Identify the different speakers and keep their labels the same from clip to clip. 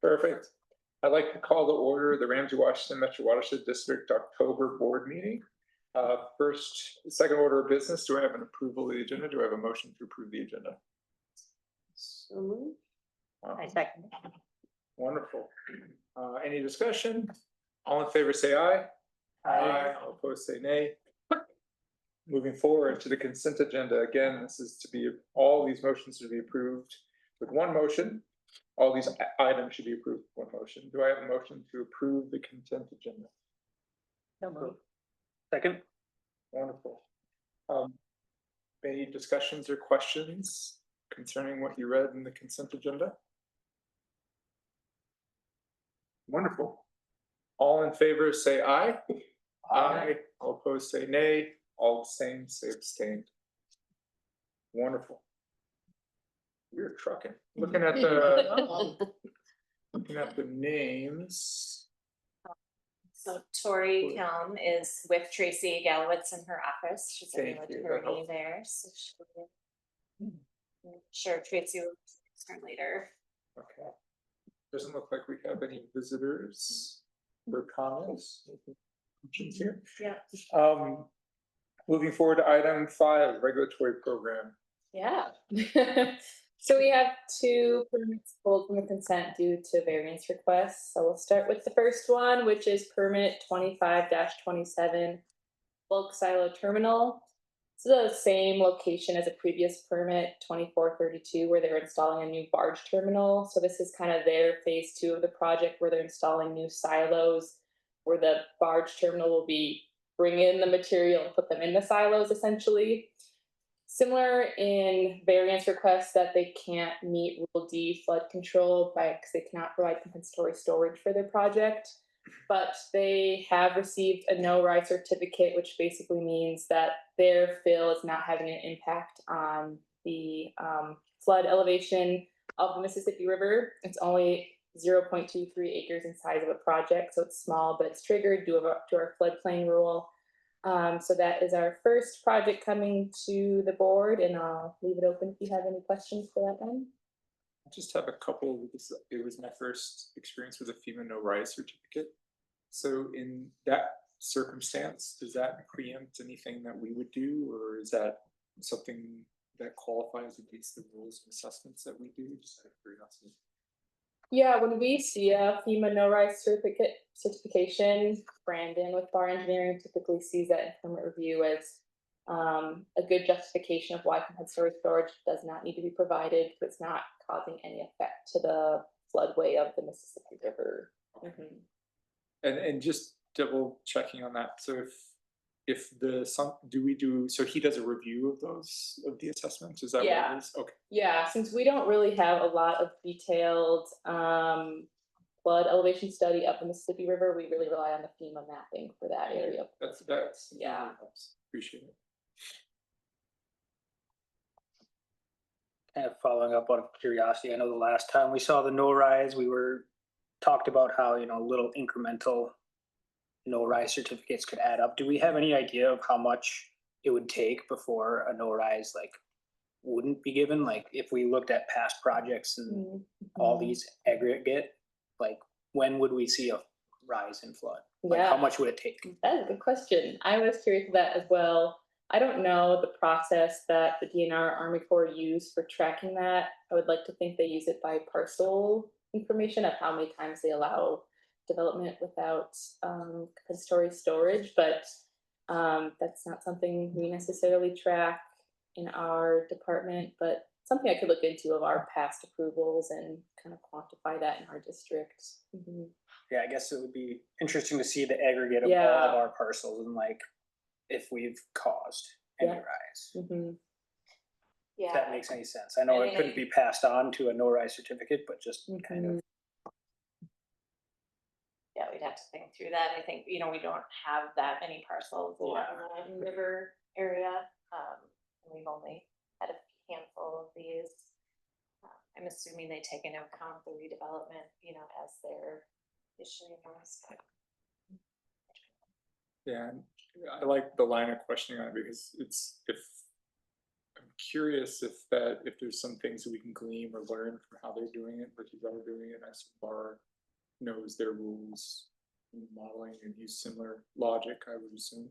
Speaker 1: Perfect. I'd like to call to order the Ramsey-Washington Metro Watershed District October board meeting. Second order of business, do I have an approval of the agenda? Do I have a motion to approve the agenda?
Speaker 2: I second.
Speaker 1: Wonderful. Any discussion? All in favor say aye.
Speaker 2: Aye.
Speaker 1: All opposed say nay. Moving forward to the consent agenda, again, this is to be, all these motions to be approved with one motion. All these items should be approved with one motion. Do I have a motion to approve the consent agenda?
Speaker 2: So moved.
Speaker 3: Second.
Speaker 1: Wonderful. Any discussions or questions concerning what you read in the consent agenda? Wonderful. All in favor say aye. Aye. All opposed say nay. All abstain say abstain. Wonderful. You're trucking. Looking at the names.
Speaker 4: So Tori Helm is with Tracy Galowitz in her office. She's a
Speaker 1: Thank you.
Speaker 4: attorney there. So I'm sure Tracy will see her later.
Speaker 1: Okay. Doesn't look like we have any visitors or comments. Here.
Speaker 4: Yeah.
Speaker 1: Moving forward to item 5, regulatory program.
Speaker 5: Yeah. So we have 2 permits pulled from the consent due to variance requests. So we'll start with the first one, which is permit 25-27 bulk silo terminal. It's the same location as a previous permit 2432, where they're installing a new barge terminal. So this is kind of their phase 2 of the project, where they're installing new silos, where the barge terminal will be bring in the material and put them in the silos essentially. Similar in variance requests that they can't meet Rule D flood control because they cannot provide compensatory storage for their project. But they have received a no-rise certificate, which basically means that their fill is not having an impact on the flood elevation of the Mississippi River. It's only 0.23 acres in size of a project, so it's small, but it's triggered due to our floodplain rule. So that is our first project coming to the board, and I'll leave it open if you have any questions for that one.
Speaker 1: I just have a couple, because it was my first experience with a FEMA no-rise certificate. So in that circumstance, does that preempt anything that we would do, or is that something that qualifies against the rules and assessments that we do? Just out of curiosity.
Speaker 5: Yeah, when we see a FEMA no-rise certification, Brandon with Bar Engineering typically sees that in permit review as a good justification of why compensatory storage does not need to be provided, because it's not causing any effect to the floodway of the Mississippi River. Mm-hmm.
Speaker 1: And just double checking on that. So if so he does a review of the assessments? Is that what it is? Okay.
Speaker 5: Yeah, since we don't really have a lot of detailed flood elevation study up the Mississippi River, we really rely on the FEMA mapping for that area.
Speaker 1: That's
Speaker 5: yeah.
Speaker 1: Appreciate it.
Speaker 3: Kind of following up out of curiosity, I know the last time we saw the no-rise, we talked about how, little incremental no-rise certificates could add up. Do we have any idea of how much it would take before a no-rise wouldn't be given? Like if we looked at past projects and all these aggregate, when would we see a rise in flood? How much would it take?
Speaker 5: That's a good question. I was curious about that as well. I don't know the process that the DNR Army Corps used for tracking that. I would like to think they use it by parcel information of how many times they allow development without compensatory storage, but that's not something we necessarily track in our department, but something I could look into of our past approvals and kind of quantify that in our district. Mm-hmm.
Speaker 3: Yeah, I guess it would be interesting to see the aggregate of all of our parcels and if we've caused any rise.
Speaker 5: Mm-hmm.
Speaker 4: Yeah.
Speaker 3: If that makes any sense. I know it couldn't be passed on to a no-rise certificate, but just kind of.
Speaker 4: Yeah, we'd have to think through that. I think, we don't have that many parcels in the river area. We've only had a handful of these. I'm assuming they take into account the redevelopment, as they're issuing those.
Speaker 1: Yeah, I like the line of questioning on it because it's I'm curious if there's some things that we can glean or learn from how they're doing it versus how we're doing it. As Bar knows their rules in modeling and use similar logic, I would assume.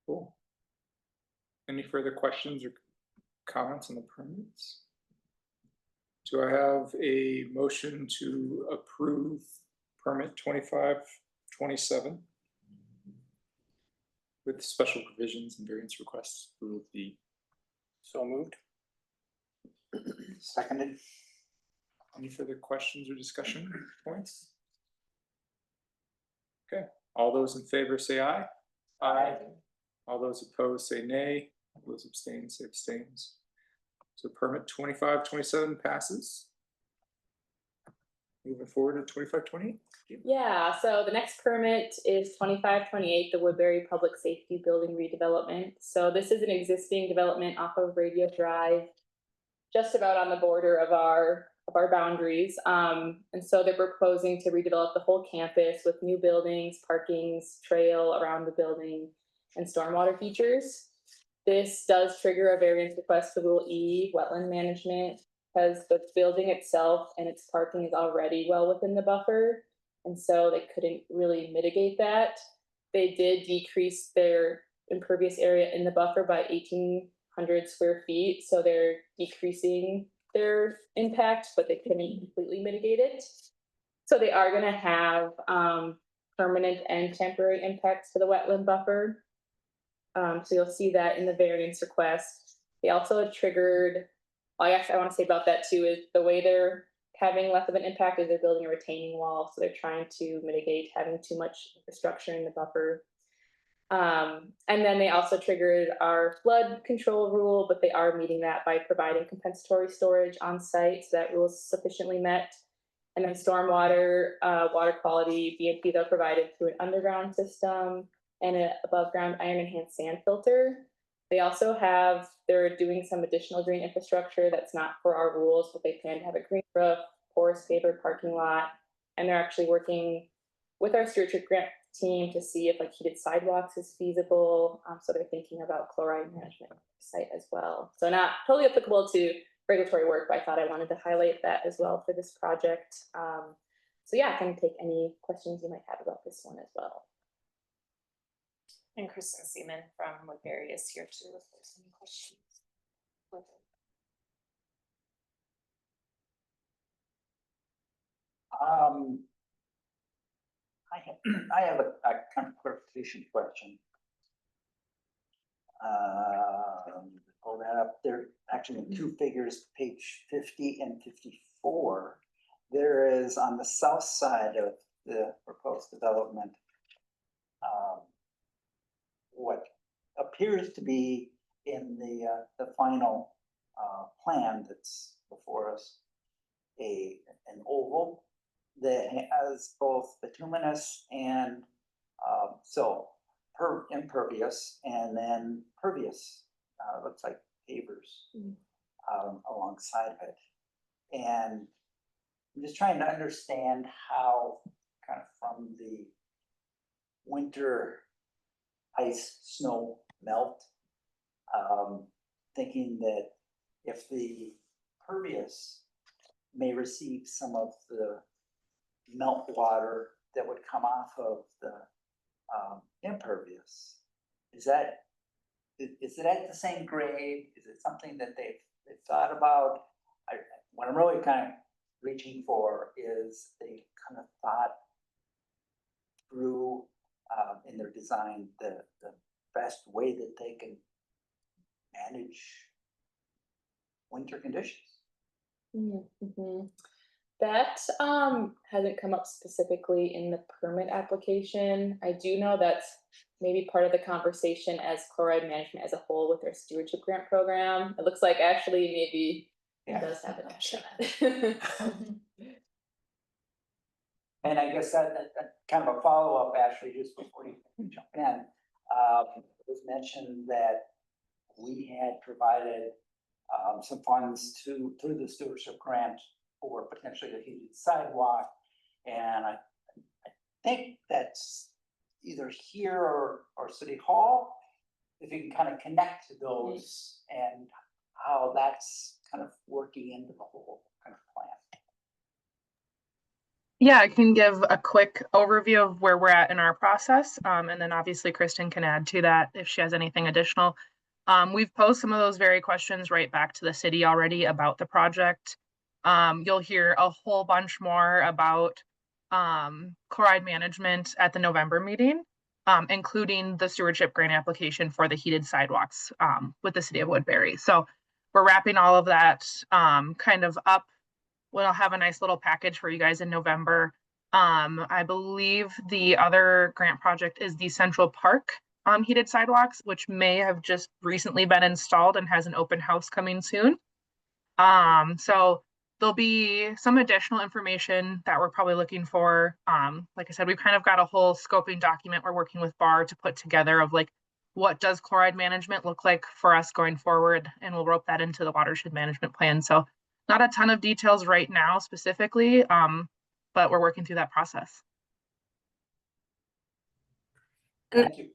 Speaker 1: Cool. Any further questions or comments on the permits? Do I have a motion to approve permit 2527 with special provisions and variance requests rule D?
Speaker 3: So moved.
Speaker 6: Seconded.
Speaker 1: Any further questions or discussion points? Okay, all those in favor say aye. Aye. All those opposed say nay. All those abstain say abstains. So permit 2527 passes. Moving forward to 2528.
Speaker 5: Yeah, so the next permit is 2528, the Woodbury Public Safety Building redevelopment. So this is an existing development off of Radio Drive, just about on the border of our boundaries. And so they're proposing to redevelop the whole campus with new buildings, parkings, trail around the building, and stormwater features. This does trigger a variance request to Rule E, wetland management, because the building itself and its parking is already well within the buffer. And so they couldn't really mitigate that. They did decrease their impervious area in the buffer by 1,800 square feet. So they're decreasing their impact, but they couldn't completely mitigate it. So they are gonna have permanent and temporary impacts to the wetland buffer. So you'll see that in the variance request. They also triggered, I want to say about that too, is the way they're having less of an impact is they're building a retaining wall. So they're trying to mitigate having too much infrastructure in the buffer. And then they also triggered our flood control rule, but they are meeting that by providing compensatory storage on site. So that rule is sufficiently met. And then stormwater, water quality, BMP, they're provided through an underground system and an above ground iron enhanced sand filter. They also have, they're doing some additional green infrastructure that's not for our rules, but they plan to have a green roof, porous paver parking lot. And they're actually working with our stewardship grant team to see if like heated sidewalks is feasible. So they're thinking about chloride management site as well. So not totally applicable to regulatory work, but I thought I wanted to highlight that as well for this project. So yeah, I can take any questions you might have about this one as well.
Speaker 4: And Kristen Seaman from Woodbury is here too, if there's any questions.
Speaker 6: I have a kind of clarification question. Pull that up. There are actually two figures, page 50 and 54. There is on the south side of the proposed development what appears to be in the final plan that's before us an oval that has both bituminous and impervious and then pervious, looks like pavers alongside of it. And I'm just trying to understand how kind of from the winter ice snow melt, thinking that if the pervious may receive some of the melt water that would come off of the impervious, is it at the same grade? Is it something that they've thought about? What I'm really kind of reaching for is they kind of thought through in their design the best way that they can manage winter conditions.
Speaker 5: Mm-hmm. That hasn't come up specifically in the permit application. I do know that's maybe part of the conversation as chloride management as a whole with their stewardship grant program. It looks like Ashley maybe it does have an option.
Speaker 6: And I guess that kind of a follow-up, Ashley, just before you jump in, it was mentioned that we had provided some funds through the stewardship grant for potentially a heated sidewalk. And I think that's either here or City Hall. if you can kind of connect to those and how that's kind of working into the whole kind of plan.
Speaker 7: Yeah, I can give a quick overview of where we're at in our process. And then obviously Kristen can add to that if she has anything additional. We've posed some of those very questions right back to the city already about the project. You'll hear a whole bunch more about chloride management at the November meeting, including the stewardship grant application for the heated sidewalks with the city of Woodbury. So we're wrapping all of that kind of up. We'll have a nice little package for you guys in November. I believe the other grant project is the Central Park heated sidewalks, which may have just recently been installed and has an open house coming soon. So there'll be some additional information that we're probably looking for. Like I said, we've kind of got a whole scoping document we're working with BAR to put together of like, what does chloride management look like for us going forward? And we'll rope that into the watershed management plan. So not a ton of details right now specifically, but we're working through that process.
Speaker 6: Thank you.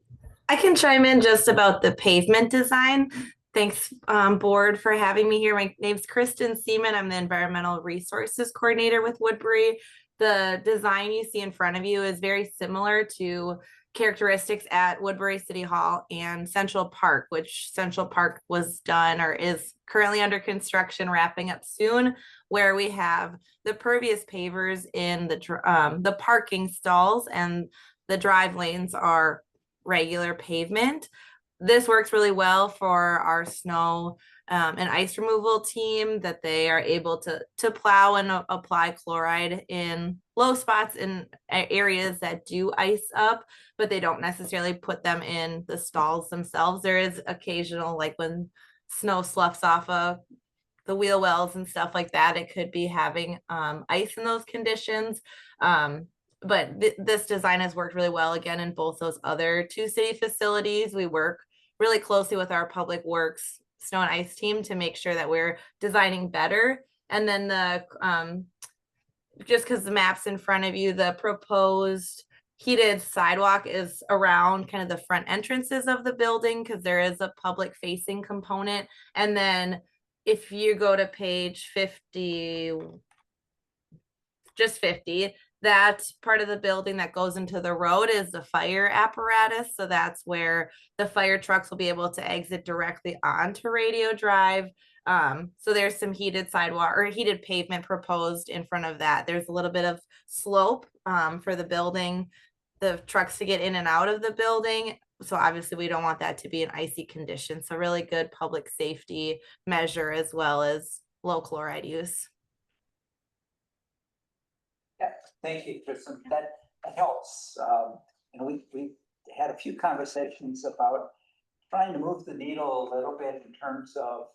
Speaker 8: I can chime in just about the pavement design. Thanks, board, for having me here. My name's Kristen Seaman. I'm the Environmental Resources Coordinator with Woodbury. The design you see in front of you is very similar to characteristics at Woodbury City Hall and Central Park, which Central Park was done or is currently under construction, wrapping up soon, where we have the pervious pavers in the parking stalls and the drive lanes are regular pavement. This works really well for our snow and ice removal team, that they are able to plow and apply chloride in low spots in areas that do ice up, but they don't necessarily put them in the stalls themselves. There is occasional, like when snow sloughs off of the wheel wells and stuff like that, it could be having ice in those conditions. But this design has worked really well again in both those other two city facilities. We work really closely with our public works snow and ice team to make sure that we're designing better. And then the just because the map's in front of you, the proposed heated sidewalk is around kind of the front entrances of the building, because there is a public facing component. And then if you go to page 50, just 50, that part of the building that goes into the road is the fire apparatus. So that's where the fire trucks will be able to exit directly onto Radio Drive. So there's some heated sidewalk or heated pavement proposed in front of that. There's a little bit of slope for the building, the trucks to get in and out of the building. So obviously we don't want that to be an icy condition. So really good public safety measure as well as low chloride use.
Speaker 6: Thank you, Kristen. That helps. We had a few conversations about trying to move the needle a little bit in terms of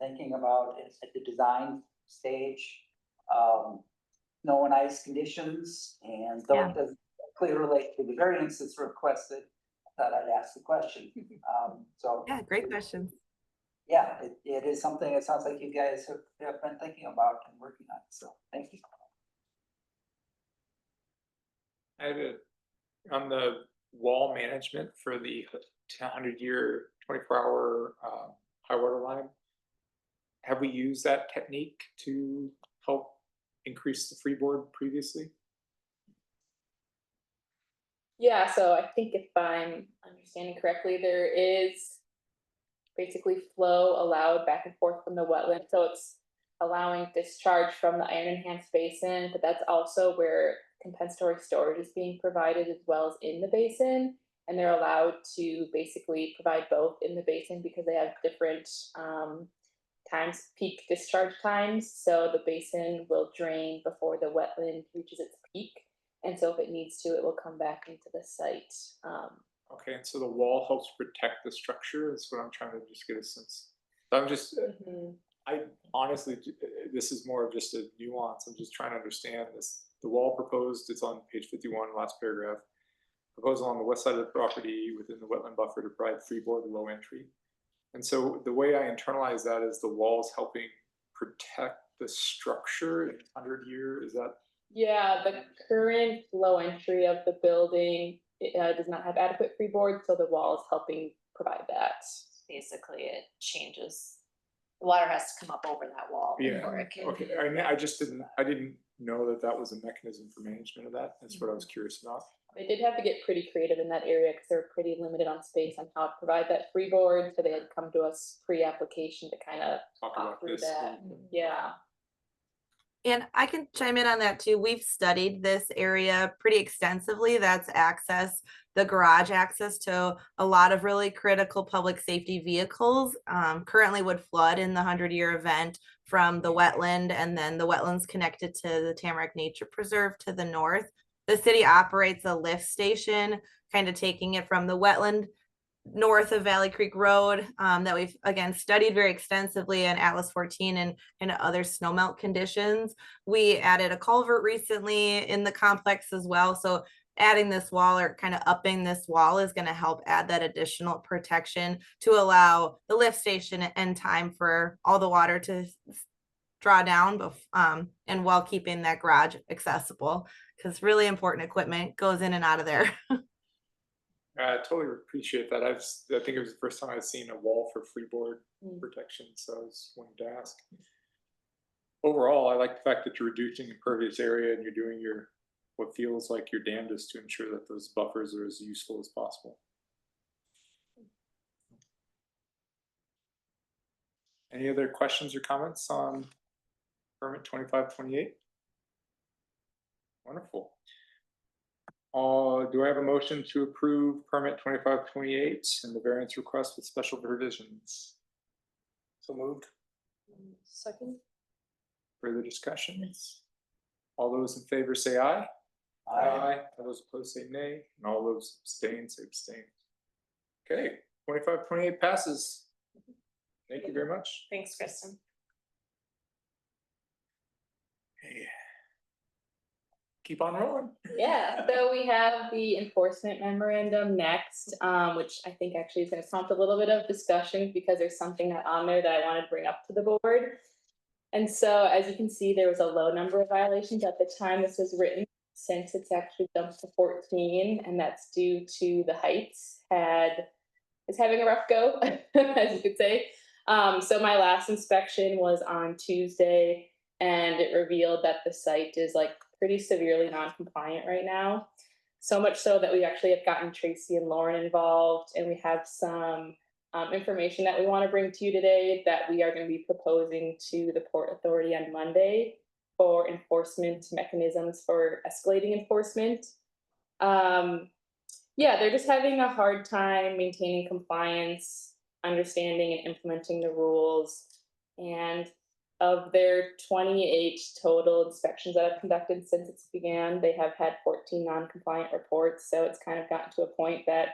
Speaker 6: thinking about it at the design stage, snow and ice conditions, and though it doesn't clearly relate to the variance that's requested, I thought I'd ask the question. So
Speaker 8: Yeah, great question.
Speaker 6: Yeah, it is something it sounds like you guys have been thinking about and working on. So thank you.
Speaker 1: I have on the wall management for the 100-year, 24-hour high water line. Have we used that technique to help increase the freeboard previously?
Speaker 5: Yeah, so I think if I'm understanding correctly, there is basically flow allowed back and forth from the wetland. So it's allowing discharge from the iron enhanced basin, but that's also where compensatory storage is being provided as well as in the basin. And they're allowed to basically provide both in the basin because they have different times, peak discharge times. So the basin will drain before the wetland reaches its peak. And so if it needs to, it will come back into the site.
Speaker 1: Okay, and so the wall helps protect the structure. That's what I'm trying to just get a sense. So I'm just, I honestly, this is more of just a nuance. I'm just trying to understand this. The wall proposed, it's on page 51, last paragraph. Proposal on the west side of the property within the wetland buffer to provide freeboard low entry. And so the way I internalize that is the wall's helping protect the structure in 100-year, is that?
Speaker 5: Yeah, the current low entry of the building does not have adequate freeboard, so the wall is helping provide that.
Speaker 4: Basically, it changes, the water has to come up over that wall
Speaker 1: Yeah,
Speaker 4: before it can.
Speaker 1: okay, I just I didn't know that that was a mechanism for management of that, that's what I was curious about.
Speaker 5: They did have to get pretty creative in that area because they were pretty limited on space on how to provide that freeboard, so they had come to us pre-application to kind of
Speaker 1: Talk
Speaker 5: talk
Speaker 1: about
Speaker 5: through
Speaker 1: this.
Speaker 5: that. Yeah.
Speaker 8: And I can chime in on that too. We've studied this area pretty extensively. That's access, the garage access to a lot of really critical public safety vehicles. Currently would flood in the 100-year event from the wetland, and then the wetlands connected to the Tamarack Nature Preserve to the north. The city operates a lift station, kind of taking it from the wetland north of Valley Creek Road, that we've again studied very extensively in Atlas 14 and other snowmelt conditions. We added a culvert recently in the complex as well. So adding this wall or kind of upping this wall is going to help add that additional protection to allow the lift station and time for all the water to draw down, and while keeping that garage accessible, because really important equipment goes in and out of there.
Speaker 1: I totally appreciate that. I think it was the first time I've seen a wall for freeboard protection, so I was wanting to ask. Overall, I like the fact that you're reducing impervious area and you're doing what feels like your damnedest to ensure that those buffers are as useful as possible. Any other questions or comments on permit 2528? Wonderful. Do I have a motion to approve permit 2528 and the variance request with special provisions?
Speaker 3: So moved.
Speaker 5: Second.
Speaker 1: Further discussions? All those in favor say aye. Aye. All those opposed say nay, and all those abstain say abstain. Okay, 2528 passes. Thank you very much.
Speaker 4: Thanks, Kristen.
Speaker 1: Hey. Keep on rolling.
Speaker 5: Yeah, so we have the enforcement memorandum next, which I think actually is going to prompt a little bit of discussion because there's something on there that I want to bring up to the board. And so, as you can see, there was a low number of violations at the time this was written. Since it's actually jumped to 14, and that's due to the Heights is having a rough go, as you could say. So my last inspection was on Tuesday, and it revealed that the site is like pretty severely non-compliant right now. So much so that we actually have gotten Tracy and Lauren involved, and we have some information that we want to bring to you today that we are going to be proposing to the Port Authority on Monday for enforcement mechanisms for escalating enforcement. Yeah, they're just having a hard time maintaining compliance, understanding and implementing the rules. And of their 28 total inspections that I've conducted since it's began, they have had 14 non-compliant reports. So it's kind of gotten to a point that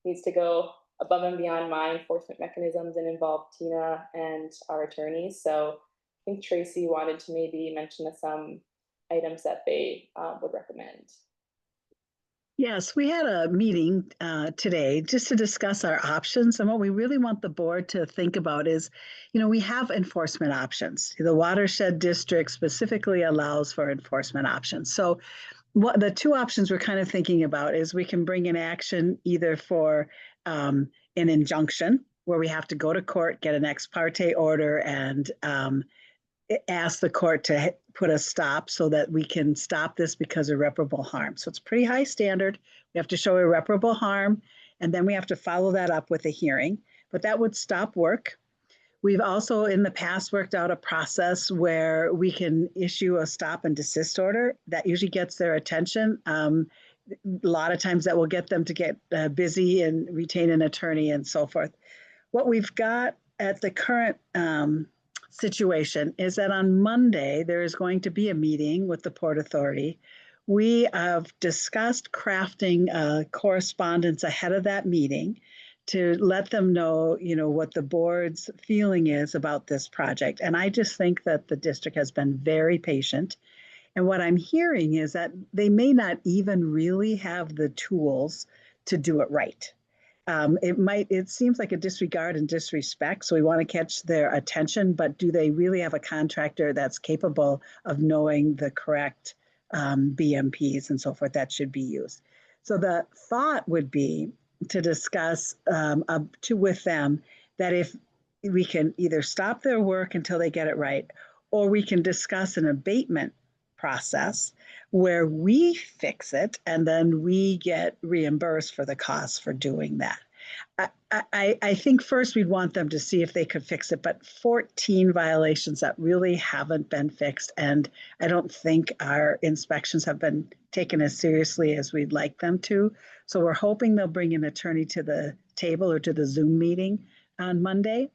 Speaker 5: needs to go above and beyond my enforcement mechanisms and involve Tina and our attorneys. So I think Tracy wanted to maybe mention some items that they would recommend.
Speaker 9: Yes, we had a meeting today just to discuss our options. And what we really want the board to think about is, we have enforcement options. The watershed district specifically allows for enforcement options. So what the two options we're kind of thinking about is we can bring in action either for an injunction where we have to go to court, get an ex parte order, and ask the court to put a stop so that we can stop this because of irreparable harm. So it's pretty high standard. We have to show irreparable harm, and then we have to follow that up with a hearing, but that would stop work. We've also in the past worked out a process where we can issue a stop and desist order that usually gets their attention. A lot of times that will get them to get busy and retain an attorney and so forth. What we've got at the current situation is that on Monday, there is going to be a meeting with the Port Authority. We have discussed crafting correspondence ahead of that meeting to let them know, what the board's feeling is about this project. And I just think that the district has been very patient. And what I'm hearing is that they may not even really have the tools to do it right. It seems like a disregard and disrespect, so we want to catch their attention, but do they really have a contractor that's capable of knowing the correct BMPs and so forth that should be used? So the thought would be to discuss with them that if we can either stop their work until they get it right, or we can discuss an abatement process where we fix it and then we get reimbursed for the costs for doing that. I think first we'd want them to see if they could fix it, but 14 violations that really haven't been fixed. And I don't think our inspections have been taken as seriously as we'd like them to. So we're hoping they'll bring an attorney to the table or to the Zoom meeting on Monday.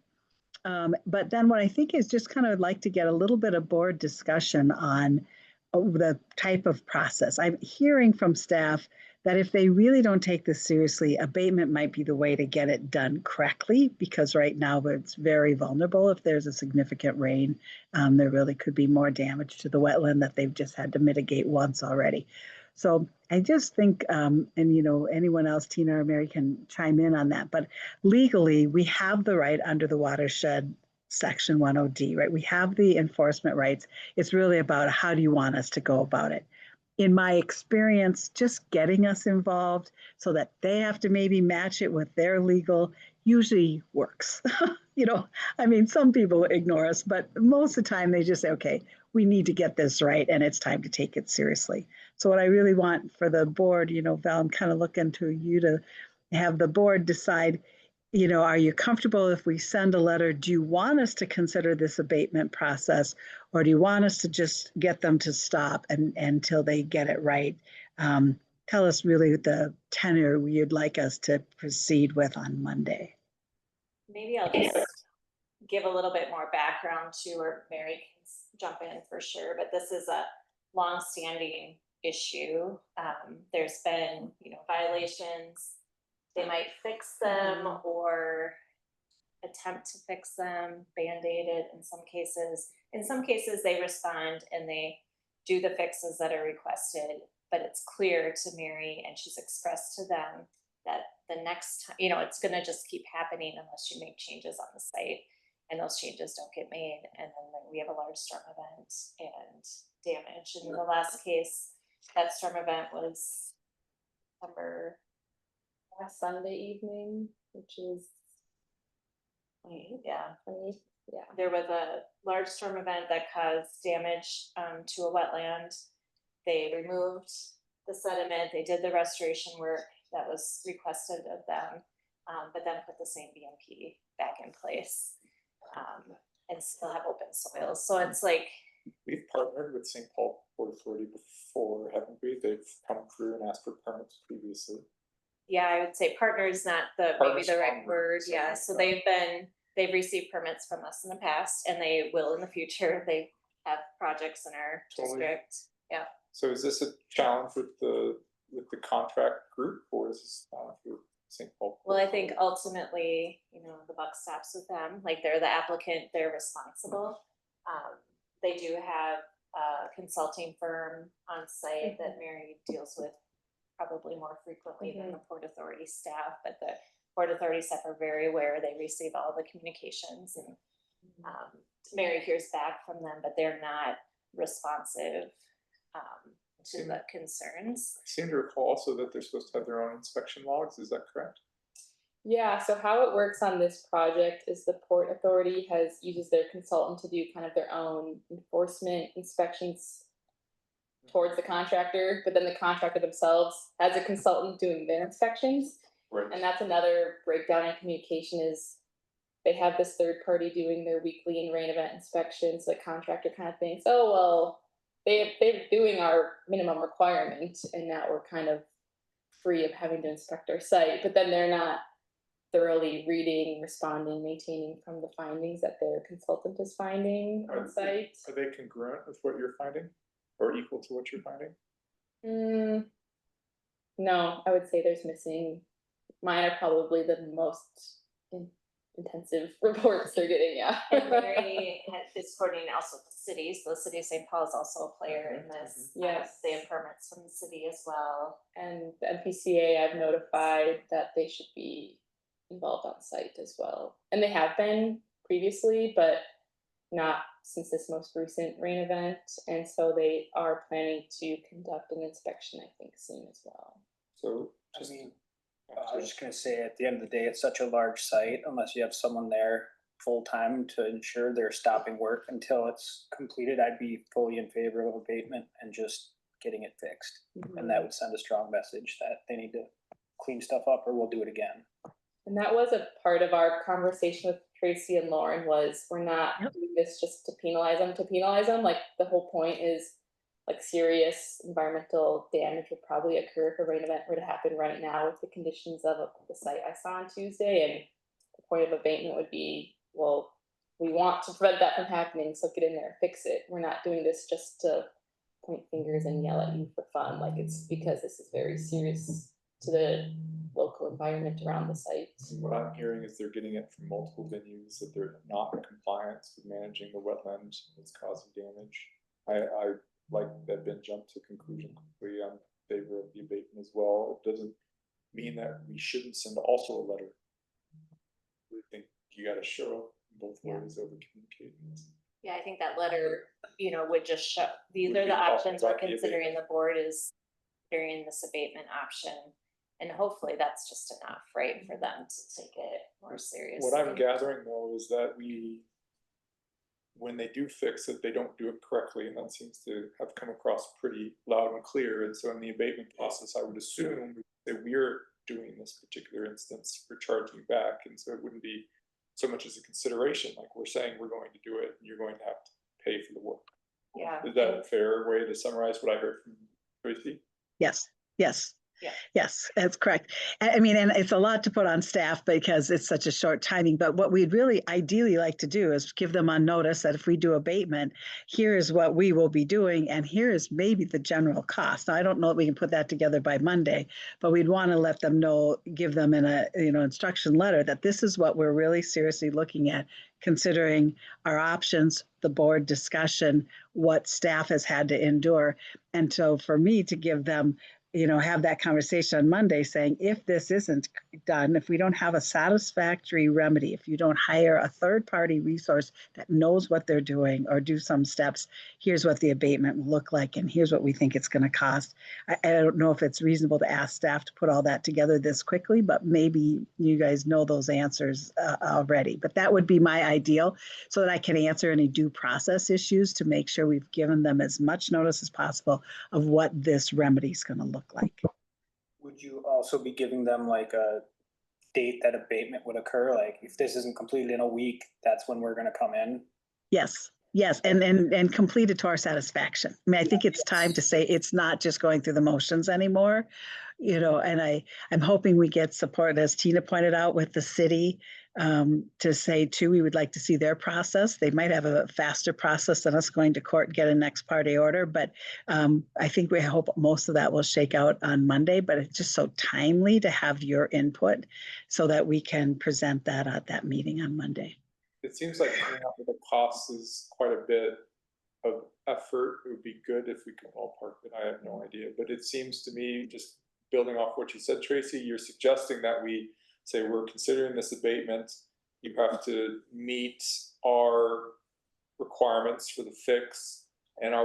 Speaker 9: But then what I think is just kind of like to get a little bit of board discussion on the type of process. I'm hearing from staff that if they really don't take this seriously, abatement might be the way to get it done correctly, because right now it's very vulnerable. If there's a significant rain, there really could be more damage to the wetland that they've just had to mitigate once already. So I just think, and anyone else, Tina or Mary, can chime in on that, but legally, we have the right under the watershed section 10D, right? We have the enforcement rights. It's really about how do you want us to go about it. In my experience, just getting us involved so that they have to maybe match it with their legal usually works. Some people ignore us, but most of the time they just say, okay, we need to get this right and it's time to take it seriously. So what I really want for the board, Val, I'm kind of looking to you to have the board decide, are you comfortable if we send a letter? Do you want us to consider this abatement process, or do you want us to just get them to stop until they get it right? Tell us really the tenor you'd like us to proceed with on Monday.
Speaker 4: Maybe I'll just give a little bit more background to, or Mary can jump in for sure, but this is a long-standing issue. There's been, violations. They might fix them or attempt to fix them, band-aid it in some cases. In some cases, they respond and they do the fixes that are requested, but it's clear to Mary, and she's expressed to them that the next time, it's going to just keep happening unless you make changes on the site, and those changes don't get made. And then we have a large storm event and damage. And in the last case, that storm event was September
Speaker 5: last Sunday evening, which is
Speaker 4: 28th,
Speaker 5: yeah.
Speaker 4: There was a large storm event that caused damage to a wetland. They removed the sediment, they did the restoration work that was requested of them, but then put the same BMP back in place and still have open soils. So it's like,
Speaker 1: we've partnered with St. Paul Port Authority before, haven't we? They've come through and asked for permits previously.
Speaker 4: yeah, I would say partner is not maybe the right word. Yeah, so they've received permits from us in the past, and they will in the future. They have projects in our district. Yeah.
Speaker 1: So is this a challenge with the contract group, or is this with St. Paul?
Speaker 4: Well, I think ultimately, the buck stops with them. Like, they're the applicant, they're responsible. They do have a consulting firm on site that Mary deals with probably more frequently than the Port Authority staff, but the Port Authority staff are very aware. They receive all the communications, and Mary hears back from them, but they're not responsive to the concerns.
Speaker 1: I seem to recall also that they're supposed to have their own inspection logs. Is that correct?
Speaker 5: Yeah, so how it works on this project is the Port Authority uses their consultant to do kind of their own enforcement inspections towards the contractor, but then the contractor themselves has a consultant doing their inspections.
Speaker 1: Right.
Speaker 5: And that's another breakdown in communication is they have this third party doing their weekly and rain event inspections. The contractor kind of thinks, oh, well, they're doing our minimum requirement, and now we're kind of free of having to inspect our site, but then they're not thoroughly reading, responding, maintaining from the findings that their consultant is finding on site.
Speaker 1: Are they congruent with what you're finding, or equal to what you're finding?
Speaker 5: No, I would say there's missing. Mine are probably the most intensive reports they're getting. Yeah.
Speaker 4: And Mary is coordinating also with the city, so the city of St. Paul is also a player in this.
Speaker 5: Yes,
Speaker 4: they have permits from the city as well.
Speaker 5: And the NPCA, I've notified that they should be involved on site as well, and they have been previously, but not since this most recent rain event. And so they are planning to conduct an inspection, I think, soon as well.
Speaker 1: So
Speaker 3: I was just gonna say, at the end of the day, it's such a large site, unless you have someone there full-time to ensure they're stopping work until it's completed, I'd be fully in favor of abatement and just getting it fixed. And that would send a strong message that they need to clean stuff up or we'll do it again.
Speaker 5: And that was a part of our conversation with Tracy and Lauren was we're not doing this just to penalize them. Like the whole point is like serious environmental damage would probably occur if a rain event were to happen right now with the conditions of the site I saw on Tuesday. And the point of abatement would be, well, we want to prevent that from happening, so get in there, fix it. We're not doing this just to point fingers and yell at you for fun. Like it's because this is very serious to the local environment around the site.
Speaker 1: What I'm hearing is they're getting it from multiple venues, that they're not in compliance with managing the wetland that's causing damage. I like that Ben jumped to conclusion quickly. I'm in favor of the abatement as well. It doesn't mean that we shouldn't send also a letter. We think you gotta show both ways over communicating.
Speaker 4: Yeah, I think that letter, would just show, these
Speaker 1: Would
Speaker 4: are
Speaker 1: be
Speaker 4: the
Speaker 1: talking
Speaker 4: options we're
Speaker 1: about the
Speaker 4: considering, the board is considering this abatement option. And hopefully that's just enough, right, for them to take it more seriously.
Speaker 1: What I'm gathering though is that when they do fix it, they don't do it correctly, and that seems to have come across pretty loud and clear. And so in the abatement process, I would assume that we're doing this particular instance for charging back, and so it wouldn't be so much as a consideration, like we're saying we're going to do it, and you're going to have to pay for the work.
Speaker 4: Yeah.
Speaker 1: Is that a fair way to summarize what I heard from Tracy?
Speaker 9: Yes, yes.
Speaker 4: Yeah.
Speaker 9: Yes, that's correct. I mean, and it's a lot to put on staff because it's such a short timing, but what we'd really ideally like to do is give them on notice that if we do abatement, here is what we will be doing, and here is maybe the general cost. Now, I don't know if we can put that together by Monday, but we'd want to let them know, give them in a instruction letter that this is what we're really seriously looking at, considering our options, the board discussion, what staff has had to endure. And so for me to give them have that conversation on Monday saying, if this isn't done, if we don't have a satisfactory remedy, if you don't hire a third-party resource that knows what they're doing or do some steps, here's what the abatement will look like, and here's what we think it's going to cost. I don't know if it's reasonable to ask staff to put all that together this quickly, but maybe you guys know those answers already. But that would be my ideal, so that I can answer any due process issues to make sure we've given them as much notice as possible of what this remedy is going to look like.
Speaker 3: Would you also be giving them like a date that abatement would occur? Like if this isn't completed in a week, that's when we're gonna come in?
Speaker 9: Yes, and complete it to our satisfaction. I mean, I think it's time to say it's not just going through the motions anymore, and I'm hoping we get support, as Tina pointed out, with the city to say too, we would like to see their process. They might have a faster process than us going to court, get a next party order, but I think we hope most of that will shake out on Monday, but it's just so timely to have your input so that we can present that at that meeting on Monday.
Speaker 1: It seems like coming up with the costs is quite a bit of effort. It would be good if we could ballpark it. I have no idea, but it seems to me, just building off what you said, Tracy, you're suggesting that we say we're considering this abatement. You have to meet our requirements for the fix. And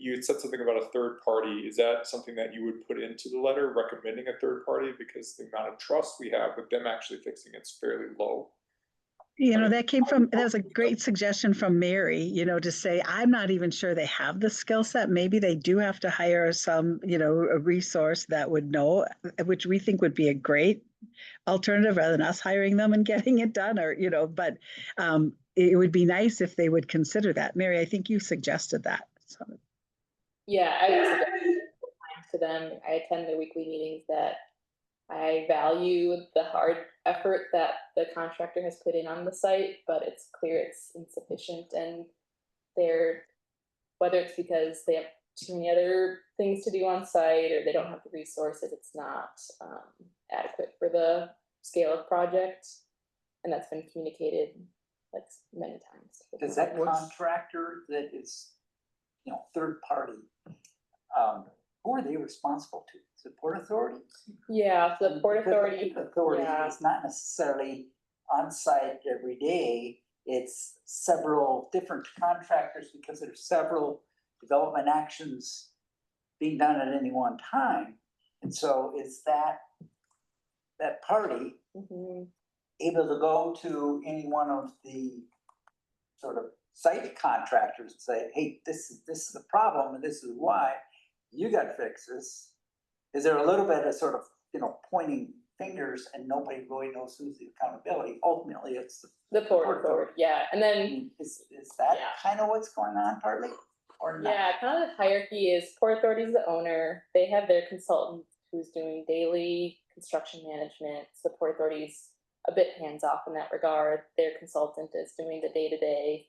Speaker 1: you had said something about a third party. Is that something that you would put into the letter, recommending a third party? Because the amount of trust we have with them actually fixing it's fairly low.
Speaker 9: That was a great suggestion from Mary, to say, I'm not even sure they have the skill set. Maybe they do have to hire some, a resource that would know, which we think would be a great alternative rather than us hiring them and getting it done, but it would be nice if they would consider that. Mary, I think you suggested that. So.
Speaker 5: Yeah, I would suggest to them, I attend the weekly meetings, that I value the hard effort that the contractor has put in on the site, but it's clear it's insufficient, and whether it's because they have too many other things to do on site or they don't have the resources, it's not adequate for the scale of project, and that's been communicated like many times.
Speaker 6: Does that contractor that is, third party, who are they responsible to? Is it Port Authority?
Speaker 5: Yeah, the Port Authority.
Speaker 6: Authority
Speaker 5: yeah.
Speaker 6: is not necessarily on site every day. It's several different contractors because there's several development actions being done at any one time. And so is that that party
Speaker 5: Mhm.
Speaker 6: able to go to any one of the sort of site contractors and say, hey, this is the problem and this is why you got to fix this? Is there a little bit of sort of, pointing fingers and nobody really knows who's the accountability? Ultimately, it's
Speaker 5: The Port Authority, yeah, and then
Speaker 6: is that
Speaker 5: Yeah.
Speaker 6: kind of what's going on partly or not?
Speaker 5: yeah, kind of the hierarchy is Port Authority is the owner. They have their consultant who's doing daily construction management. So the Port Authority's a bit hands off in that regard. Their consultant is doing the day-to-day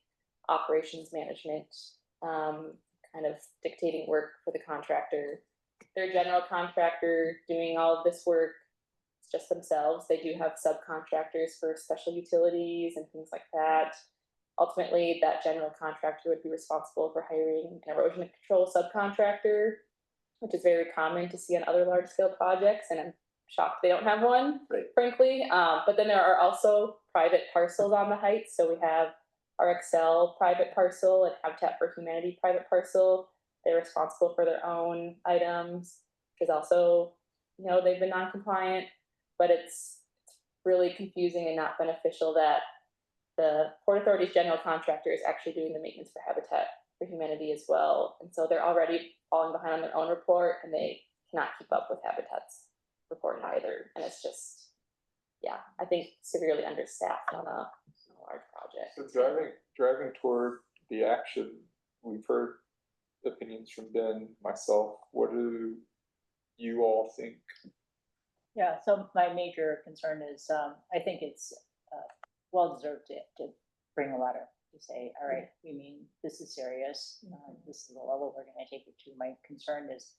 Speaker 5: operations management, kind of dictating work for the contractor. Their general contractor doing all of this work, it's just themselves. They do have subcontractors for special utilities and things like that. Ultimately, that general contractor would be responsible for hiring an erosion control subcontractor, which is very common to see on other large scale projects, and I'm shocked they don't have one,
Speaker 6: Right.
Speaker 5: frankly. But then there are also private parcels on the heights. So we have our Excel private parcel and Habitat for Humanity private parcel. They're responsible for their own items, which is also, they've been non-compliant, but it's really confusing and not beneficial that the Port Authority's general contractor is actually doing the maintenance for Habitat for Humanity as well. And so they're already falling behind on their own report and they cannot keep up with Habitat's report either. And it's just, I think severely understaffed on a large project.
Speaker 1: So driving toward the action, we've heard opinions from Ben, myself. What do you all think?
Speaker 2: Yeah, so my major concern is, I think it's well deserved to bring a letter to say, all right, we mean this is serious. This is the level we're going to take it to. My concern is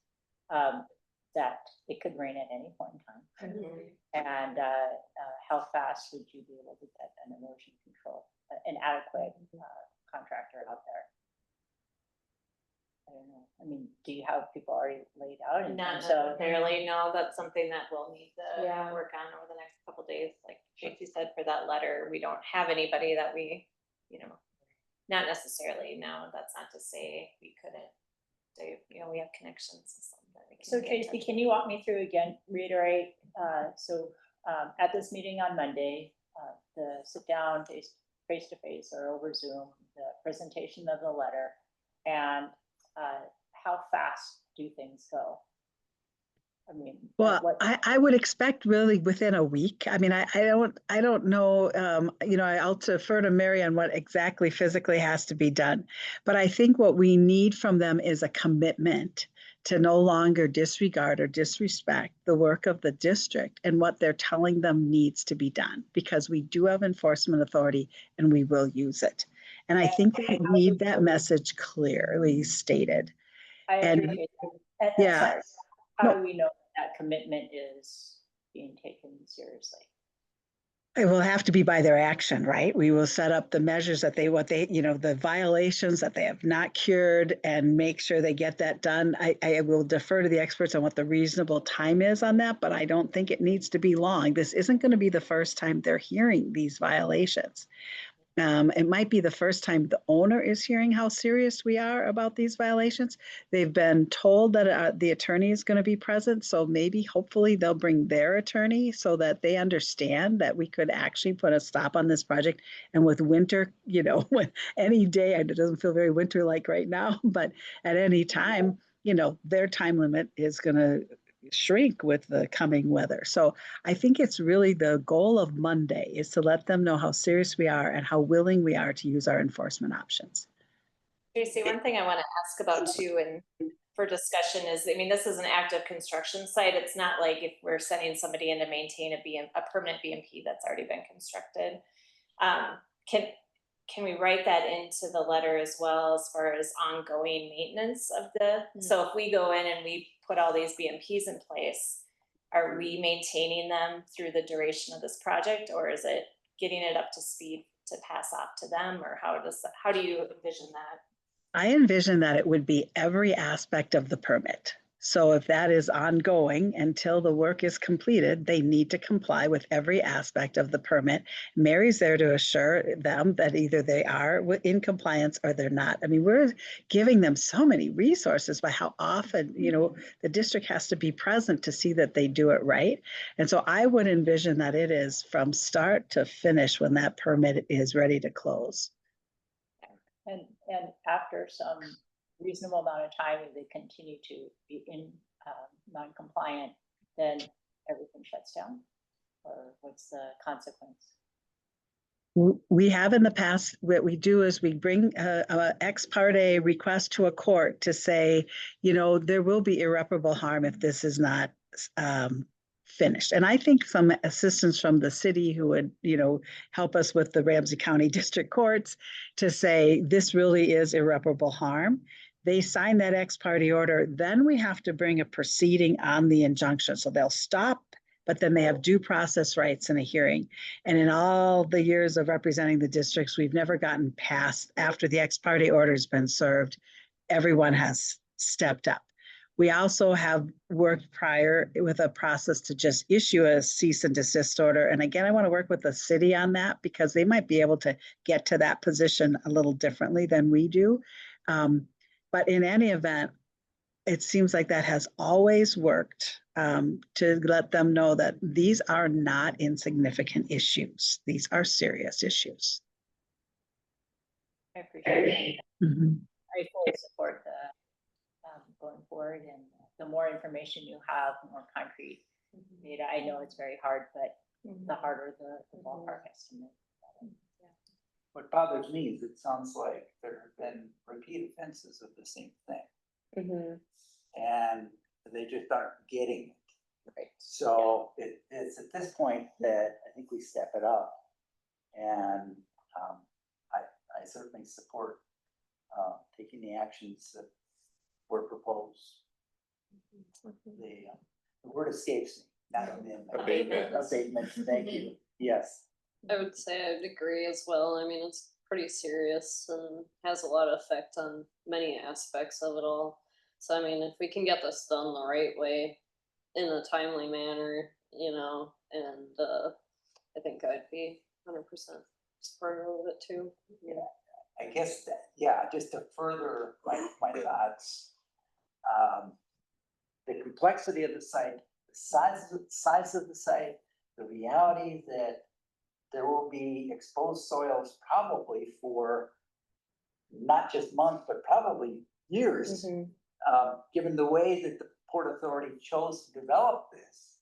Speaker 2: that it could rain at any point in time. And how fast would you be able to get an erosion control, an adequate contractor out there? I don't know. I mean, do you have people already laid out?
Speaker 4: Not necessarily, no, that's something that we'll need to
Speaker 5: Yeah.
Speaker 4: work on over the next couple days. Like Tracy said, for that letter, we don't have anybody that we, not necessarily, no, that's not to say we couldn't. Say, we have connections to some that we can.
Speaker 2: So
Speaker 4: get in
Speaker 2: Tracy,
Speaker 4: touch
Speaker 2: can
Speaker 4: with.
Speaker 2: you walk me through again, reiterate, at this meeting on Monday, the sit down face to face or over Zoom, the presentation of the letter, and how fast do things go? I mean,
Speaker 9: Well, I would expect really within a week. I mean, I don't know, I'll defer to Mary on what exactly physically has to be done. But I think what we need from them is a commitment to no longer disregard or disrespect the work of the district and what they're telling them needs to be done, because we do have enforcement authority and we will use it. And I think we need that message clearly stated.
Speaker 2: I
Speaker 9: And
Speaker 2: appreciate that.
Speaker 9: yeah.
Speaker 2: Sorry. How
Speaker 9: No.
Speaker 2: do we know that commitment is being taken seriously?
Speaker 9: It will have to be by their action, right? We will set up the measures that the violations that they have not cured and make sure they get that done. I will defer to the experts on what the reasonable time is on that, but I don't think it needs to be long. This isn't going to be the first time they're hearing these violations. It might be the first time the owner is hearing how serious we are about these violations. They've been told that the attorney is going to be present, so maybe hopefully they'll bring their attorney so that they understand that we could actually put a stop on this project. And with winter, when any day, it doesn't feel very winter-like right now, but at any time, their time limit is going to shrink with the coming weather. So I think it's really the goal of Monday is to let them know how serious we are and how willing we are to use our enforcement options.
Speaker 4: Tracy, one thing I want to ask about too, and for discussion is, this is an active construction site. It's not like if we're sending somebody in to maintain a permanent BMP that's already been constructed. Can we write that into the letter as well as far as ongoing maintenance of so if we go in and we put all these BMPs in place, are we maintaining them through the duration of this project, or is it getting it up to speed to pass off to them, or how do you envision that?
Speaker 9: I envision that it would be every aspect of the permit. So if that is ongoing until the work is completed, they need to comply with every aspect of the permit. Mary's there to assure them that either they are in compliance or they're not. I mean, we're giving them so many resources by how often, the district has to be present to see that they do it right. And so I would envision that it is from start to finish when that permit is ready to close.
Speaker 2: And after some reasonable amount of time, if they continue to be in non-compliant, then everything shuts down? Or what's the consequence?
Speaker 9: We have in the past, what we do is we bring a ex parte request to a court to say, there will be irreparable harm if this is not finished. And I think some assistance from the city who would, help us with the Ramsey County District Courts to say this really is irreparable harm. They sign that ex parte order, then we have to bring a proceeding on the injunction. So they'll stop, but then they have due process rights in a hearing. And in all the years of representing the districts, we've never gotten past, after the ex parte order has been served, everyone has stepped up. We also have worked prior with a process to just issue a cease and desist order. And again, I want to work with the city on that because they might be able to get to that position a little differently than we do. But in any event, it seems like that has always worked to let them know that these are not insignificant issues. These are serious issues.
Speaker 2: I appreciate that.
Speaker 9: Mhm.
Speaker 2: I fully support the going forward, and the more information you have, the more concrete data. I know it's very hard, but the harder the ballpark estimate.
Speaker 6: What bothers me is it sounds like there have been repeat offenses of the same thing. And they just aren't getting it.
Speaker 2: Right.
Speaker 6: So it's at this point that I think we step it up. And I certainly support taking the actions that were proposed. The word escapes me, not amendment.
Speaker 1: Abatement.
Speaker 6: Abatement, thank you. Yes.
Speaker 10: I would say I'd agree as well. I mean, it's pretty serious and has a lot of effect on many aspects of it all. So, I mean, if we can get this done the right way in a timely manner, and I think I'd be 100% supportive of it too.
Speaker 6: Yeah, I guess that, yeah, just to further my thoughts, the complexity of the site, the size of the site, the reality that there will be exposed soils probably for not just months, but probably years, given the way that the Port Authority chose to develop this.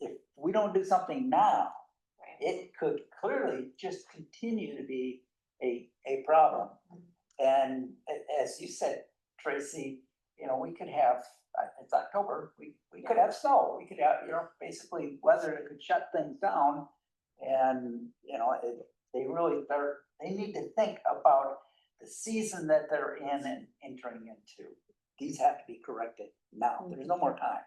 Speaker 6: If we don't do something now, it could clearly just continue to be a problem. And as you said, Tracy, we could have, it's October, we could have snow, we could have, basically weather that could shut things down. And, they need to think about the season that they're in and entering into. These have to be corrected now. There's no more time.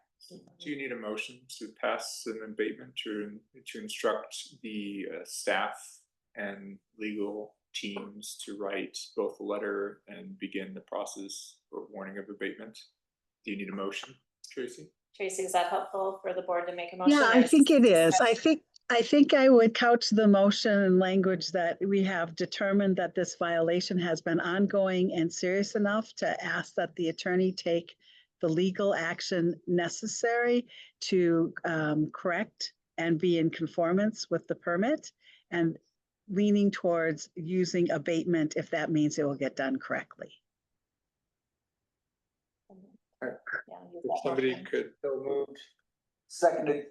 Speaker 1: Do you need a motion to pass an abatement to instruct the staff and legal teams to write both a letter and begin the process for warning of abatement? Do you need a motion, Tracy?
Speaker 4: Tracy, is that helpful for the board to make a motion?
Speaker 9: Yeah, I think it is. I think I would couch the motion in language that we have determined that this violation has been ongoing and serious enough to ask that the attorney take the legal action necessary to correct and be in conformance with the permit, and leaning towards using abatement if that means it will get done correctly.
Speaker 2: Yeah,
Speaker 1: If somebody could.
Speaker 6: So moved. Seconded.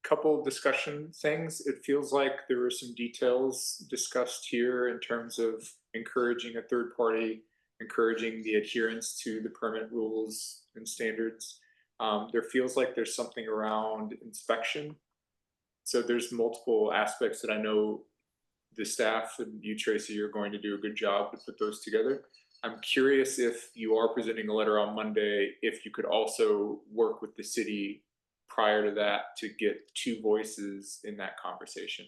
Speaker 1: Couple discussion things. It feels like there were some details discussed here in terms of encouraging a third party, encouraging the adherence to the permit rules and standards. There feels like there's something around inspection. So there's multiple aspects that I know the staff and you, Tracy, are going to do a good job to put those together. I'm curious, if you are presenting a letter on Monday, if you could also work with the city prior to that to get two voices in that conversation.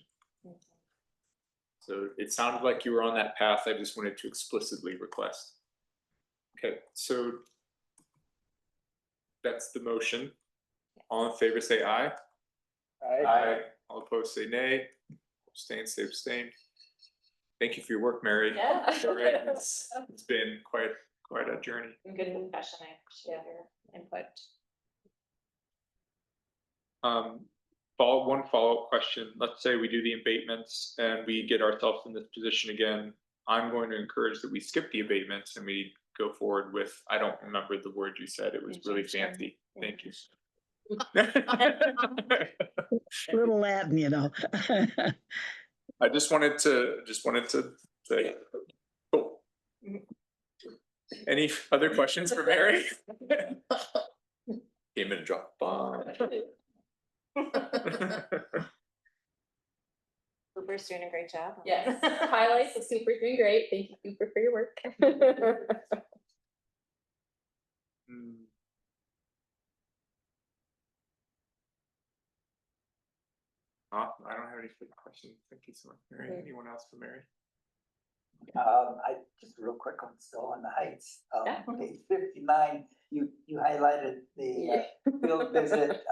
Speaker 1: So it sounded like you were on that path. I just wanted to explicitly request. Okay, so that's the motion. All in favor, say aye.
Speaker 3: Aye.
Speaker 1: All opposed, say nay. Abstain, say abstain. Thank you for your work, Mary.
Speaker 4: Yeah.
Speaker 1: All right, it's been quite a journey.
Speaker 4: Good discussion, I appreciate your input.
Speaker 1: One follow-up question. Let's say we do the abatements and we get ourselves in this position again. I'm going to encourage that we skip the abatements and we go forward with, I don't remember the word you said, it was really fancy. Thank you.
Speaker 9: Little Latin, you know.
Speaker 1: I just wanted to say, cool. Any other questions for Mary? Came in and dropped bomb.
Speaker 4: Cooper's doing a great job.
Speaker 5: Yes, highlights the super doing great. Thank you, Cooper, for your work.
Speaker 1: I don't have any further questions. Thank you so much, Mary. Anyone else for Mary?
Speaker 6: I just real quick on still on the heights,
Speaker 5: Yeah.
Speaker 6: page 59, you highlighted the field visit,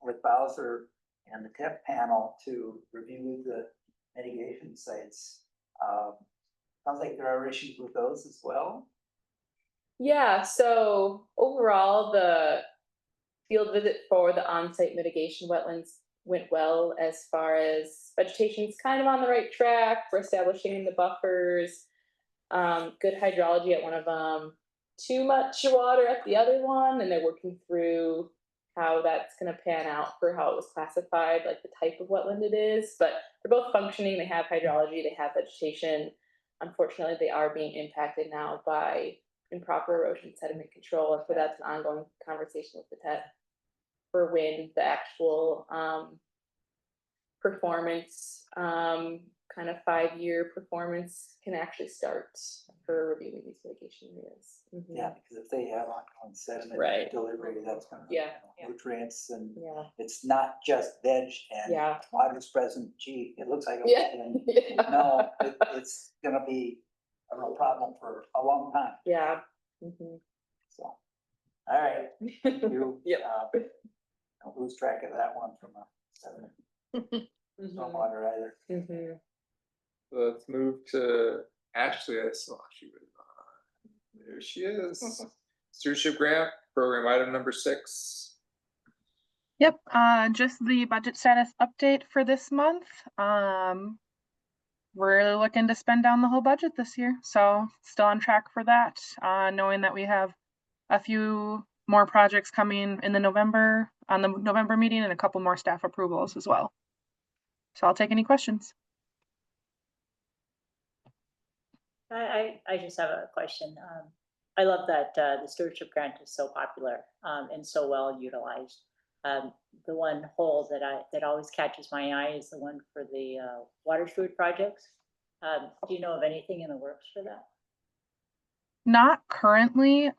Speaker 6: with Bowser and the tip panel to review the mitigation sites. Sounds like there are issues with those as well.
Speaker 5: Yeah, so overall, the field visit for the on-site mitigation wetlands went well as far as vegetation's kind of on the right track for establishing the buffers. Good hydrology at one of them, too much water at the other one, and they're working through how that's going to pan out for how it was classified, like the type of wetland it is. But they're both functioning. They have hydrology, they have vegetation. Unfortunately, they are being impacted now by improper erosion sediment control, and so that's an ongoing conversation with the TET for when the actual performance, kind of 5-year performance can actually start for reviewing these mitigation areas.
Speaker 6: Yeah, because if they have ongoing sediment
Speaker 5: Right.
Speaker 6: delivery, that's gonna,
Speaker 5: Yeah.
Speaker 6: nutrients, and
Speaker 5: Yeah.
Speaker 6: it's not just veg and
Speaker 5: Yeah.
Speaker 6: water's present, gee, it looks like a
Speaker 5: Yeah.
Speaker 6: wetland.
Speaker 5: Yeah.
Speaker 6: No, it's gonna be a real problem for a long time,
Speaker 5: Yeah.
Speaker 6: so. All right, thank you.
Speaker 5: Yep.
Speaker 6: Don't lose track of that one from a sediment, stormwater either.
Speaker 1: Let's move to Ashley. I saw she was on. There she is. Stewardship grant program item number 6.
Speaker 7: Yep, just the budget status update for this month. We're looking to spend down the whole budget this year, so still on track for that. Knowing that we have a few more projects coming in the November meeting and a couple more staff approvals as well. So I'll take any questions.
Speaker 2: I just have a question. I love that the stewardship grant is so popular and so well utilized. The one hole that always catches my eye is the one for the water steward projects. Do you know of anything in the works for that?
Speaker 7: Not currently.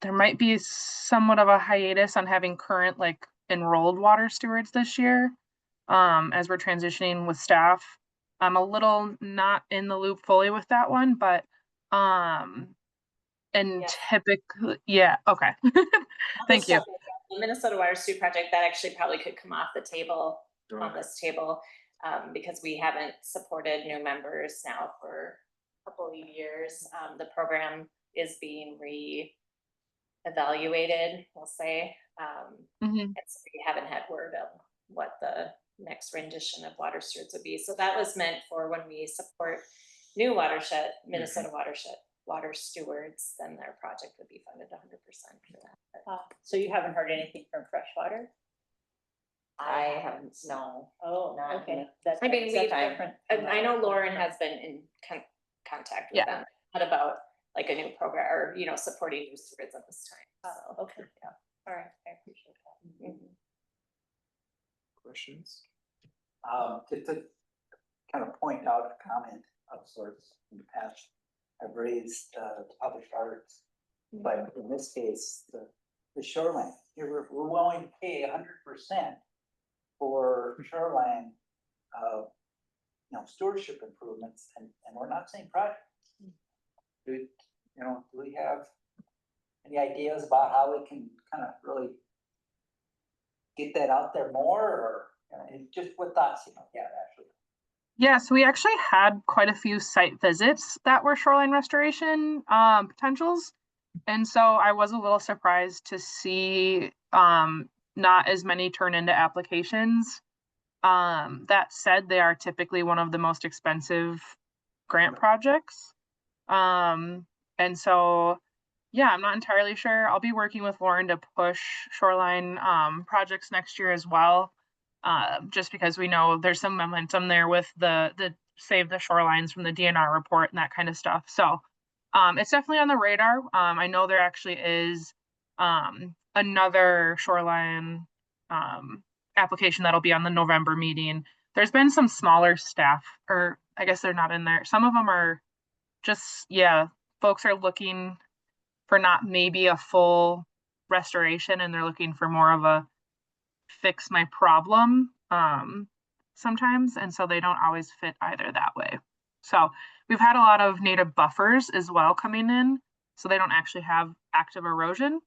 Speaker 7: There might be somewhat of a hiatus on having current enrolled water stewards this year, as we're transitioning with staff. I'm a little not in the loop fully with that one, but typically, yeah, okay. Thank you.
Speaker 4: The Minnesota Water Steward Project, that actually probably could come off the table on this table, because we haven't supported new members now for a couple of years. The program is being re-evaluated, we'll say. And so we haven't had word of what the next rendition of water stewards would be. So that was meant for when we support new watershed, Minnesota water stewards, then their project would be funded 100% for that.
Speaker 2: So you haven't heard anything from Freshwater?
Speaker 4: I haven't, no.
Speaker 2: Oh,
Speaker 4: Not
Speaker 2: okay.
Speaker 4: yet.
Speaker 2: That's
Speaker 4: I mean,
Speaker 2: that's
Speaker 4: we've,
Speaker 2: different
Speaker 4: I
Speaker 2: from
Speaker 4: know
Speaker 2: that.
Speaker 4: Lauren has been in contact with
Speaker 7: Yeah.
Speaker 4: them, not about like a new program or, supporting new stewards at this time.
Speaker 2: Oh, okay, yeah, all right, I appreciate that.
Speaker 1: Questions?
Speaker 6: To kind of point out a comment of sorts in the past, I've raised published arts, but in this case, the shoreline, here we're willing to pay 100% for shoreline, stewardship improvements, and we're not saying project. Do we have any ideas about how we can kind of really get that out there more, or just what thoughts, yeah, actually.
Speaker 7: Yeah, so we actually had quite a few site visits that were shoreline restoration potentials. And so I was a little surprised to see not as many turn into applications. That said, they are typically one of the most expensive grant projects. And so, yeah, I'm not entirely sure. I'll be working with Lauren to push shoreline projects next year as well. Just because we know there's some momentum there with the Save the Shorelines from the DNR report and that kind of stuff. So it's definitely on the radar. I know there actually is another shoreline application that'll be on the November meeting. There's been some smaller staff, or I guess they're not in there. Some of them are just, yeah, folks are looking for not maybe a full restoration, and they're looking for more of a fix my problem sometimes. And so they don't always fit either that way. So we've had a lot of native buffers as well coming in. So they don't actually have active erosion.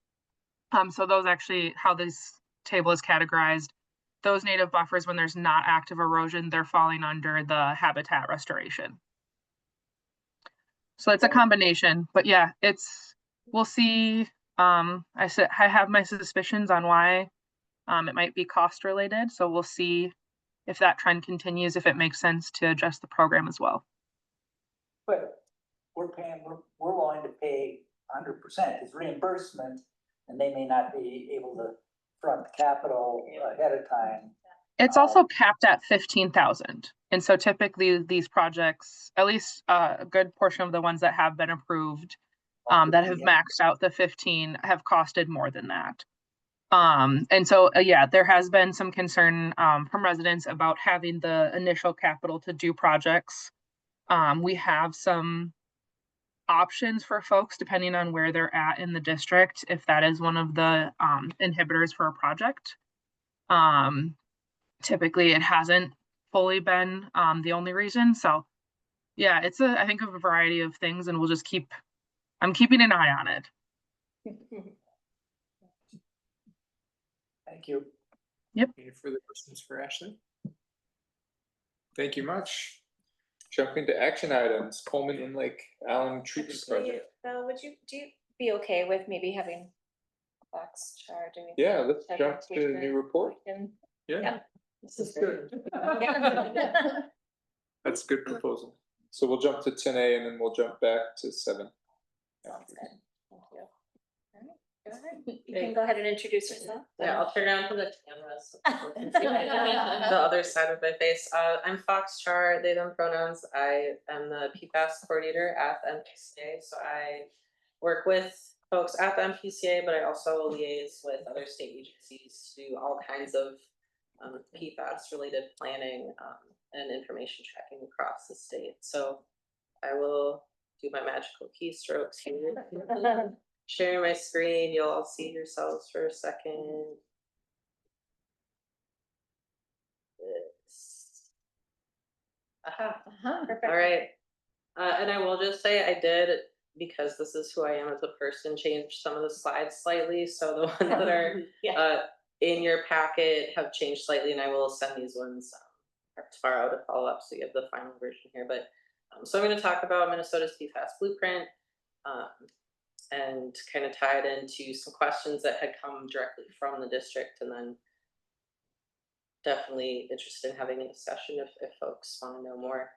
Speaker 7: So those actually, how this table is categorized, those native buffers, when there's not active erosion, they're falling under the habitat restoration. So it's a combination, but yeah, we'll see. I have my suspicions on why it might be cost related. So we'll see if that trend continues, if it makes sense to adjust the program as well.
Speaker 6: But we're willing to pay 100%. It's reimbursement, and they may not be able to front the capital ahead of time.
Speaker 7: It's also capped at 15,000. And so typically these projects, at least a good portion of the ones that have been approved, that have maxed out the 15, have costed more than that. And so, yeah, there has been some concern from residents about having the initial capital to do projects. We have some options for folks depending on where they're at in the district, if that is one of the inhibitors for a project. Typically it hasn't fully been the only reason. So yeah, it's I think of a variety of things, and we'll just I'm keeping an eye on it.
Speaker 6: Thank you.
Speaker 7: Yep.
Speaker 1: Any further questions for Ashley? Thank you much. Jumping to action items, Coleman Inlake Allen Treatment Project.
Speaker 4: Would you be okay with maybe having Foxchar doing?
Speaker 1: Yeah, let's jump to the new report. Yeah,
Speaker 4: This is good.
Speaker 1: that's a good proposal. So we'll jump to 10A and then we'll jump back to 7.
Speaker 4: Sounds good. Thank you. All right, go ahead. You can go ahead and introduce yourself.
Speaker 11: Yeah, I'll turn around to the cameras. The other side of my face. I'm Foxchar, they, them pronouns. I am the PFAS coordinator at the MPCA. So I work with folks at the MPCA, but I also liaise with other state agencies to do all kinds of PFAS related planning and information tracking across the state. So I will do my magical keystrokes here. Sharing my screen, you'll all see yourselves for a second.
Speaker 4: Perfect.
Speaker 11: All right. And I will just say I did, because this is who I am as a person, change some of the slides slightly. So the ones that are in your packet have changed slightly, and I will send these ones tomorrow to follow up so you have the final version here. But so I'm going to talk about Minnesota's PFAS blueprint and kind of tie it into some questions that had come directly from the district, and then definitely interested in having a discussion if folks want to know more.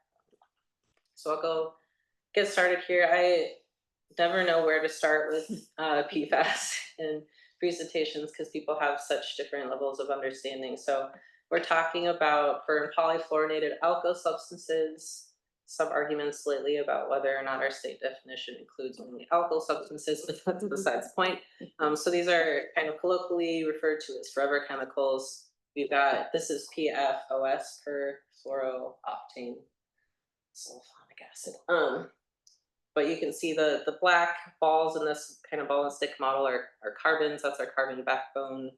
Speaker 11: So I'll go get started here. I never know where to start with PFAS in presentations because people have such different levels of understanding. So we're talking about, for polyfluorinated alkyl substances, some arguments lately about whether or not our state definition includes only alkyl substances, but that's besides the point. So these are kind of colloquially referred to as forever chemicals. We've got, this is PFOS, perfluorooctane sulfonic acid. But you can see the black balls in this kind of ball and stick model are carbons. That's our carbon backbone.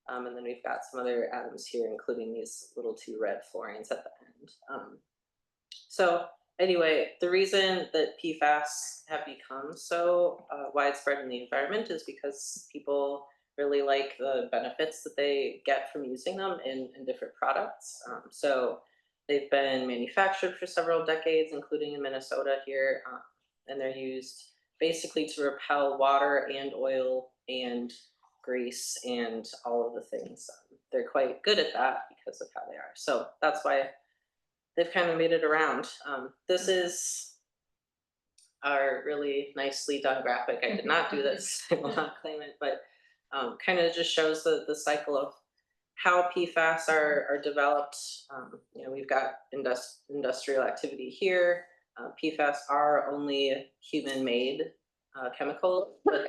Speaker 11: And then we've got some other atoms here, including these little 2 red fluorines at the end. So anyway, the reason that PFAS have become so widespread in the environment is because people really like the benefits that they get from using them in different products. So they've been manufactured for several decades, including in Minnesota here, and they're used basically to repel water and oil and grease and all of the things. They're quite good at that because of how they are. So that's why they've kind of made it around. This is our really nicely done graphic. I did not do this, I will not claim it, but kind of just shows the cycle of how PFAS are developed. You know, we've got industrial activity here. PFAS are only human-made chemicals, but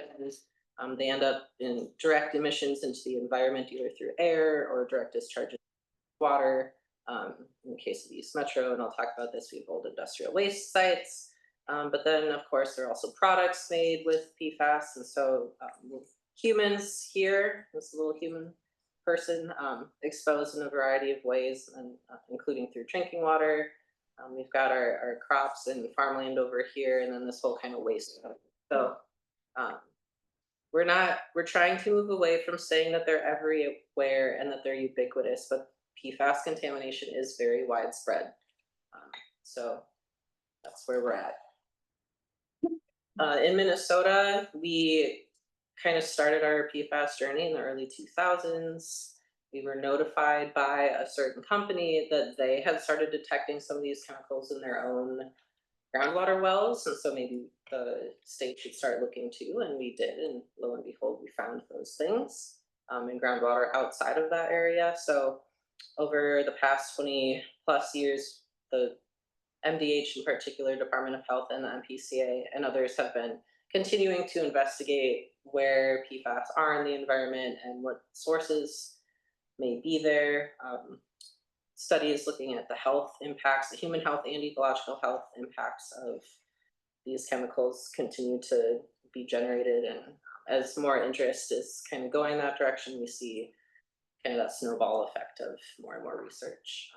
Speaker 11: they end up in direct emissions into the environment, either through air or direct discharges of water. In the case of the East Metro, and I'll talk about this, we have old industrial waste sites. But then, of course, there are also products made with PFAS. And so humans here, this little human person, exposed in a variety of ways, and including through drinking water. We've got our crops and farmland over here, and then this whole kind of waste. So we're trying to move away from saying that they're everywhere and that they're ubiquitous, but PFAS contamination is very widespread. So that's where we're at. In Minnesota, we kind of started our PFAS journey in the early 2000s. We were notified by a certain company that they had started detecting some of these chemicals in their own groundwater wells. And so maybe the state should start looking too, and we did. And lo and behold, we found those things in groundwater outside of that area. So over the past 20 plus years, the MDH in particular, Department of Health, and the MPCA and others have been continuing to investigate where PFAS are in the environment and what sources may be there. Studies looking at the health impacts, the human health and ecological health impacts of these chemicals continue to be generated. And as more interest is kind of going that direction, we see kind of that snowball effect of more and more research.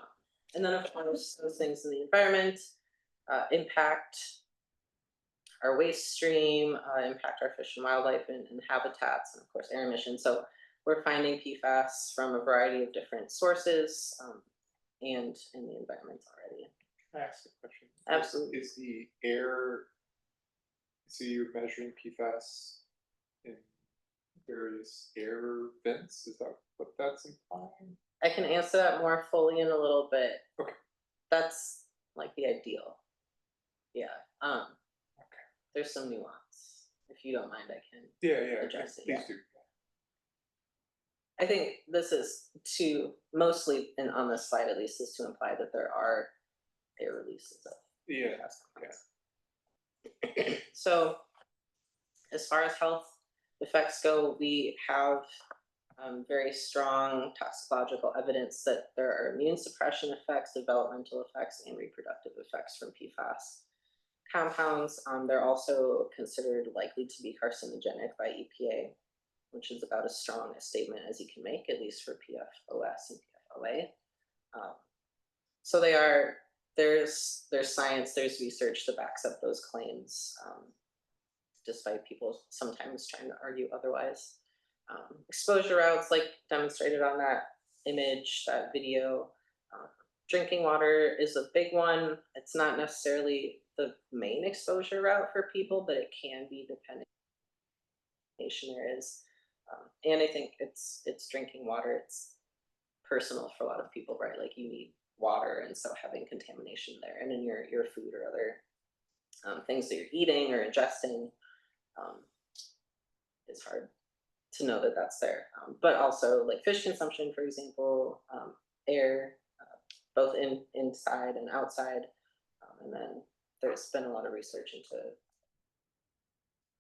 Speaker 11: And then, of course, those things in the environment impact our waste stream, impact our fish and wildlife and habitats, and of course, air emissions. So we're finding PFAS from a variety of different sources and in the environment already.
Speaker 1: Can I ask a question?
Speaker 11: Absolutely.
Speaker 1: Is the air, so you're measuring PFAS in various air vents? Is that what that's implying?
Speaker 11: I can answer that more fully in a little bit.
Speaker 1: Okay.
Speaker 11: That's like the ideal. Yeah.
Speaker 1: Okay.
Speaker 11: There's some nuance. If you don't mind, I can
Speaker 1: Yeah,
Speaker 11: address it.
Speaker 1: please do.
Speaker 11: I think this is to mostly, and on this slide at least, is to imply that there are air releases of PFAS. So as far as health effects go, we have very strong toxicological evidence that there are immune suppression effects, developmental effects, and reproductive effects from PFAS compounds. They're also considered likely to be carcinogenic by EPA, which is about as strong a statement as you can make, at least for PFOS and PFOA. So there's science, there's research that backs up those claims, despite people sometimes trying to argue otherwise. Exposure routes, like demonstrated on that image, that video. Drinking water is a big one. It's not necessarily the main exposure route for people, but it can be depending on the nation there is. And I think it's drinking water. It's personal for a lot of people, right? Like you need water, and so having contamination there and in your food or other things that you're eating or ingesting is hard to know that that's there. But also like fish consumption, for example, air, both inside and outside. And then there's been a lot of research into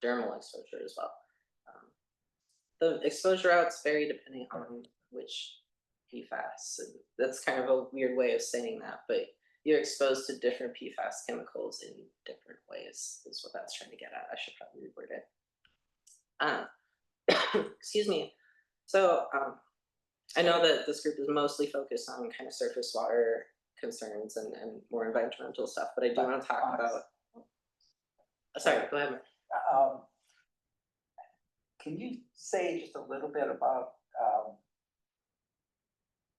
Speaker 11: dermal exposure as well. The exposure routes vary depending on which PFAS. And that's kind of a weird way of saying that, but you're exposed to different PFAS chemicals in different ways, is what that's trying to get at. I should probably reword it. Excuse me. So I know that this group is mostly focused on kind of surface water concerns and more environmental stuff, but I do want to talk about. Sorry, go ahead.
Speaker 6: Can you say just a little bit about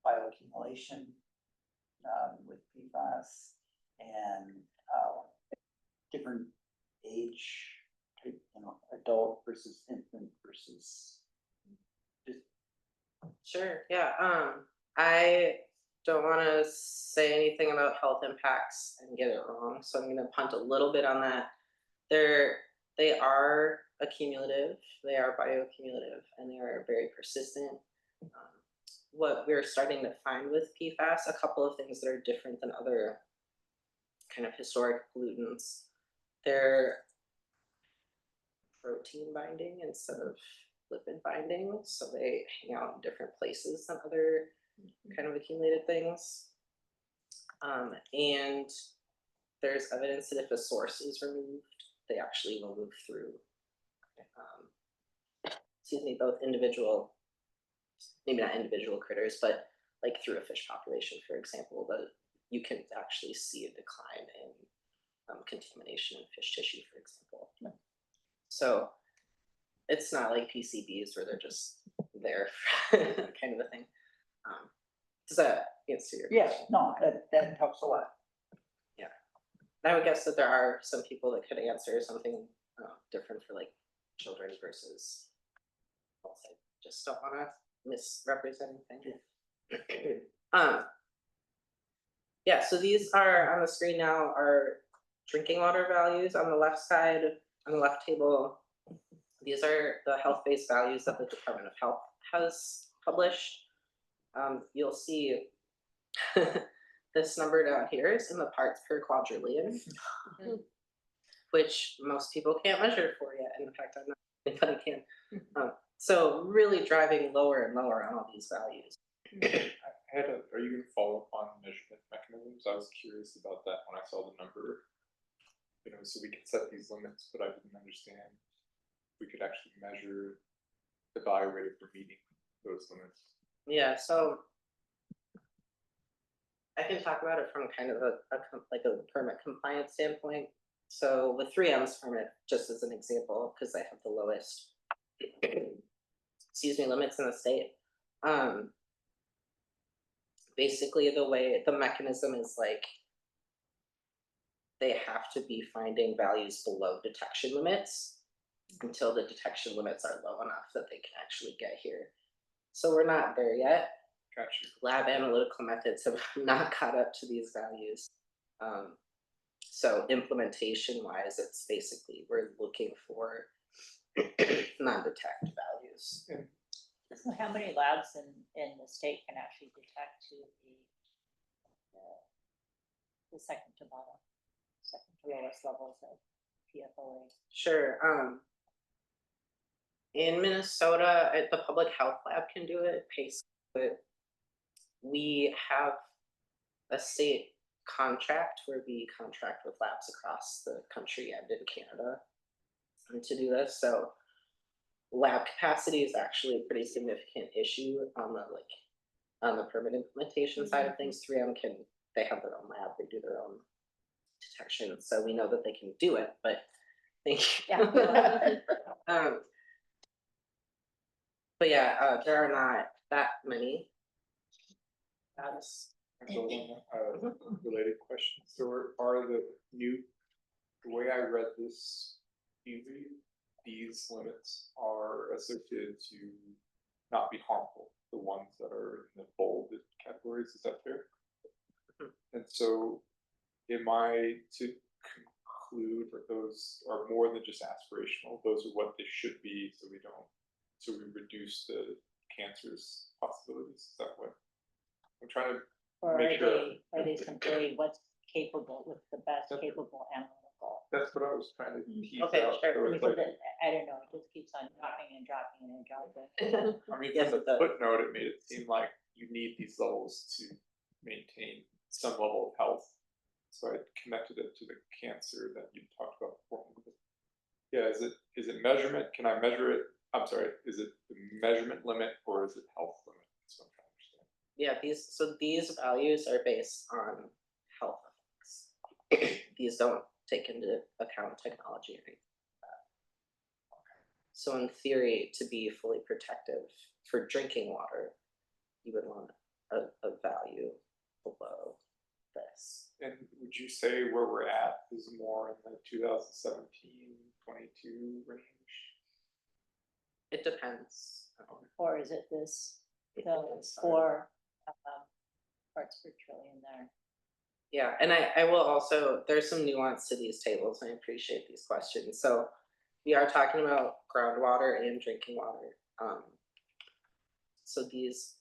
Speaker 6: bioaccumulation with PFAS and different age, type, adult versus infant versus just.
Speaker 11: Sure, yeah, I don't wanna say anything about health impacts and get it wrong, so I'm gonna punt a little bit on that. They are accumulative, they are bioaccumulative, and they are very persistent. What we're starting to find with PFAS, a couple of things that are different than other kind of historic pollutants. They're protein binding instead of lipid binding, so they hang out in different places than other kind of accumulated things. And there's evidence that if a source is removed, they actually will move through, both individual, maybe not individual critters, but like through a fish population, for example, that you can actually see a decline in contamination in fish tissue, for example. So it's not like PCBs where they're just there, kind of a thing. Does that answer your
Speaker 6: Yes,
Speaker 11: question?
Speaker 6: no, that helps a lot.
Speaker 11: Yeah, and I would guess that there are some people that could answer something different for like children versus adults. I just don't want to misrepresent anything. Yeah, so these are on the screen now are drinking water values on the left side, on the left table. These are the health-based values that the Department of Health has published. You'll see this number down here is in the parts per quadrillion, which most people can't measure for yet. In fact, I'm not anybody can. So really driving lower and lower on all these values.
Speaker 1: Are you gonna follow up on measurement mechanisms? I was curious about that when I saw the number. So we could set these limits, but I didn't understand we could actually measure, evaluate if we're meeting those limits.
Speaker 11: Yeah, so I can talk about it from kind of a permit compliance standpoint. So the 3Ms permit, just as an example, because I have the lowest limits in the state. Basically the way the mechanism is like they have to be finding values below detection limits until the detection limits are low enough that they can actually get here. So we're not there yet.
Speaker 1: Gotcha.
Speaker 11: Lab analytical methods have not caught up to these values. So implementation wise, it's basically we're looking for non-detect values.
Speaker 2: How many labs in the state can actually detect to the second to bottom, second to lowest levels of PFOA?
Speaker 11: Sure. In Minnesota, the public health lab can do it, PACE, but we have a state contract where we contract with labs across the country and in Canada to do this. So lab capacity is actually a pretty significant issue on the permit implementation side of things. 3M they have their own lab, they do their own detection, so we know that they can do it, but thank you. Yeah. But yeah, there are not that many.
Speaker 1: Related question. So are the way I read this, these limits are associated to not be harmful, the ones that are in the bolded categories, is that fair? And so am I to conclude that those are more than just aspirational, those are what they should be, so we reduce the cancer's possibilities? Is that what I'm trying to
Speaker 2: Or
Speaker 1: make sure?
Speaker 2: are they simply what's capable with the best capable analytical?
Speaker 1: That's what I was trying to tease
Speaker 11: Okay,
Speaker 1: out.
Speaker 11: sure.
Speaker 1: So it's
Speaker 2: Because
Speaker 1: like,
Speaker 2: I don't know, it just keeps on dropping and dropping and dropping.
Speaker 1: I mean,
Speaker 11: Yes,
Speaker 1: from
Speaker 11: it
Speaker 1: the
Speaker 11: does.
Speaker 1: footnote, it made it seem like you need these levels to maintain some level of health. So I connected it to the cancer that you talked about before. Yeah, is it measurement? Can I measure it? I'm sorry, is it the measurement limit or is it health limit? That's what I'm trying to understand.
Speaker 11: Yeah, these values are based on health effects. These don't take into account technology or anything like that. So in theory, to be fully protective for drinking water, you would want a value below this.
Speaker 1: And would you say where we're at is more in the 2017, 22 range?
Speaker 11: It depends.
Speaker 2: Or is it this,
Speaker 11: It
Speaker 2: the
Speaker 11: depends on-
Speaker 2: 4 parts per trillion there?
Speaker 11: Yeah, and I will also, there's some nuance to these tables, and I appreciate these questions. So we are talking about groundwater and drinking water. So these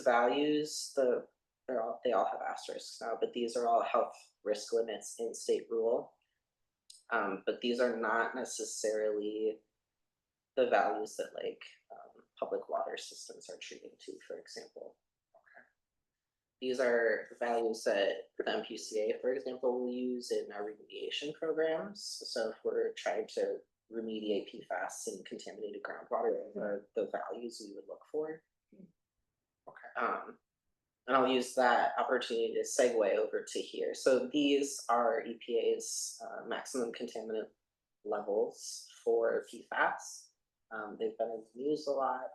Speaker 11: values, they all have asterisks now, but these are all health risk limits in state rule. But these are not necessarily the values that like public water systems are treating to, for example. These are values that the MPCA, for example, will use in our remediation programs. So if we're trying to remediate PFAS in contaminated groundwater, are the values we would look for. Okay. And I'll use that opportunity to segue over to here. So these are EPA's maximum contaminant levels for PFAS. They've been in the news a lot.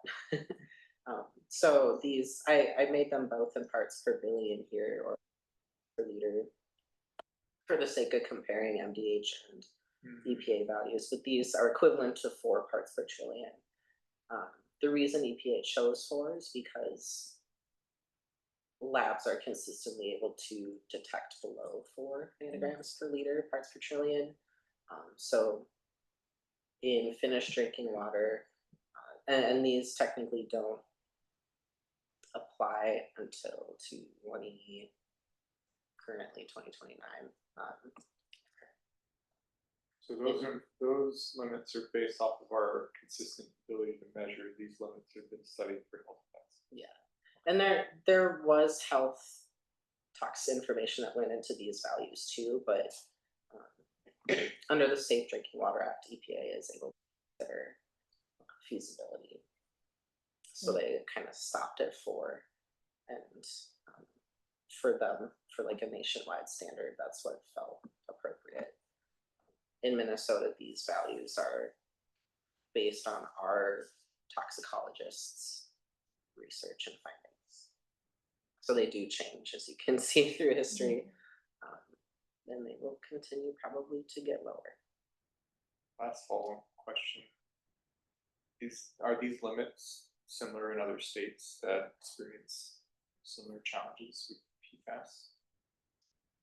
Speaker 11: So these, I made them both in parts per billion here or per liter for the sake of comparing MDH and EPA values, but these are equivalent to 4 parts per trillion. The reason EPA chose 4 is because labs are consistently able to detect below 4 nanograms per liter parts per trillion. So in finished drinking water, and these technically don't apply until currently 2029.
Speaker 1: So those limits are based off of our consistent ability to measure. These limits have been studied for health effects.
Speaker 11: Yeah, and there was health tox information that went into these values too, but under the Safe Drinking Water Act, EPA is able to consider feasibility. So they kind of stopped at 4, and for them, for like a nationwide standard, that's what felt appropriate. In Minnesota, these values are based on our toxicologists' research and findings. So they do change, as you can see through history, and they will continue probably to get lower.
Speaker 1: Last follow-up question. Are these limits similar in other states that experience similar challenges with PFAS?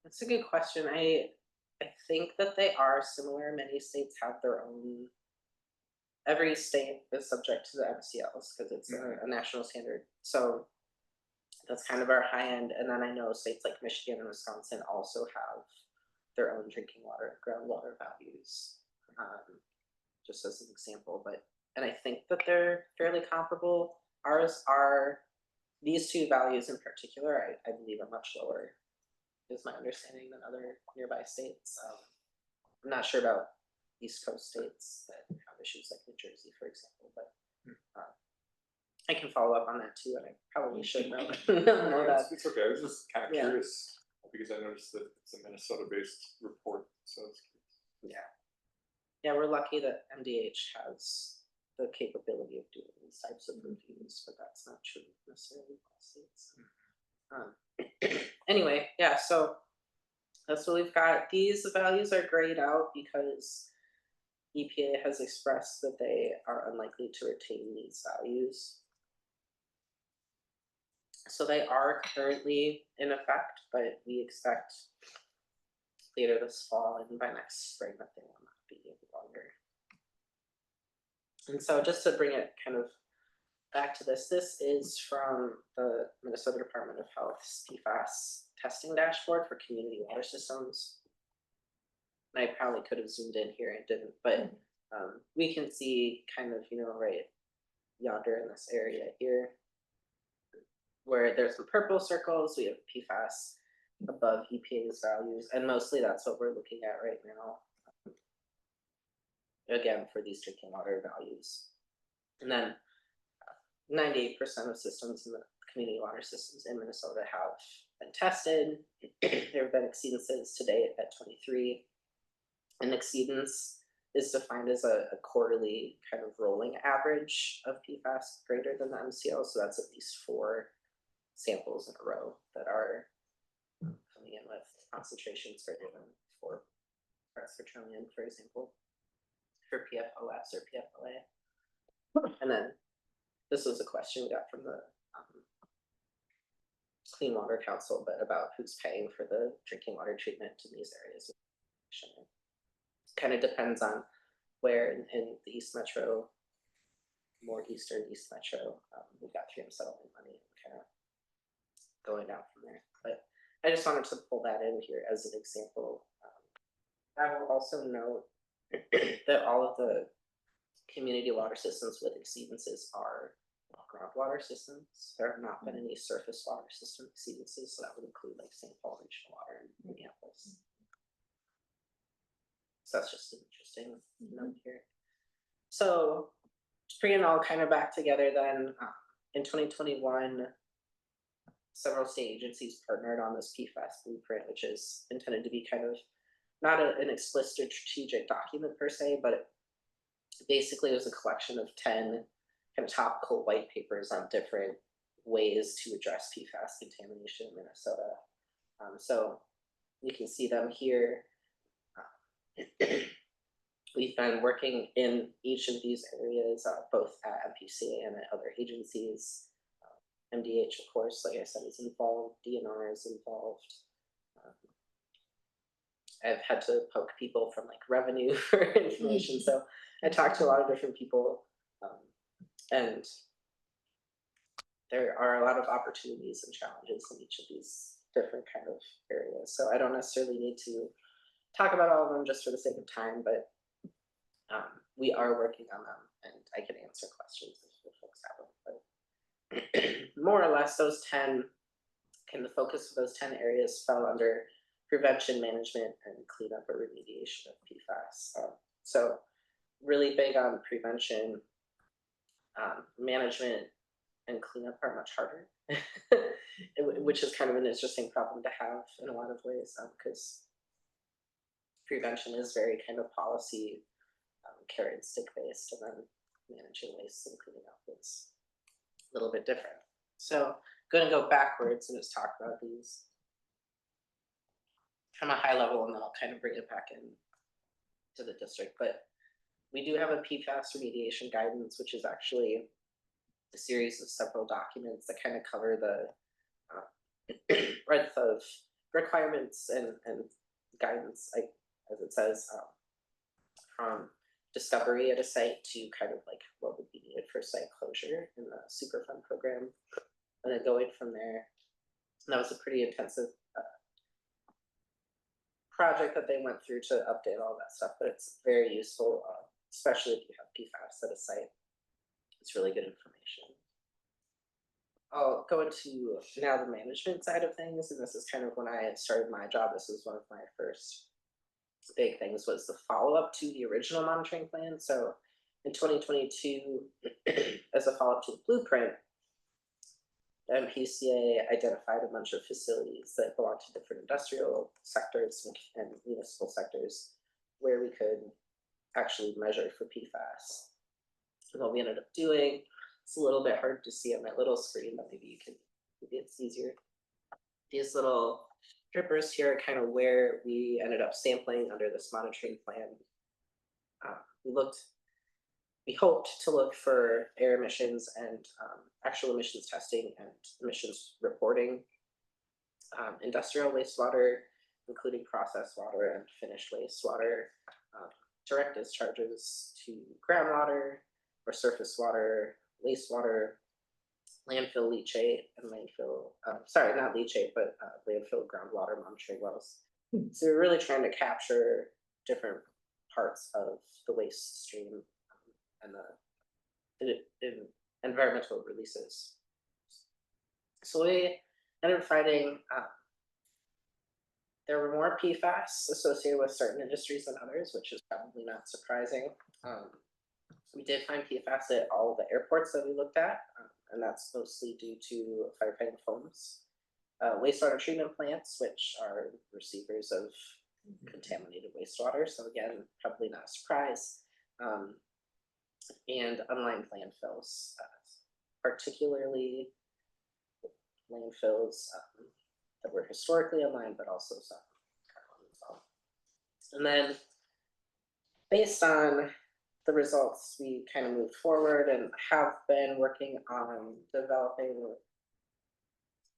Speaker 11: That's a good question. I think that they are similar. Many states have their own. Every state is subject to the MCLs because it's a national standard. So that's kind of our high end. And then I know states like Michigan and Wisconsin also have their own drinking water, groundwater values, just as an example. And I think that they're fairly comparable. Ours are, these 2 values in particular, I believe are much lower, is my understanding, than other nearby states. I'm not sure about East Coast states that have issues like New Jersey, for example, but I can follow up on that too, and I probably should know, know that.
Speaker 1: It's okay, I was just kind of
Speaker 11: Yeah.
Speaker 1: curious, because I noticed that it's a Minnesota-based report, so I was curious.
Speaker 11: Yeah, we're lucky that MDH has the capability of doing these types of reviews, but that's not true necessarily in all states. Anyway, yeah, so that's what we've got. These values are grayed out because EPA has expressed that they are unlikely to retain these values. So they are currently in effect, but we expect later this fall and by next spring that they will not be any longer. And so just to bring it kind of back to this is from the Minnesota Department of Health's PFAS testing dashboard for community water systems. And I probably could have zoomed in here and didn't, but we can see kind of, right yonder in this area here, where there's some purple circles, we have PFAS above EPA's values, and mostly that's what we're looking at right now. Again, for these drinking water values. And then 98% of systems in the community water systems in Minnesota have been tested. There have been exceedances to date at 23. An exceedance is defined as a quarterly kind of rolling average of PFAS greater than the MCL. So that's at least 4 samples in a row that are coming in with concentrations greater than 4 parts per trillion, for example, for PFOS or PFOA. And then this was a question we got from the Clean Water Council, but about who's paying for the drinking water treatment in these areas. Kind of depends on where in the East Metro, more eastern East Metro, we got 3M settlement money and kind of going down from there. But I just wanted to pull that in here as an example. I will also note that all of the community water systems with exceedances are groundwater systems. There have not been any surface water system exceedances, so that would include like St. Paul Regional Water and Minneapolis. So that's just an interesting note here. So to bring it all kind of back together then, in 2021, several state agencies partnered on this PFAS blueprint, which is intended to be kind of not an explicit strategic document per se, but basically it was a collection of 10 kind of topical white papers on different ways to address PFAS contamination in Minnesota. So you can see them here. We've been working in each of these areas, both at MPCA and at other agencies. MDH, of course, like I said, is involved. DNR is involved. I've had to poke people from like revenue for information. So I talked to a lot of different people, and there are a lot of opportunities and challenges in each of these different kind of areas. So I don't necessarily need to talk about all of them just for the sake of time, but we are working on them, and I can answer questions if folks have them. But more or less, those 10, the focus of those 10 areas fell under prevention, management, and cleanup or remediation of PFAS. So really big on prevention. Management and cleanup are much harder, which is kind of an interesting problem to have in a lot of ways, because prevention is very kind of policy carrot and stick based, and then managing waste and cleaning up is a little bit different. So I'm going to go backwards and just talk about these from a high level, and then I'll kind of bring it back in to the district. But we do have a PFAS remediation guidance, which is actually a series of several documents that kind of cover the breadth of requirements and guidance, like as it says, from discovery at a site to kind of like what would be needed for site closure in the Superfund program, and then going from there. And that was a pretty intensive project that they went through to update all that stuff, but it's very useful, especially if you have PFAS at a site. It's really good information. I'll go into now the management side of things, and this is kind of when I had started my job. This was one of my first big things, was the follow-up to the original monitoring plan. So in 2022, as a follow-up to the blueprint, the MPCA identified a bunch of facilities that belong to different industrial sectors and municipal sectors where we could actually measure for PFAS. And what we ended up doing, it's a little bit hard to see on my little screen, but maybe it's easier. These little drippers here are kind of where we ended up sampling under this monitoring plan. We hoped to look for air emissions and actual emissions testing and emissions reporting, industrial wastewater, including processed water and finished wastewater, direct discharges to groundwater or surface water, wastewater, landfill leachate, and landfill, sorry, not leachate, but landfill groundwater monitoring wells. So we're really trying to capture different parts of the waste stream and the environmental releases. So we ended up finding there were more PFAS associated with certain industries than others, which is probably not surprising. We did find PFAS at all of the airports that we looked at, and that's mostly due to firefighting foams. Wastewater treatment plants, which are receivers of contaminated wastewater, so again, probably not a surprise. And unlined landfills, particularly landfills that were historically unlined, but also some currently as well. And then based on the results, we kind of moved forward and have been working on developing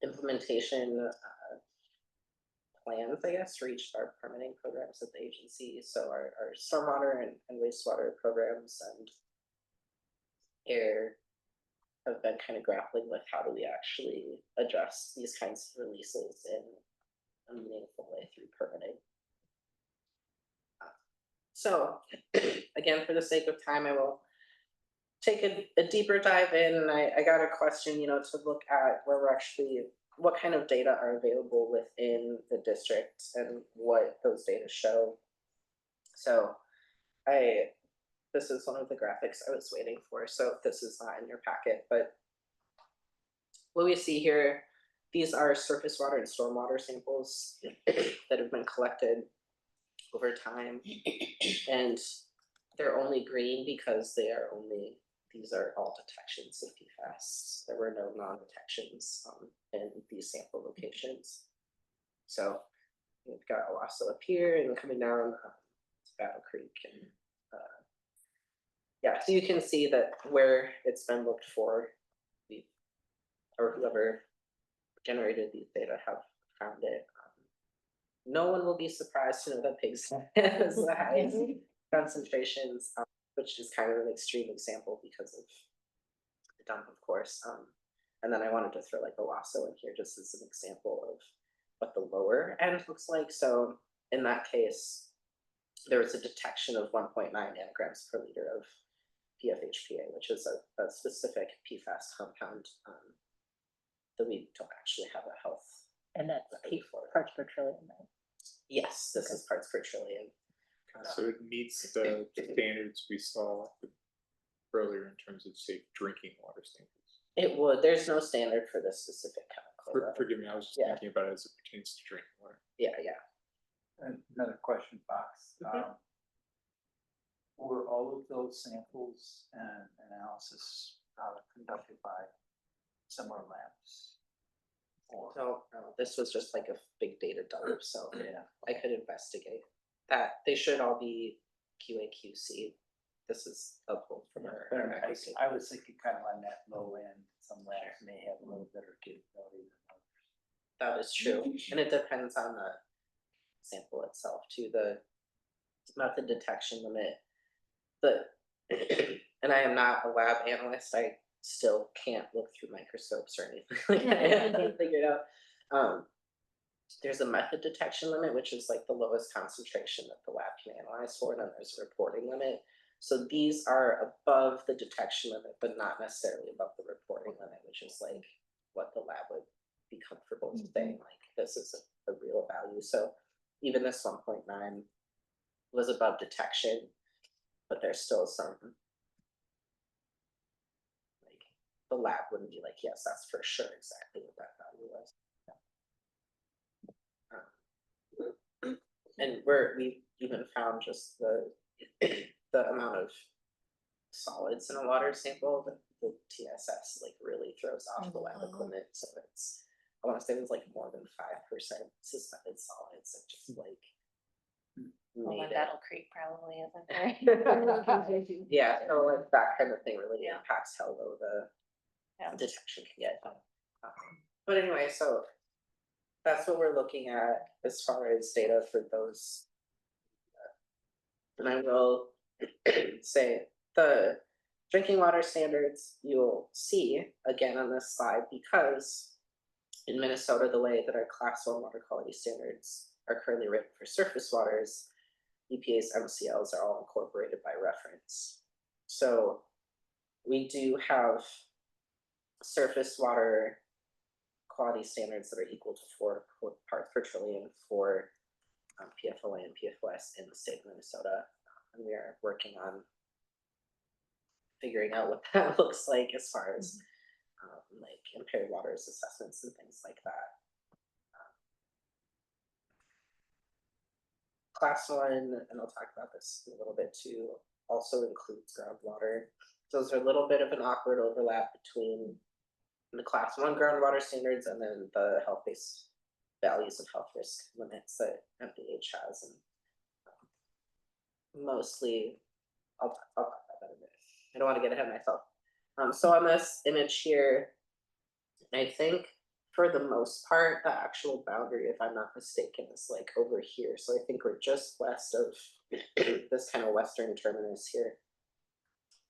Speaker 11: implementation plans, I guess, for each of our permitting programs at the agency. So our stormwater and wastewater programs and air have been kind of grappling with how do we actually address these kinds of releases in a meaningful way through permitting. So again, for the sake of time, I will take a deeper dive in, and I got a question, to look at where we're actually, what kind of data are available within the district and what those data show. So this is one of the graphics I was waiting for, so this is not in your packet, but what we see here, these are surface water and stormwater samples that have been collected over time, and they're only green because these are all detections of PFAS. There were no non-detections in these sample locations. So we've got Owasso up here and coming down to Battle Creek, and yeah, so you can see that where it's been looked for, or whoever generated these data have found it. No one will be surprised to know that pigs has the highest concentrations, which is kind of an extreme example because of the dump, of course. And then I wanted to throw like Owasso in here just as an example of what the lower end looks like. So in that case, there was a detection of 1.9 nanograms per liter of PFHPA, which is a specific PFAS compound that we don't actually have a health.
Speaker 2: And that's
Speaker 11: record for.
Speaker 2: parts per trillion, right?
Speaker 11: Yes, this is parts per trillion.
Speaker 1: So it meets the standards we saw earlier in terms of safe drinking water standards.
Speaker 11: It would. There's no standard for this specific chemical.
Speaker 1: Forgive me, I was just
Speaker 11: Yeah.
Speaker 1: thinking about it as it pertains to drinking water.
Speaker 11: Yeah, yeah.
Speaker 6: And another question, Fox. Were all of those samples and analysis conducted by similar labs? Or
Speaker 11: So this was just like a big data dump, so yeah, I could investigate that. They should all be QA/QC. This is a pull from our accuracy.
Speaker 6: I was thinking kind of on that low end, some labs may have a little better capability than others.
Speaker 11: That is true, and it depends on the sample itself too. The method detection limit, and I am not a lab analyst. I still can't look through microscopes or anything like that. I haven't figured out. There's a method detection limit, which is like the lowest concentration that the lab can analyze for, and then there's a reporting limit. So these are above the detection limit, but not necessarily above the reporting limit, which is like what the lab would be comfortable with saying, like, this is a real value. So even this 1.9 was above detection, but there's still some, like, the lab wouldn't be like, yes, that's for sure exactly what that value was. And we even found just the amount of solids in a water sample that the TSS like really throws off the lab limit. So it's, I want to say it was like more than 5% suspended solids that just like
Speaker 4: Well,
Speaker 11: made
Speaker 4: then
Speaker 11: it.
Speaker 4: Battle Creek probably isn't very.
Speaker 11: Yeah, so like that kind of thing really
Speaker 4: Yeah.
Speaker 11: impacts how low the
Speaker 4: Yeah.
Speaker 11: detection can get. But anyway, so that's what we're looking at as far as data for those. And I will say the drinking water standards you'll see again on this slide, because in Minnesota, the way that our Class 1 water quality standards are currently written for surface waters, EPA's MCLs are all incorporated by reference. So we do have surface water quality standards that are equal to 4 parts per trillion for PFOA and PFOS in the state of Minnesota. And we are working on figuring out what that looks like as far as like impaired waters assessments and things like that. Class 1, and I'll talk about this in a little bit too, also includes groundwater. So there's a little bit of an awkward overlap between the Class 1 groundwater standards and then the health-based values and health risk limits that MDH has. And mostly, I'll talk about that in a minute. I don't want to get ahead of myself. So on this image here, I think for the most part, the actual boundary, if I'm not mistaken, is like over here. So I think we're just west of this kind of western terminus here.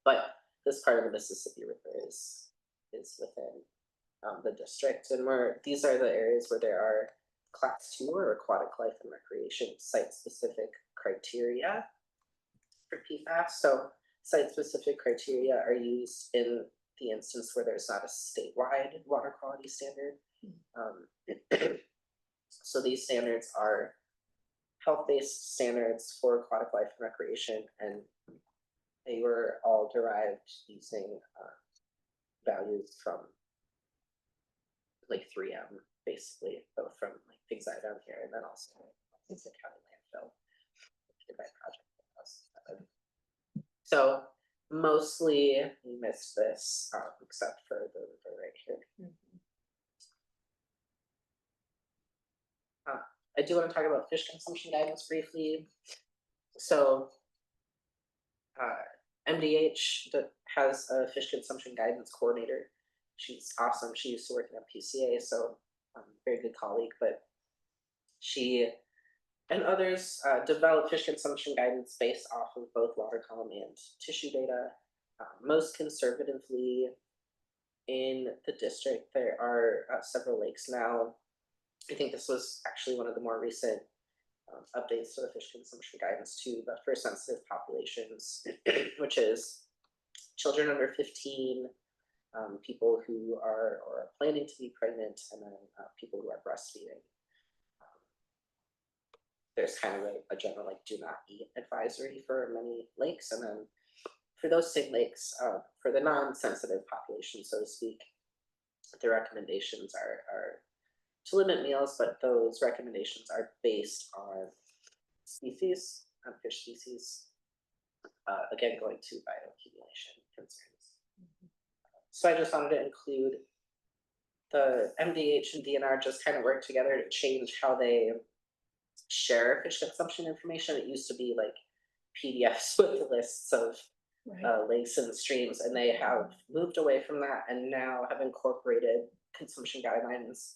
Speaker 11: But this part of the Mississippi River is within the district, and these are the areas where there are Class 2 or aquatic life and recreation site-specific criteria for PFAS. So site-specific criteria are used in the instance where there's not a statewide water quality standard. So these standards are health-based standards for aquatic life and recreation, and they were all derived using values from like 3M, basically, both from like Pigs Eye down here and then also the county landfill by project. So mostly we missed this, except for the river right here. I do want to talk about fish consumption guidance briefly. So MDH that has a fish consumption guidance coordinator. She's awesome. She used to work in a PCA, so very good colleague, but she and others develop fish consumption guidance based off of both water column and tissue data. Most conservatively in the district, there are several lakes now. I think this was actually one of the more recent updates to the fish consumption guidance too, but for sensitive populations, which is children under 15, people who are or are planning to be pregnant, and then people who are breastfeeding. There's kind of a general like do not eat advisory for many lakes, and then for those same lakes, for the non-sensitive population, so to speak, the recommendations are to limit meals, but those recommendations are based on species, on fish species, again, going to bioaccumulation concerns. So I just wanted to include the MDH and DNR just kind of work together to change how they share fish consumption information. It used to be like PDFs with lists of lakes and streams, and they have moved away from that and now have incorporated consumption guidelines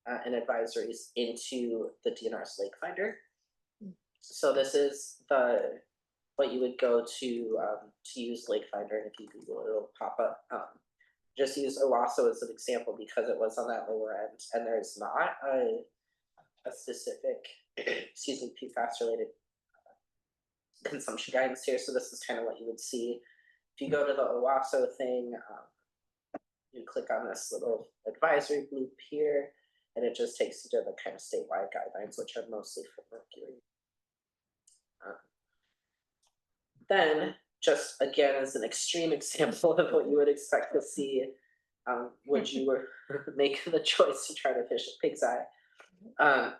Speaker 11: and advisories into the DNR's Lake Finder. So this is what you would go to use Lake Finder, and if you Google it, it'll pop up. Just use Owasso as an example because it was on that lower end, and there's not a specific, excuse me, PFAS related consumption guidance here. So this is kind of what you would see if you go to the Owasso thing. You click on this little advisory loop here, and it just takes you to the kind of statewide guidelines, which are mostly for mercury. Then, just again as an extreme example of what you would expect to see, would you make the choice to try to fish at Pig's Eye?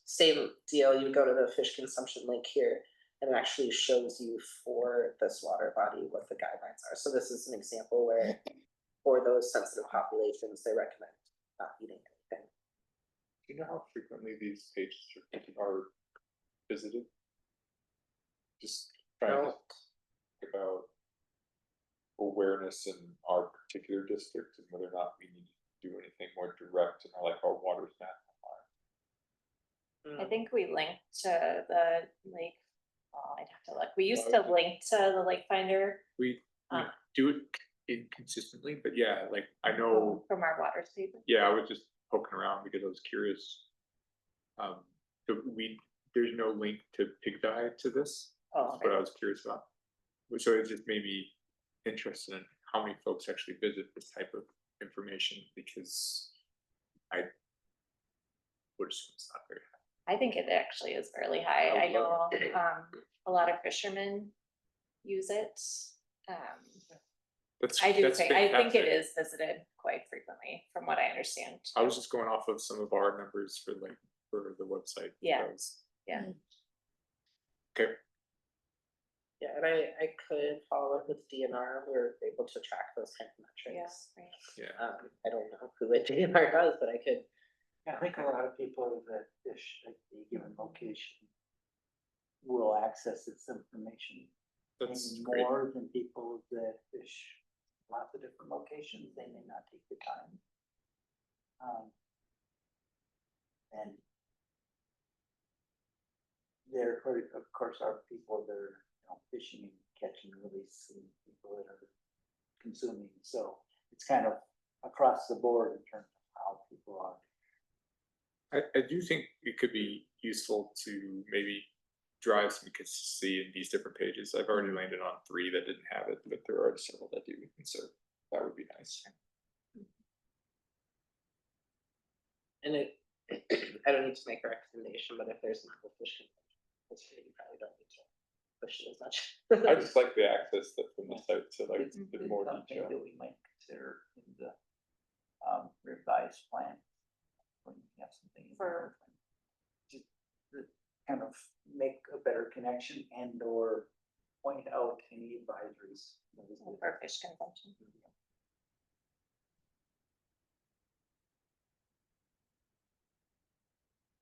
Speaker 11: Same deal, you go to the fish consumption link here, and it actually shows you for this water body what the guidelines are. So this is an example where for those sensitive populations, they recommend not eating anything.
Speaker 1: Do you know how frequently these pages are visited? Just trying to think about awareness in our particular district and whether or not we need to do anything more direct in our water map.
Speaker 4: I think we linked to the lake. Oh, I'd have to look. We used to link to the Lake Finder.
Speaker 1: We do it inconsistently, but yeah, like I know
Speaker 4: from our water statement.
Speaker 1: Yeah, I was just poking around because I was curious. So there's no link to Pig's Eye to this.
Speaker 2: Oh,
Speaker 1: That's what I was curious about. So it just made me interested in how many folks actually visit this type of information, because I would assume it's not very high.
Speaker 4: I think it actually is fairly high. I know a lot of fishermen use it.
Speaker 1: That's,
Speaker 4: I do
Speaker 1: that's
Speaker 4: think, I think it
Speaker 1: fantastic.
Speaker 4: is visited quite frequently, from what I understand.
Speaker 1: I was just going off of some of our numbers for like, for the website.
Speaker 4: Yeah.
Speaker 1: That was-
Speaker 4: Yeah.
Speaker 1: Okay,
Speaker 11: Yeah, and I could follow up with DNR, we're able to track those kind of metrics.
Speaker 4: Right.
Speaker 1: yeah.
Speaker 11: I don't know who at DNR does, but I could.
Speaker 6: I think a lot of people that fish at a given location will access this information.
Speaker 1: That's
Speaker 6: Maybe
Speaker 1: great.
Speaker 6: more than people that fish lots of different locations, they may not take the time. And there, of course, are people that are, fishing and catching and release, and people that are consuming, so it's kind of across the board in terms of how people are.
Speaker 1: I do think it could be useful to maybe drive some consistency in these different pages. I've already landed on 3 that didn't have it, but there are several that do, and so that would be nice.
Speaker 11: And it, I don't need to make a recommendation, but if there's not a fish convention, you probably don't need to push it as much.
Speaker 1: I just like the access that from the site to like
Speaker 6: It's
Speaker 1: the more
Speaker 6: something
Speaker 1: detail.
Speaker 6: that we might consider in the revised plan. When you have something in there. Just to kind of make a better connection and or point out any advisories.
Speaker 4: For fish consumption.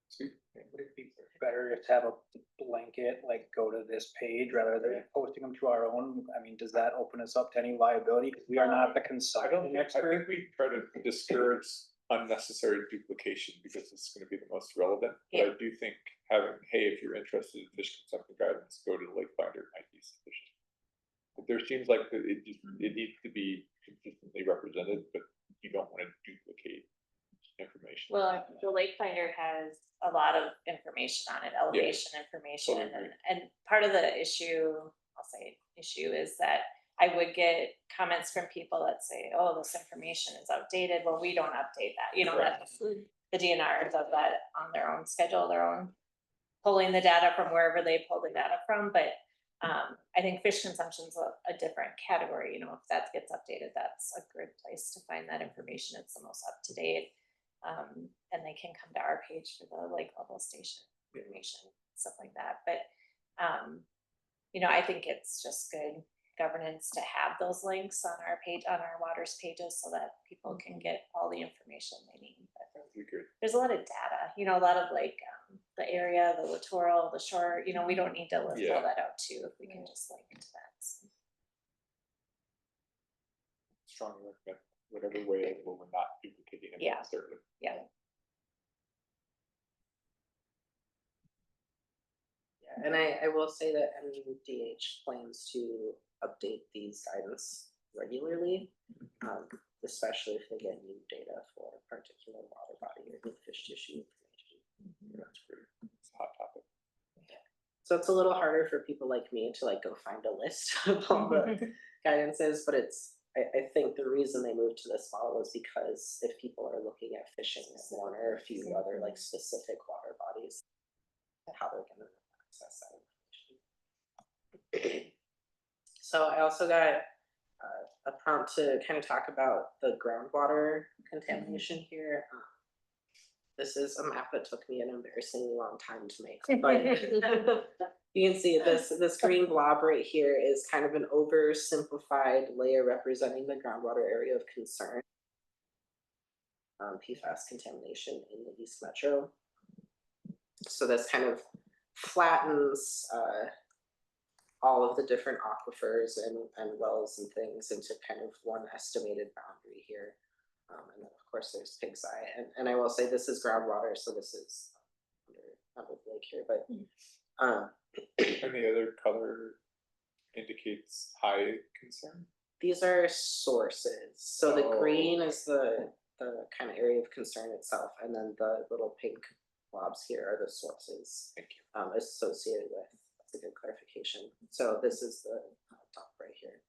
Speaker 1: Sweet.
Speaker 3: Would it be better to have a blanket, like go to this page rather than posting them to our own? I mean, does that open us up to any liability? Because we are not the
Speaker 1: I
Speaker 3: consulting
Speaker 1: think
Speaker 3: expert.
Speaker 1: we try to discourage unnecessary duplication because it's gonna be the most relevant. But
Speaker 4: Yeah.
Speaker 1: I do think having, hey, if you're interested in fish consumption guidance, go to the Lake Finder might be sufficient. But there seems like it needs to be consistently represented, but you don't wanna duplicate information.
Speaker 4: Well, the Lake Finder has a lot of information on it, elevation information,
Speaker 1: totally agree.
Speaker 4: and part of the issue, I'll say issue, is that I would get comments from people that say, oh, this information is outdated. Well, we don't update that,
Speaker 1: Correct.
Speaker 4: that's, the DNR does that on their own schedule, their own pulling the data from wherever they pull the data from, but I think fish consumption is a different category, if that gets updated, that's a good place to find that information. It's the most up to date. And they can come to our page for the lake level station information, stuff like that. But, I think it's just good governance to have those links on our page, on our waters pages, so that people can get all the information they need. But
Speaker 1: That'd be good.
Speaker 4: there's a lot of data, a lot of like the area, the littoral, the shore, we don't need to list
Speaker 1: Yeah.
Speaker 4: all that out too, if we can just link to that. So.
Speaker 1: Strongly recommend whatever way we're not duplicating it.
Speaker 4: Yeah.
Speaker 1: Certainly.
Speaker 4: Yeah.
Speaker 11: Yeah, and I will say that MUDH plans to update these guidance regularly, especially if they get new data for a particular water body or new fish tissue information.
Speaker 1: That's great. It's a hot topic.
Speaker 11: So it's a little harder for people like me to like go find a list of all the guidances, but I think the reason they moved to this model is because if people are looking at fishing one or a few other like specific water bodies, how they're gonna access that information. So I also got a prompt to kind of talk about the groundwater contamination here. This is a map that took me an embarrassingly long time to make, but you can see this green blob right here is kind of an oversimplified layer representing the groundwater area of concern. PFAS contamination in the East Metro. So this kind of flattens all of the different aquifers and wells and things into kind of one estimated boundary here. And then of course there's Pig's Eye, and I will say this is groundwater, so this is under the lake here, but
Speaker 1: And the other color indicates high concern.
Speaker 11: these are sources. So the green is the kind of area of concern itself, and then the little pink blobs here are the sources associated with. That's a good clarification. So this is the top right here.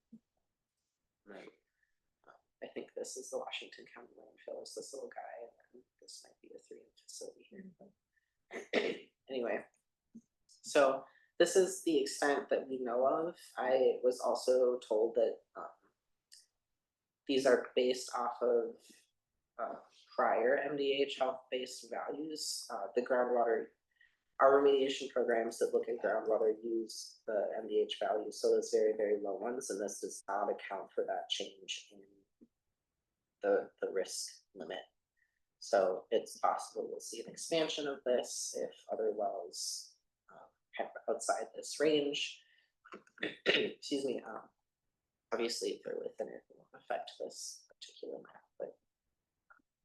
Speaker 11: Right. I think this is the Washington County landfill. Is this little guy, and then this might be the 3M facility here. But anyway, so this is the extent that we know of. I was also told that these are based off of prior MDH health-based values. The groundwater, our remediation programs that look at groundwater use the MDH values, so those very, very low ones, and this does not account for that change in the risk limit. So it's possible we'll see an expansion of this if other wells have outside this range. Excuse me. Obviously, if they're within it, it won't affect this particular map. But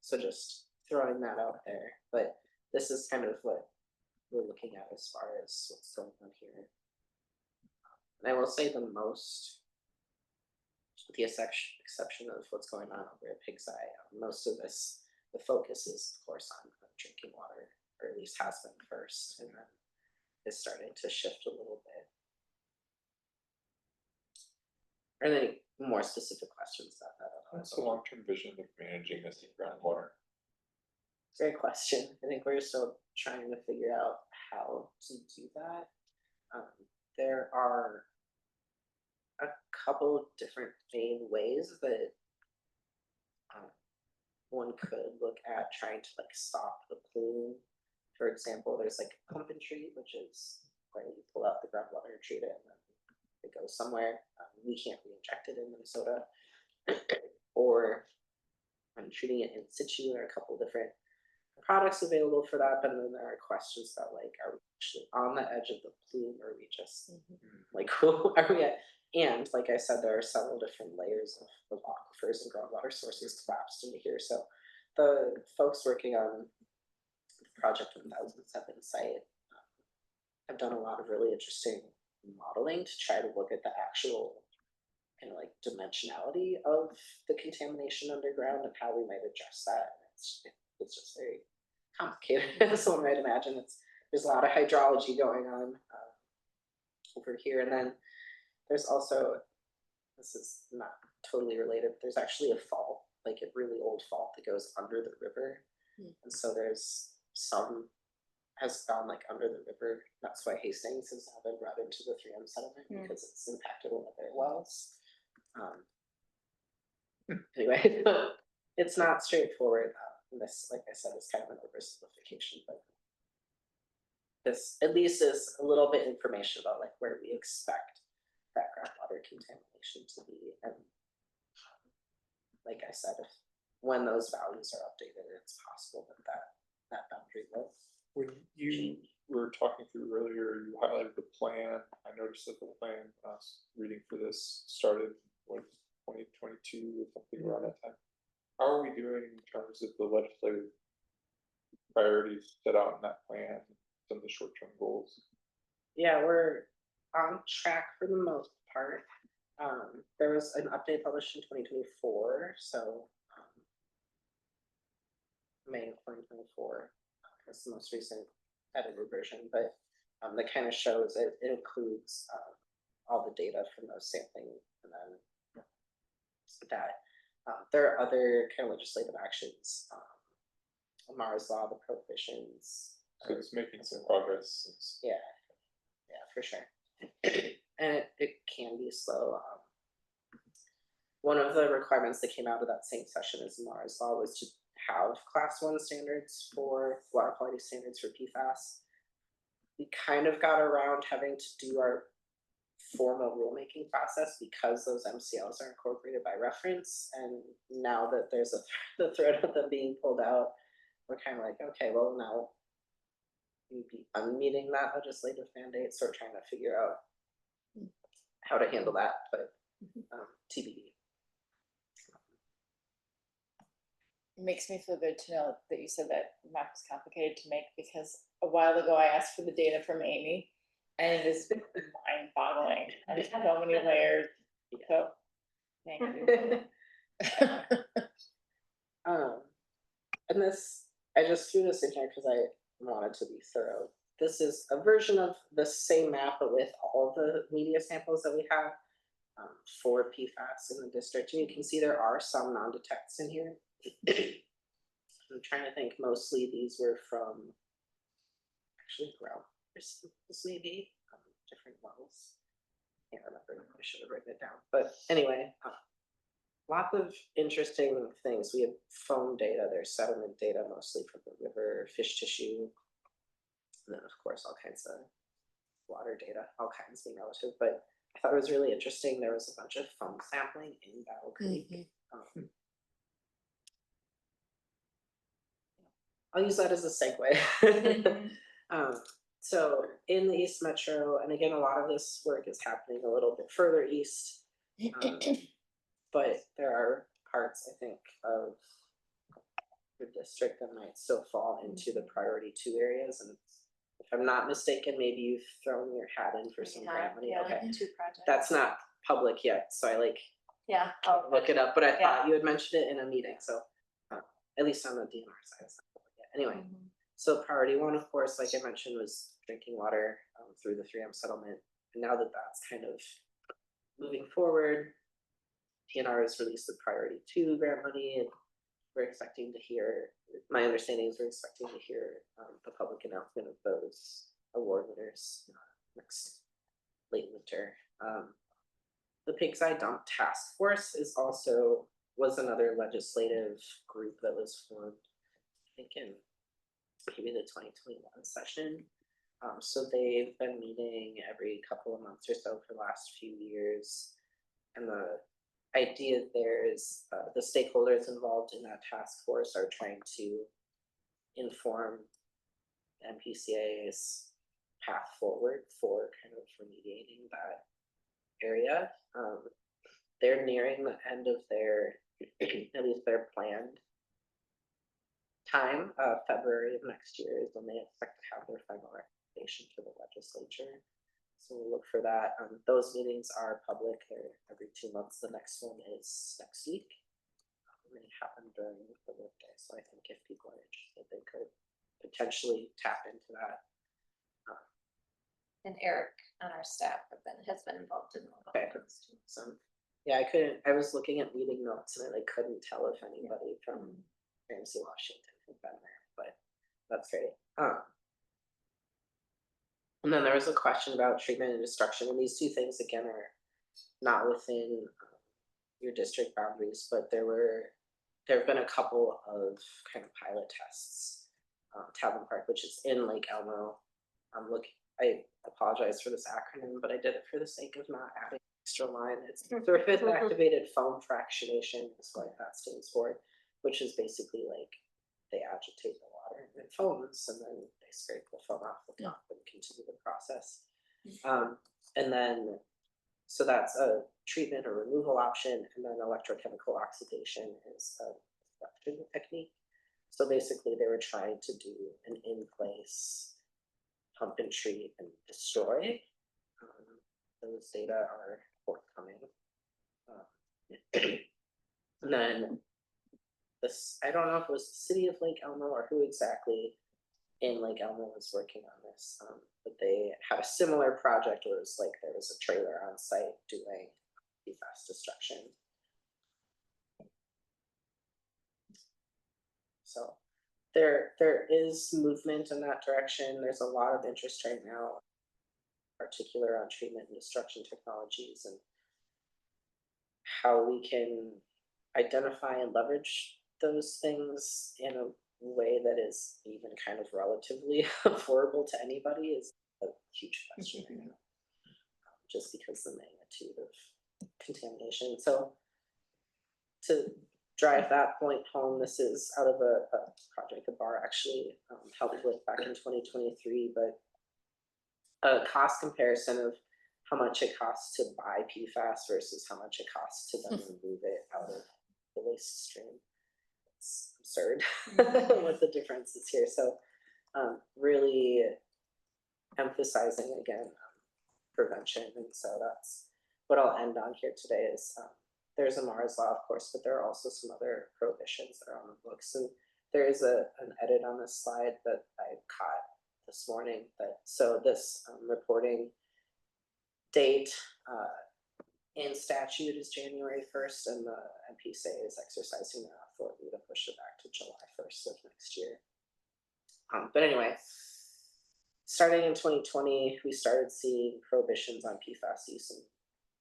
Speaker 11: so just throwing that out there. But this is kind of what we're looking at as far as what's going on here. And I will say the most, with the exception of what's going on over at Pig's Eye, most of this, the focus is, of course, on drinking water, or at least has been first, and then is starting to shift a little bit. Are there any more specific questions about that?
Speaker 1: What's the long-term vision of managing this groundwater?
Speaker 11: Great question. I think we're still trying to figure out how to do that. There are a couple of different main ways that one could look at trying to like stop the plume. For example, there's like pump and treat, which is where you pull out the groundwater and treat it, and then it goes somewhere. We can't re-inject it in Minnesota, or treating it in situ. There are a couple of different products available for that, but then there are questions about like, are we actually on the edge of the plume, or are we just like, who are we at? And like I said, there are several different layers of aquifers and groundwater sources collapsed into here. So the folks working on Project 1007 site have done a lot of really interesting modeling to try to look at the actual kind of like dimensionality of the contamination underground and how we might address that. It's just very complicated, as one might imagine. There's a lot of hydrology going on over here, and then there's also, this is not totally related, there's actually a fault, like a really old fault that goes under the river, and so there's some has gone like under the river. That's why Hastings has now been brought into the 3M settlement, because it's impacted one of their wells. Anyway, it's not straightforward. This, like I said, is kind of an oversimplification, but this at least is a little bit information about like where we expect that groundwater contamination to be, and like I said, when those values are updated, it's possible that boundary will.
Speaker 1: When you were talking through earlier, you highlighted the plan. I noticed that the plan, when I was reading for this, started with 2022 or something around that time. How are we doing in terms of the legislative priorities set out in that plan, some of the short-term goals?
Speaker 11: Yeah, we're on track for the most part. There was an update published in 2024, so May of 2024 is the most recent edited version, but that kind of shows it includes all the data from those sampling, and then that there are other kind of legislative actions. Mars Law, the prohibitions.
Speaker 1: So it's making some progress.
Speaker 11: Yeah, for sure. And it can be slow. One of the requirements that came out of that same session as Mars Law was to have class 1 standards for water quality standards for PFAS. We kind of got around having to do our formal rulemaking process because those MCLs are incorporated by reference, and now that there's the threat of them being pulled out, we're kind of like, okay, well now we'd be unmeeting that legislative mandate, so we're trying to figure out how to handle that, but TBD.
Speaker 2: It makes me feel good to know that you said that map is complicated to make, because a while ago I asked for the data from Amy, and it is mind-boggling. There's so many layers. So, thank you.
Speaker 11: And this, I just threw this in here because I wanted to be thorough. This is a version of the same map, but with all the media samples that we have for PFAS in the district. And you can see there are some non-detects in here. I'm trying to think, mostly these were from actually ground. This may be different wells. Can't remember, I should have written it down, but anyway, lots of interesting things. We have foam data, there's sediment data mostly from the river, fish tissue. And then of course, all kinds of water data, all kinds being relative, but I thought it was really interesting. There was a bunch of foam sampling in Battle Creek. I'll use that as a segue. So in the East Metro, and again, a lot of this work is happening a little bit further east. But there are parts, I think, of the district that might still fall into the priority 2 areas. And if I'm not mistaken, maybe you've thrown your hat in for some grant money.
Speaker 4: Yeah,
Speaker 11: Okay,
Speaker 4: 2 projects.
Speaker 11: that's not public yet, so I
Speaker 4: Yeah.
Speaker 11: look it up, but I
Speaker 4: Yeah.
Speaker 11: thought you had mentioned it in a meeting, so at least on the DNR side. It's not public yet. Anyway, so priority 1, of course, like I mentioned, was drinking water through the 3M settlement. And now that that's kind of moving forward, DNR has released the priority 2 grant money, and we're expecting to hear, my understanding is we're expecting to hear the public announcement of those award winners next late winter. The Pigseye Dump Task Force was another legislative group that was formed, I think in maybe the 2021 session. So they've been meeting every couple of months or so for the last few years. And the idea there is the stakeholders involved in that task force are trying to inform MPCA's path forward for kind of remediating that area. They're nearing the end of their, at least their planned time. February of next year is when they expect to have their final recommendation to the legislature. So we'll look for that. Those meetings are public. They're every 2 months. The next one is next week. They happen during the workday. So I think if people are interested, they could potentially tap into that.
Speaker 4: And Eric on our staff has been involved in all of those too.
Speaker 11: So yeah, I was looking at meeting notes and I couldn't tell if anybody from Ramsey-Washington had been there, but that's great. And then there was a question about treatment and destruction, and these 2 things again are not within your district boundaries, but there have been a couple of kind of pilot tests. Tavern Park, which is in Lake Elmo. I apologize for this acronym, but I did it for the sake of not adding extra line. It's surface activated foam fractionation is what that stands for, which is basically like they agitate the water and it foams, and then they scrape the foam off the top and continue the process. And then, so that's a treatment or removal option, and then electrochemical oxidation is a reduction technique. So basically they were trying to do an in-place pump and treat and destroy. Those data are forthcoming. And then this, I don't know if it was the city of Lake Elmo or who exactly in Lake Elmo was working on this, but they had a similar project where it was like there was a trailer on site doing PFAS destruction. So there is movement in that direction. There's a lot of interest right now, in particular on treatment and destruction technologies and how we can identify and leverage those things in a way that is even kind of relatively affordable to anybody is a huge question right now, just because the magnitude of contamination. So to drive that point home, this is out of a project the bar actually helped with back in 2023, but a cost comparison of how much it costs to buy PFAS versus how much it costs to then remove it out of the waste stream. It's absurd what the difference is here. So really emphasizing again prevention, and so that's what I'll end on here today is there's a Mars law, of course, but there are also some other prohibitions that are on the books. And there is an edit on this slide that I caught this morning. So this reporting date in statute is January 1st, and the MPCA is exercising their authority to push it back to July 1st of next year. But anyway, starting in 2020, we started seeing prohibitions on PFAS use in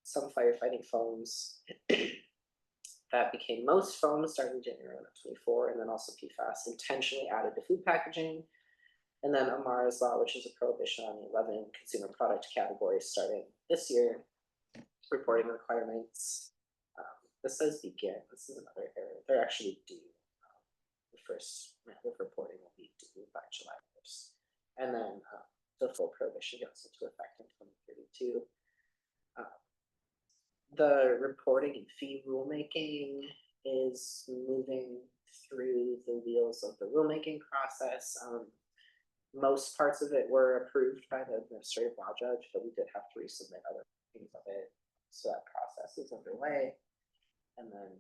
Speaker 11: some firefighting foams. That became most foams starting January of 24, and then also PFAS intentionally added to food packaging. And then Amara's Law, which is a prohibition on the 11 consumer product categories starting this year, reporting requirements. This says begin. This is another error. They're actually due. The first round of reporting will be due by July 1st. And then the full prohibition goes into effect in 2032. The reporting and fee rulemaking is moving through the wheels of the rulemaking process. Most parts of it were approved by the administrative law judge, but we did have to resubmit other things of it. So that process is underway. And then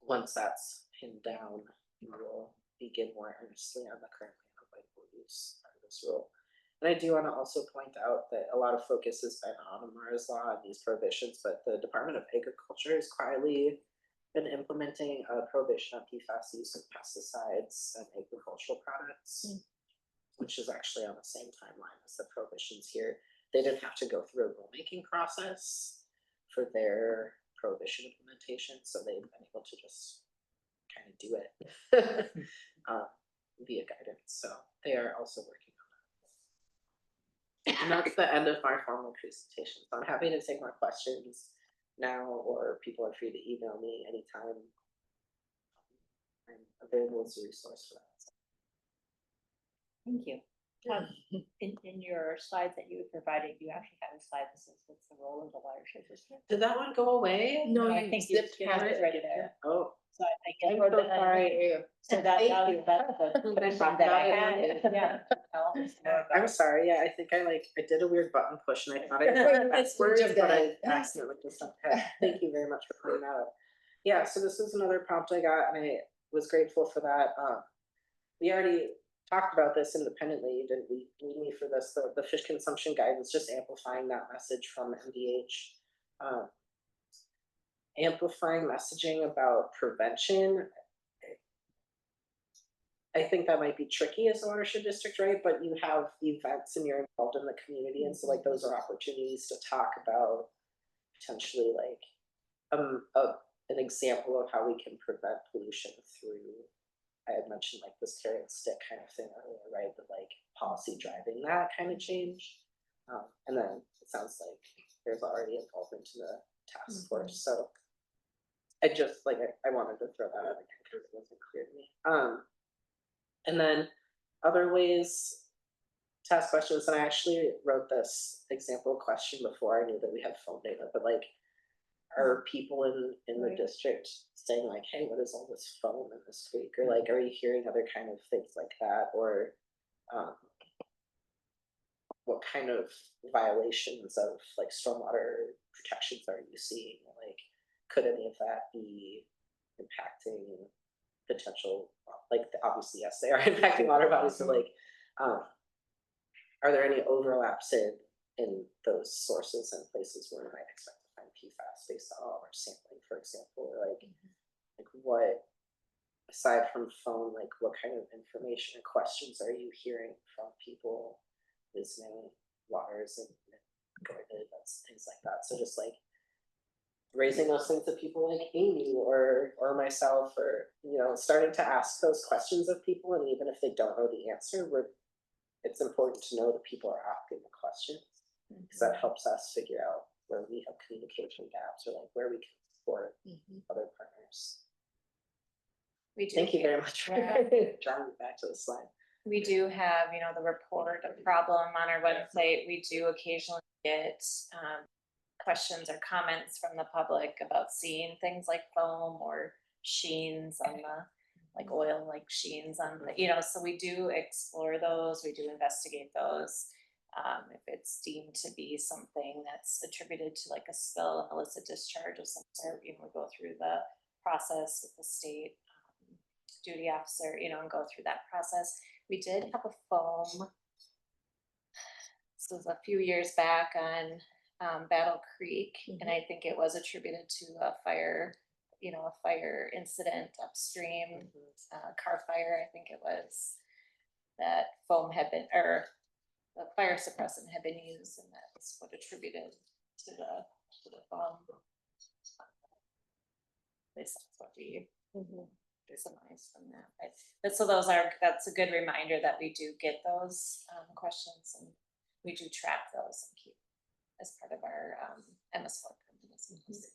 Speaker 11: once that's pinned down, we will begin more earnestly on the currently unavoidable use of this rule. And I do want to also point out that a lot of focus has been on Amara's Law and these prohibitions, but the Department of Agriculture has quietly been implementing a prohibition on PFAS use of pesticides and agricultural products, which is actually on the same timeline as the prohibitions here. They didn't have to go through a rulemaking process for their prohibition implementation, so they've been able to just kind of do it via guidance. So they are also working on that. And that's the end of my formal presentation. So I'm happy to take more questions now, or people are free to email me anytime. I'm available as a resource for that.
Speaker 2: Thank you. In your slides that you provided, you actually have a slide that says what's the role of the watershed district?
Speaker 11: Did that one go away?
Speaker 5: No,
Speaker 2: I
Speaker 5: you
Speaker 2: think you
Speaker 5: zipped
Speaker 2: have
Speaker 5: past
Speaker 2: it right there.
Speaker 11: Oh,
Speaker 2: So I think.
Speaker 11: I'm so sorry.
Speaker 2: So that's
Speaker 11: Thank you.
Speaker 2: the question that I had, yeah. Tell us more about
Speaker 11: I'm
Speaker 2: it.
Speaker 11: sorry, yeah, I think I did a weird button push and I thought I
Speaker 5: It's
Speaker 11: did backwards,
Speaker 5: just
Speaker 11: but I
Speaker 5: good.
Speaker 11: accidentally just thank you very much for pointing that out. Yeah, so this is another prompt I got and I was grateful for that. We already talked about this independently, you didn't need me for this, the fish consumption guidance, just amplifying that message from MDH. Amplifying messaging about prevention. I think that might be tricky as a watershed district, right? But you have events and you're involved in the community. And so like those are opportunities to talk about potentially like an example of how we can prevent pollution through, I had mentioned like this carrot and stick kind of thing earlier, right? But like policy driving that kind of change. And then it sounds like there's already involvement in the task force. So I just like, I wanted to throw that out again because it wasn't clear to me. And then other ways to ask questions, and I actually wrote this example question before I knew that we had phone data, but like, are people in the district saying like, hey, what is all this foam in this creek? Or like, are you hearing other kind of things like that? Or what kind of violations of like stormwater protections are you seeing? Like, could any of that be impacting potential, like obviously yes they are impacting water bodies, but like are there any overlaps in those sources and places where we might expect to find PFAS based on all of our sampling, for example, or like what, aside from phone, like what kind of information or questions are you hearing from people visiting waters and going to events, things like that? So just like raising those things that people like Amy or myself, or starting to ask those questions of people, and even if they don't know the answer, it's important to know that people are asking the questions, because that helps us figure out where we have communication gaps or like where we can support other partners.
Speaker 4: We do.
Speaker 11: Thank you very much for drawing me back to the slide.
Speaker 4: We do have, the report of problem on our website. We do occasionally get questions or comments from the public about seeing things like foam or sheens on the, like oil, like sheens on the, so we do explore those, we do investigate those. If it's deemed to be something that's attributed to like a spill, an illicit discharge of some sort, we go through the process with the state duty officer, and go through that process. We did have a foam, this was a few years back on Battle Creek, and I think it was attributed to a fire, a fire incident upstream, car fire, I think it was, that foam had been, or the fire suppressant had been used, and that's what attributed to the bomb. At least that's what we surmised from that, but so that's a good reminder that we do get those questions, and we do track those and keep as part of our MS4 mechanisms.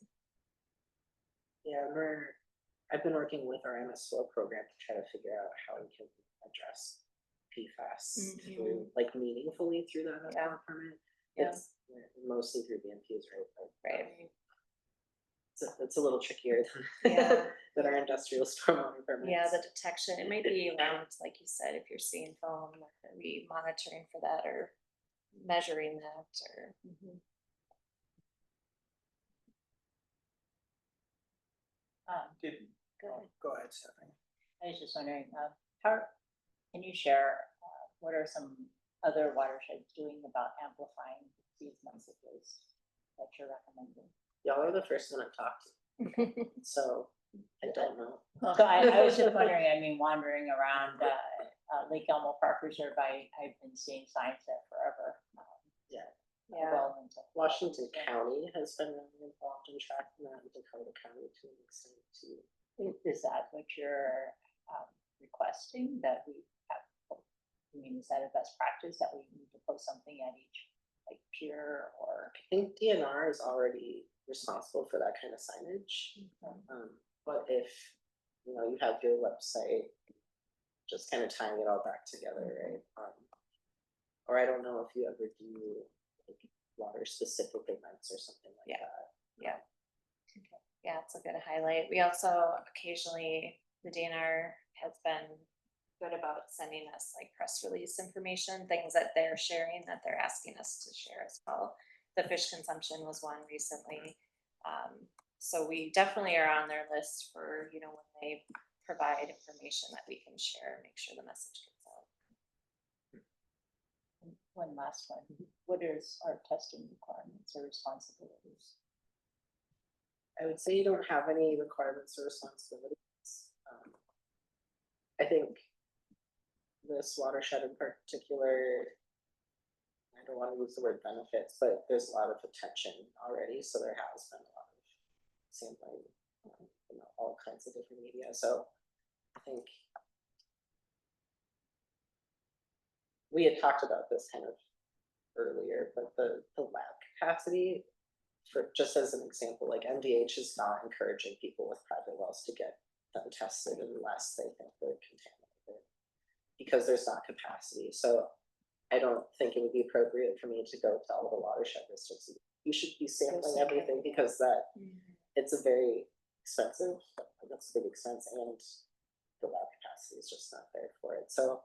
Speaker 11: Yeah, I've been working with our MS4 program to try to figure out how we can address PFAS through, like, meaningfully through the MS4 permit.
Speaker 4: Yeah.
Speaker 11: It's mostly through BMPs, right? But,
Speaker 4: Right.
Speaker 11: it's a little trickier
Speaker 4: Yeah.
Speaker 11: than our industrial stormwater permits.
Speaker 4: Yeah, the detection, it might be around, like you said, if you're seeing foam, are we monitoring for that or measuring that or?
Speaker 3: Go ahead, Stephanie.
Speaker 2: I was just wondering, can you share, what are some other watersheds doing about amplifying these messages that you're recommending?
Speaker 11: Y'all are the first one I've talked to, so I don't know.
Speaker 2: So I was just wondering, I mean, wandering around, Lake Elmo Park Reserve, I've been seeing signs there forever.
Speaker 11: Yeah.
Speaker 2: Well into
Speaker 11: Washington County has been really involved in tracking that, and Dakota County to an extent too.
Speaker 2: Is that what you're requesting, that we have, I mean, is that a best practice that we need to post something at each, like, pier or?
Speaker 11: I think DNR is already responsible for that kind of signage. But if, you know, you have your website, just kind of tying it all back together, right? Or I don't know if you ever do like water specific events or something like that.
Speaker 4: Yeah. Yeah, it's a good highlight. We also occasionally, the DNR has been good about sending us like press release information, things that they're sharing, that they're asking us to share as well. The fish consumption was one recently. So we definitely are on their list for, you know, when they provide information that we can share, make sure the message gets out.
Speaker 2: One last one, what is our testing requirements or responsibilities?
Speaker 11: I would say you don't have any requirements or responsibilities. I think this watershed in particular, I don't want to use the word benefits, but there's a lot of attention already, so there has been a lot of sampling, you know, all kinds of different media. So I think we had talked about this kind of earlier, but the lab capacity, for just as an example, like MDH is not encouraging people with private wells to get them tested unless they think they're contaminated, because there's not capacity. So I don't think it would be appropriate for me to go to all the watershed districts. You should be sampling everything, because that it's a very expensive, that's a big expense, and the lab capacity is just not there for it. So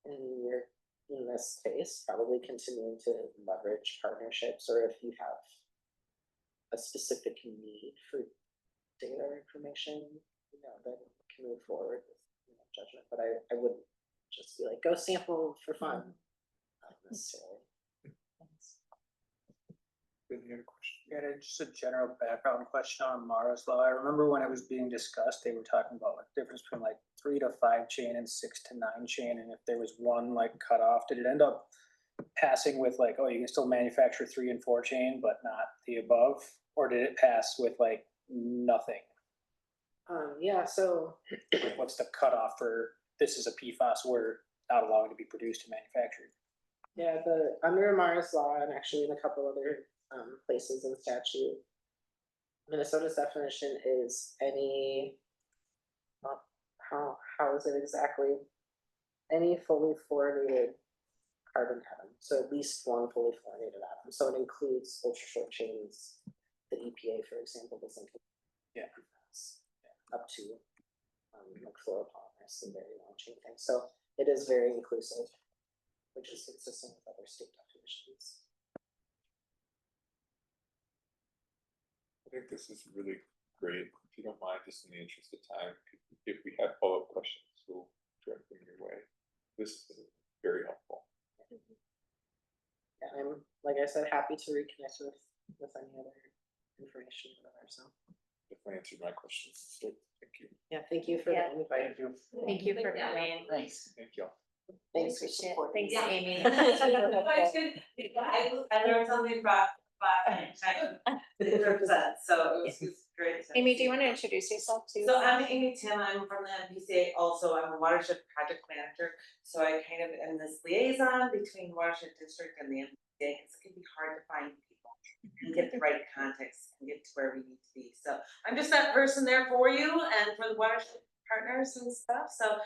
Speaker 11: in this case, probably continuing to leverage partnerships, or if you have a specific need for data or information, you know, then you can move forward with, you know, judgment. But I wouldn't just be like, go sample for fun, not necessarily.
Speaker 1: Any other question?
Speaker 3: Yeah, just a general background question on Mara's Law. I remember when it was being discussed, they were talking about like the difference between like 3 to 5 chain and 6 to 9 chain, and if there was one like cut off, did it end up passing with like, oh, you can still manufacture 3 and 4 chain, but not the above, or did it pass with like nothing?
Speaker 11: Yeah. So
Speaker 3: Like, what's the cutoff for this is a PFAS, we're not allowed to be produced and manufactured?
Speaker 11: yeah, under Mara's Law, and actually in a couple other places in statute, Minnesota's definition is any, how is it exactly? Any fully fluorinated carbon atom, so at least one fully fluorinated atom. So it includes ultra short chains. The EPA, for example, doesn't include up to like fluoropolymers, the very long chain thing. So it is very inclusive, which is consistent with other state definitions.
Speaker 1: I think this is really great. If you don't mind, just in the interest of time, if we have follow-up questions, we'll direct them your way. This is very helpful.
Speaker 11: Yeah, I'm, like I said, happy to reconnect with any other information or whatever. So
Speaker 1: Definitely answered my questions. So thank you.
Speaker 11: yeah, thank you for
Speaker 4: Yeah.
Speaker 11: the invite.
Speaker 4: Thank you for coming.
Speaker 2: Thanks.
Speaker 1: Thank you.
Speaker 10: Thanks for
Speaker 4: Appreciate it.
Speaker 10: supporting.
Speaker 4: Thanks, Amy.
Speaker 11: I learned something about represent, so it was great.
Speaker 4: Amy, do you want to introduce yourself too?
Speaker 11: So I'm Amy Tim, I'm from the MPCA, also I'm a watershed project manager, so I kind of am this liaison between watershed district and the MPCA, because it can be hard to find people and get the right context and get to where we need to be, so I'm just that person there for you and for the watershed partners and stuff, so,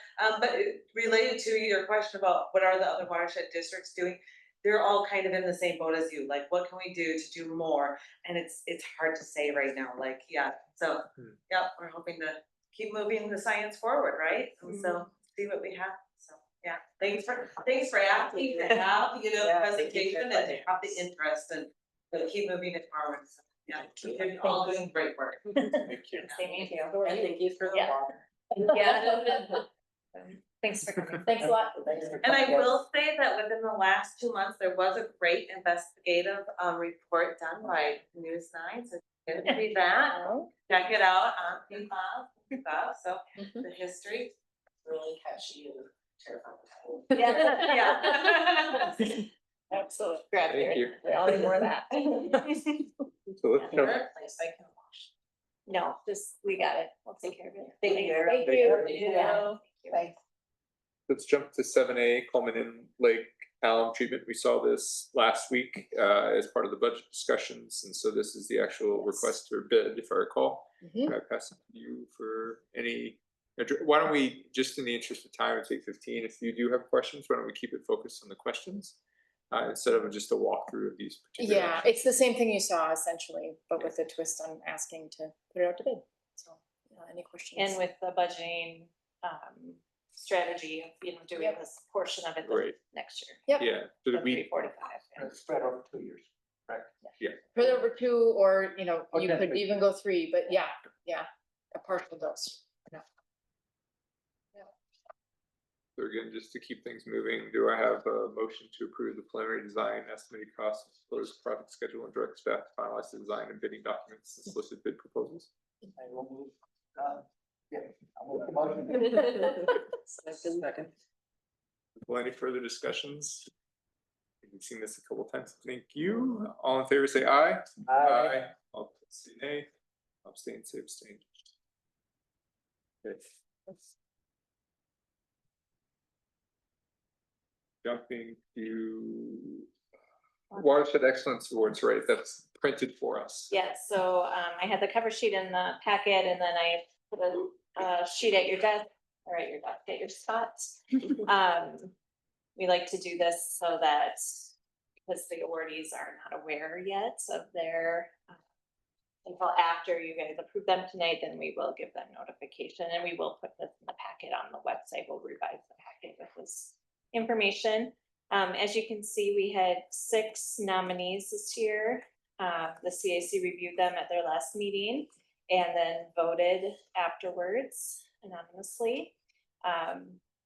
Speaker 11: related to your question about what are the other watershed districts doing, they're all kind of in the same boat as you, like, what can we do to do more? And it's hard to say right now, like, yeah, so, yeah, we're hoping to keep moving the science forward, right? And so, see what we have, so, yeah, thanks for asking to have, you know, the presentation and to have the interest and to keep moving it forward, so, yeah, you're all doing great work.
Speaker 1: Thank you.
Speaker 4: Thank you.
Speaker 10: And thank you for the
Speaker 4: Yeah.
Speaker 10: water.
Speaker 4: Yeah. Thanks for coming. Thanks a lot.
Speaker 11: And I will say that within the last 2 months, there was a great investigative report done by News 9, so you can see that, check it out on PFAS, so the history.
Speaker 10: Really catchy and terrifying.
Speaker 4: Yeah. Absolutely. Grab
Speaker 1: Thank
Speaker 4: it.
Speaker 1: you.
Speaker 4: We all need more of that.
Speaker 1: So let's jump,
Speaker 10: Place I can wash.
Speaker 4: No, just, we got it. We'll take care of it.
Speaker 10: Thank you.
Speaker 4: Thank you.
Speaker 10: Yeah.
Speaker 4: Thanks.
Speaker 1: let's jump to 7A, Coleman and Lake alum treatment. We saw this last week as part of the budget discussions, and so this is the actual request for bid, if I recall. Can I pass it to you for any? Why don't we, just in the interest of time, take 15. If you do have questions, why don't we keep it focused on the questions instead of just a walkthrough of these particular
Speaker 5: Yeah,
Speaker 1: options?
Speaker 5: it's the same thing you saw essentially, but with a twist on asking to put it out to bid. So, any questions?
Speaker 4: And with the budgeting strategy of, doing this portion of it
Speaker 1: Great.
Speaker 4: next year.
Speaker 5: Yep.
Speaker 1: Yeah, so
Speaker 4: The
Speaker 1: that we,
Speaker 4: 345.
Speaker 6: And it's spread over 2 years, correct?
Speaker 5: Put it over 2, or, you
Speaker 6: Okay.
Speaker 5: could even go 3, but yeah, a partial dose.
Speaker 1: so again, just to keep things moving, do I have a motion to approve the preliminary design, estimated cost, proposed project schedule, and direct staff to finalize the design and bidding documents and solicit bid proposals?
Speaker 6: I will move, I'll move the motion.
Speaker 3: Second.
Speaker 1: Well, any further discussions? We've seen this a couple times. Thank you. All in favor, say aye.
Speaker 6: Aye.
Speaker 1: All opposed, say nay. Abstain, say abstain. Okay. Jumping to Watershed Excellence Awards, right? That's printed for us.
Speaker 4: Yes, so I had the cover sheet in the packet, and then I put a sheet at your desk, or at your desk, at your spots. We like to do this so that, because the awardees are not aware yet of their, until after you guys approve them tonight, then we will give them notification, and we will put this in the packet on the website. We'll revise the packet with this information. As you can see, we had 6 nominees this year. The CAC reviewed them at their last meeting and then voted afterwards anonymously.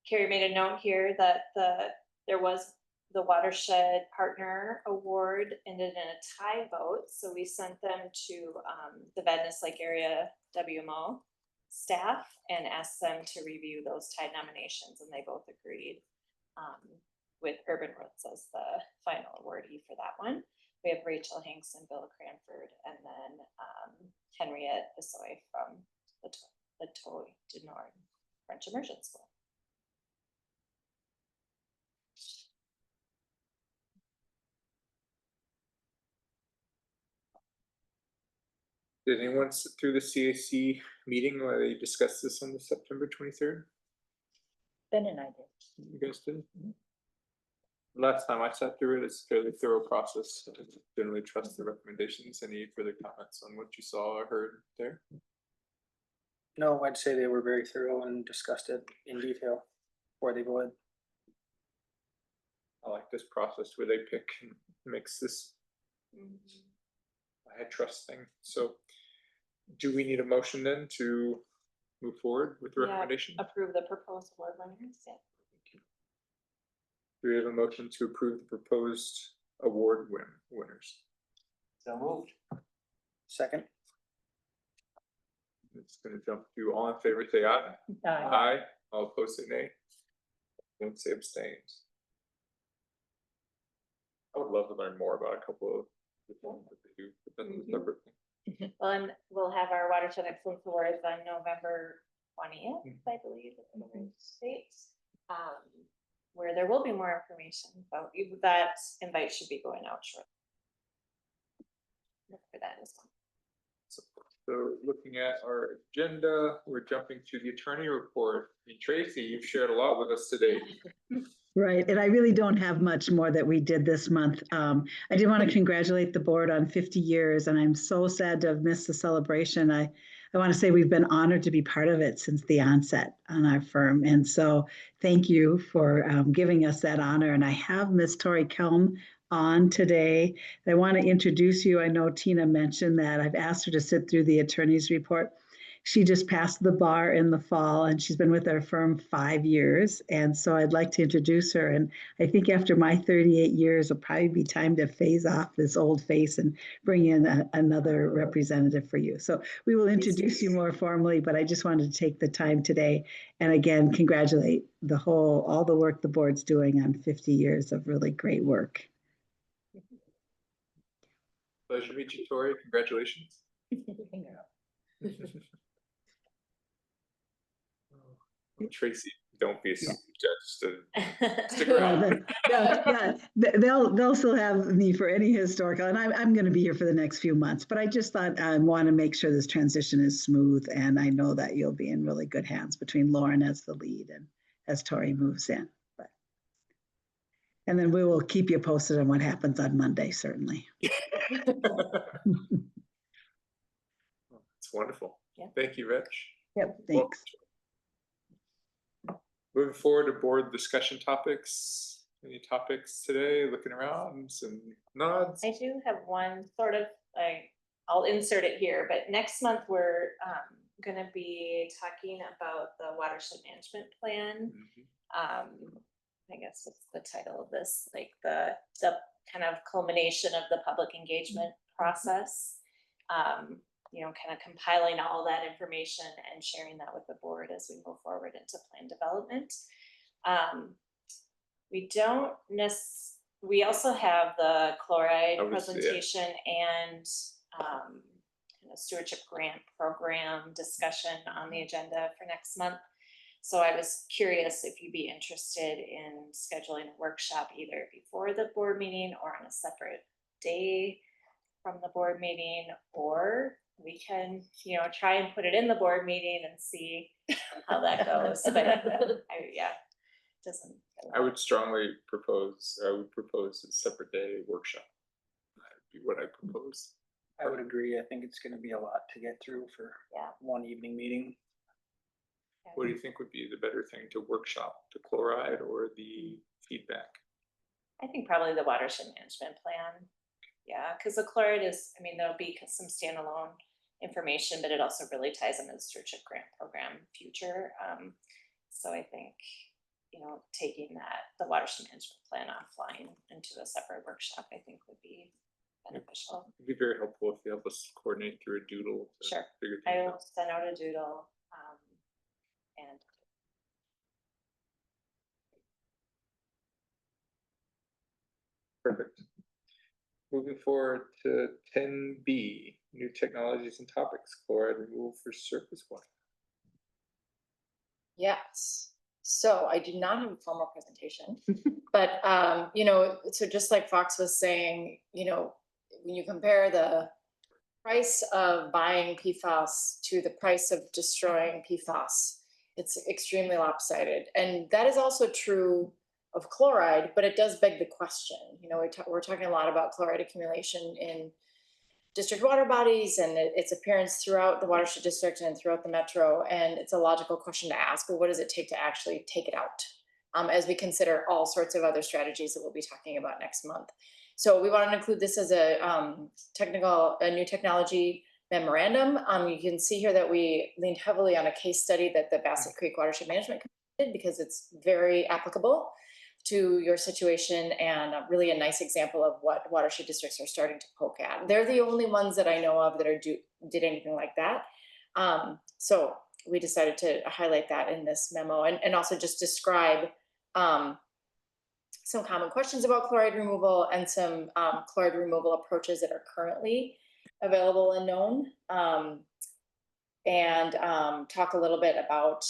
Speaker 4: Carrie made a note here that there was the Watershed Partner Award ended in a tie vote, so we sent them to the Venice Lake Area WMO staff and asked them to review those tie nominations, and they both agreed. With Urban Roots as the final awardee for that one. We have Rachel Hanks and Bill Cranford, and then Henriette Besoy from the Toy du Nord French Immersion School.
Speaker 1: Did anyone sit through the CAC meeting where they discussed this on the September 23rd?
Speaker 2: Ben and I did.
Speaker 1: You guys did? Last time I sat through it, it's a fairly thorough process. I generally trust the recommendations. Any further comments on what you saw or heard there?
Speaker 3: No, I'd say they were very thorough and discussed it in detail before they voted.
Speaker 1: I like this process where they pick and mix this. I trust thing. So do we need a motion then to move forward with the
Speaker 4: Yeah.
Speaker 1: recommendation?
Speaker 4: Approve the proposed award winners. Yeah.
Speaker 1: Do we have a motion to approve the proposed award winners?
Speaker 6: So moved.
Speaker 3: Second.
Speaker 1: It's gonna jump to all in favor, say aye. Aye. All opposed, say nay. Don't say abstains. I would love to learn more about a couple of the things that they do, but then it's separate thing.
Speaker 4: Well, and we'll have our watershed excellence awards on November 20th, I believe, in the States. Where there will be more information, but that invite should be going out shortly. Look for that as well.
Speaker 1: So looking at our agenda, we're jumping to the attorney report. And Tracy, you've shared a lot with us today.
Speaker 9: Right, and I really don't have much more that we did this month. I did want to congratulate the board on 50 years, and I'm so sad to have missed the celebration. I want to say we've been honored to be part of it since the onset on our firm, and so thank you for giving us that honor. And I have Miss Tori Kelm on today. I want to introduce you. I know Tina mentioned that I've asked her to sit through the attorney's report. She just passed the bar in the fall, and she's been with our firm 5 years. And so I'd like to introduce her. And I think after my 38 years, it'll probably be time to phase off this old face and bring in another representative for you. So we will introduce you more formally, but I just wanted to take the time today and again, congratulate all the work the board's doing on 50 years of really great work.
Speaker 1: Pleasure to meet you, Tori. Congratulations. Tracy, don't be a judge. Stick around.
Speaker 9: Yeah, they'll still have me for any historical, and I'm going to be here for the next few months. But I just thought I want to make sure this transition is smooth, and I know that you'll be in really good hands between Lauren as the lead and as Tori moves in. And then we will keep you posted on what happens on Monday, certainly.
Speaker 1: It's wonderful.
Speaker 4: Yeah.
Speaker 1: Thank you, Rich.
Speaker 9: Yep, thanks.
Speaker 1: Moving forward to board discussion topics. Any topics today? Looking around, some nods.
Speaker 4: I do have one sort of, I'll insert it here, but next month we're gonna be talking about the watershed management plan. I guess what's the title of this, like the kind of culmination of the public engagement process. You know, kind of compiling all that information and sharing that with the board as we move forward into plan development. We also have the chloride presentation and kind of stewardship grant program discussion on the agenda for next month. So I was curious if you'd be interested in scheduling a workshop either before the board meeting or on a separate day from the board meeting, or we can, you know, try and put it in the board meeting and see how that goes. But
Speaker 1: I would strongly propose, a separate day workshop. That would be what I propose.
Speaker 3: I would agree. I think it's going to be a lot to get through for one evening meeting.
Speaker 1: What do you think would be the better thing to workshop, the chloride or the feedback?
Speaker 4: I think probably the watershed management plan. Yeah, because the chloride is, I mean, there'll be some standalone information, but it also really ties into the stewardship grant program future. So I think, you know, taking the watershed management plan offline into a separate workshop, I think would be beneficial.
Speaker 1: It'd be very helpful if you help us coordinate through a doodle.
Speaker 4: Sure,
Speaker 1: Figure
Speaker 4: I
Speaker 1: things
Speaker 4: will
Speaker 1: out.
Speaker 4: send out a doodle. And
Speaker 1: Perfect. Moving forward to 10B, new technologies and topics, chloride removal for surface water.
Speaker 12: Yes, so I do not have a formal presentation, but you know, so just like Fox was saying, you know, when you compare the price of buying PFAS to the price of destroying PFAS, it's extremely lopsided. And that is also true of chloride, but it does beg the question. You know, we're talking a lot about chloride accumulation in district water bodies and its appearance throughout the watershed district and throughout the metro. And it's a logical question to ask, well, what does it take to actually take it out? As we consider all sorts of other strategies that we'll be talking about next month. So we want to include this as a new technology memorandum. You can see here that we leaned heavily on a case study that the Bassett Creek Watershed Management Committee did because it's very applicable to your situation and really a nice example of what watershed districts are starting to poke at. They're the only ones that I know of that did anything like that. So we decided to highlight that in this memo and also just describe some common questions about chloride removal and some chloride removal approaches that are currently available and known. And talk a little bit about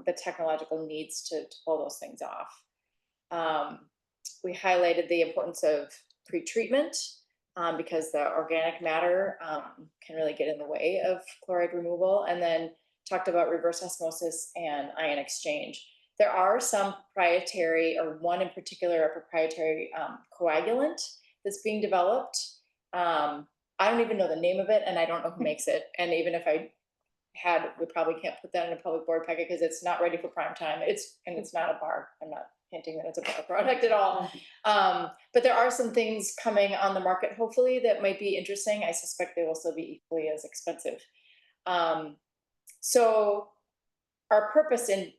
Speaker 12: the technological needs to pull those things off. We highlighted the importance of pretreatment because the organic matter can really get in the way of chloride removal, and then talked about reverse osmosis and ion exchange. There are some proprietary, or one in particular, a proprietary coagulant that's being developed. I don't even know the name of it, and I don't know who makes it. And even if I had, we probably can't put that in a public board packet because it's not ready for prime time. It's not a bar. I'm not hinting that it's a bar product at all. But there are some things coming on the market, hopefully, that might be interesting. I suspect they will still be equally as expensive. So our purpose in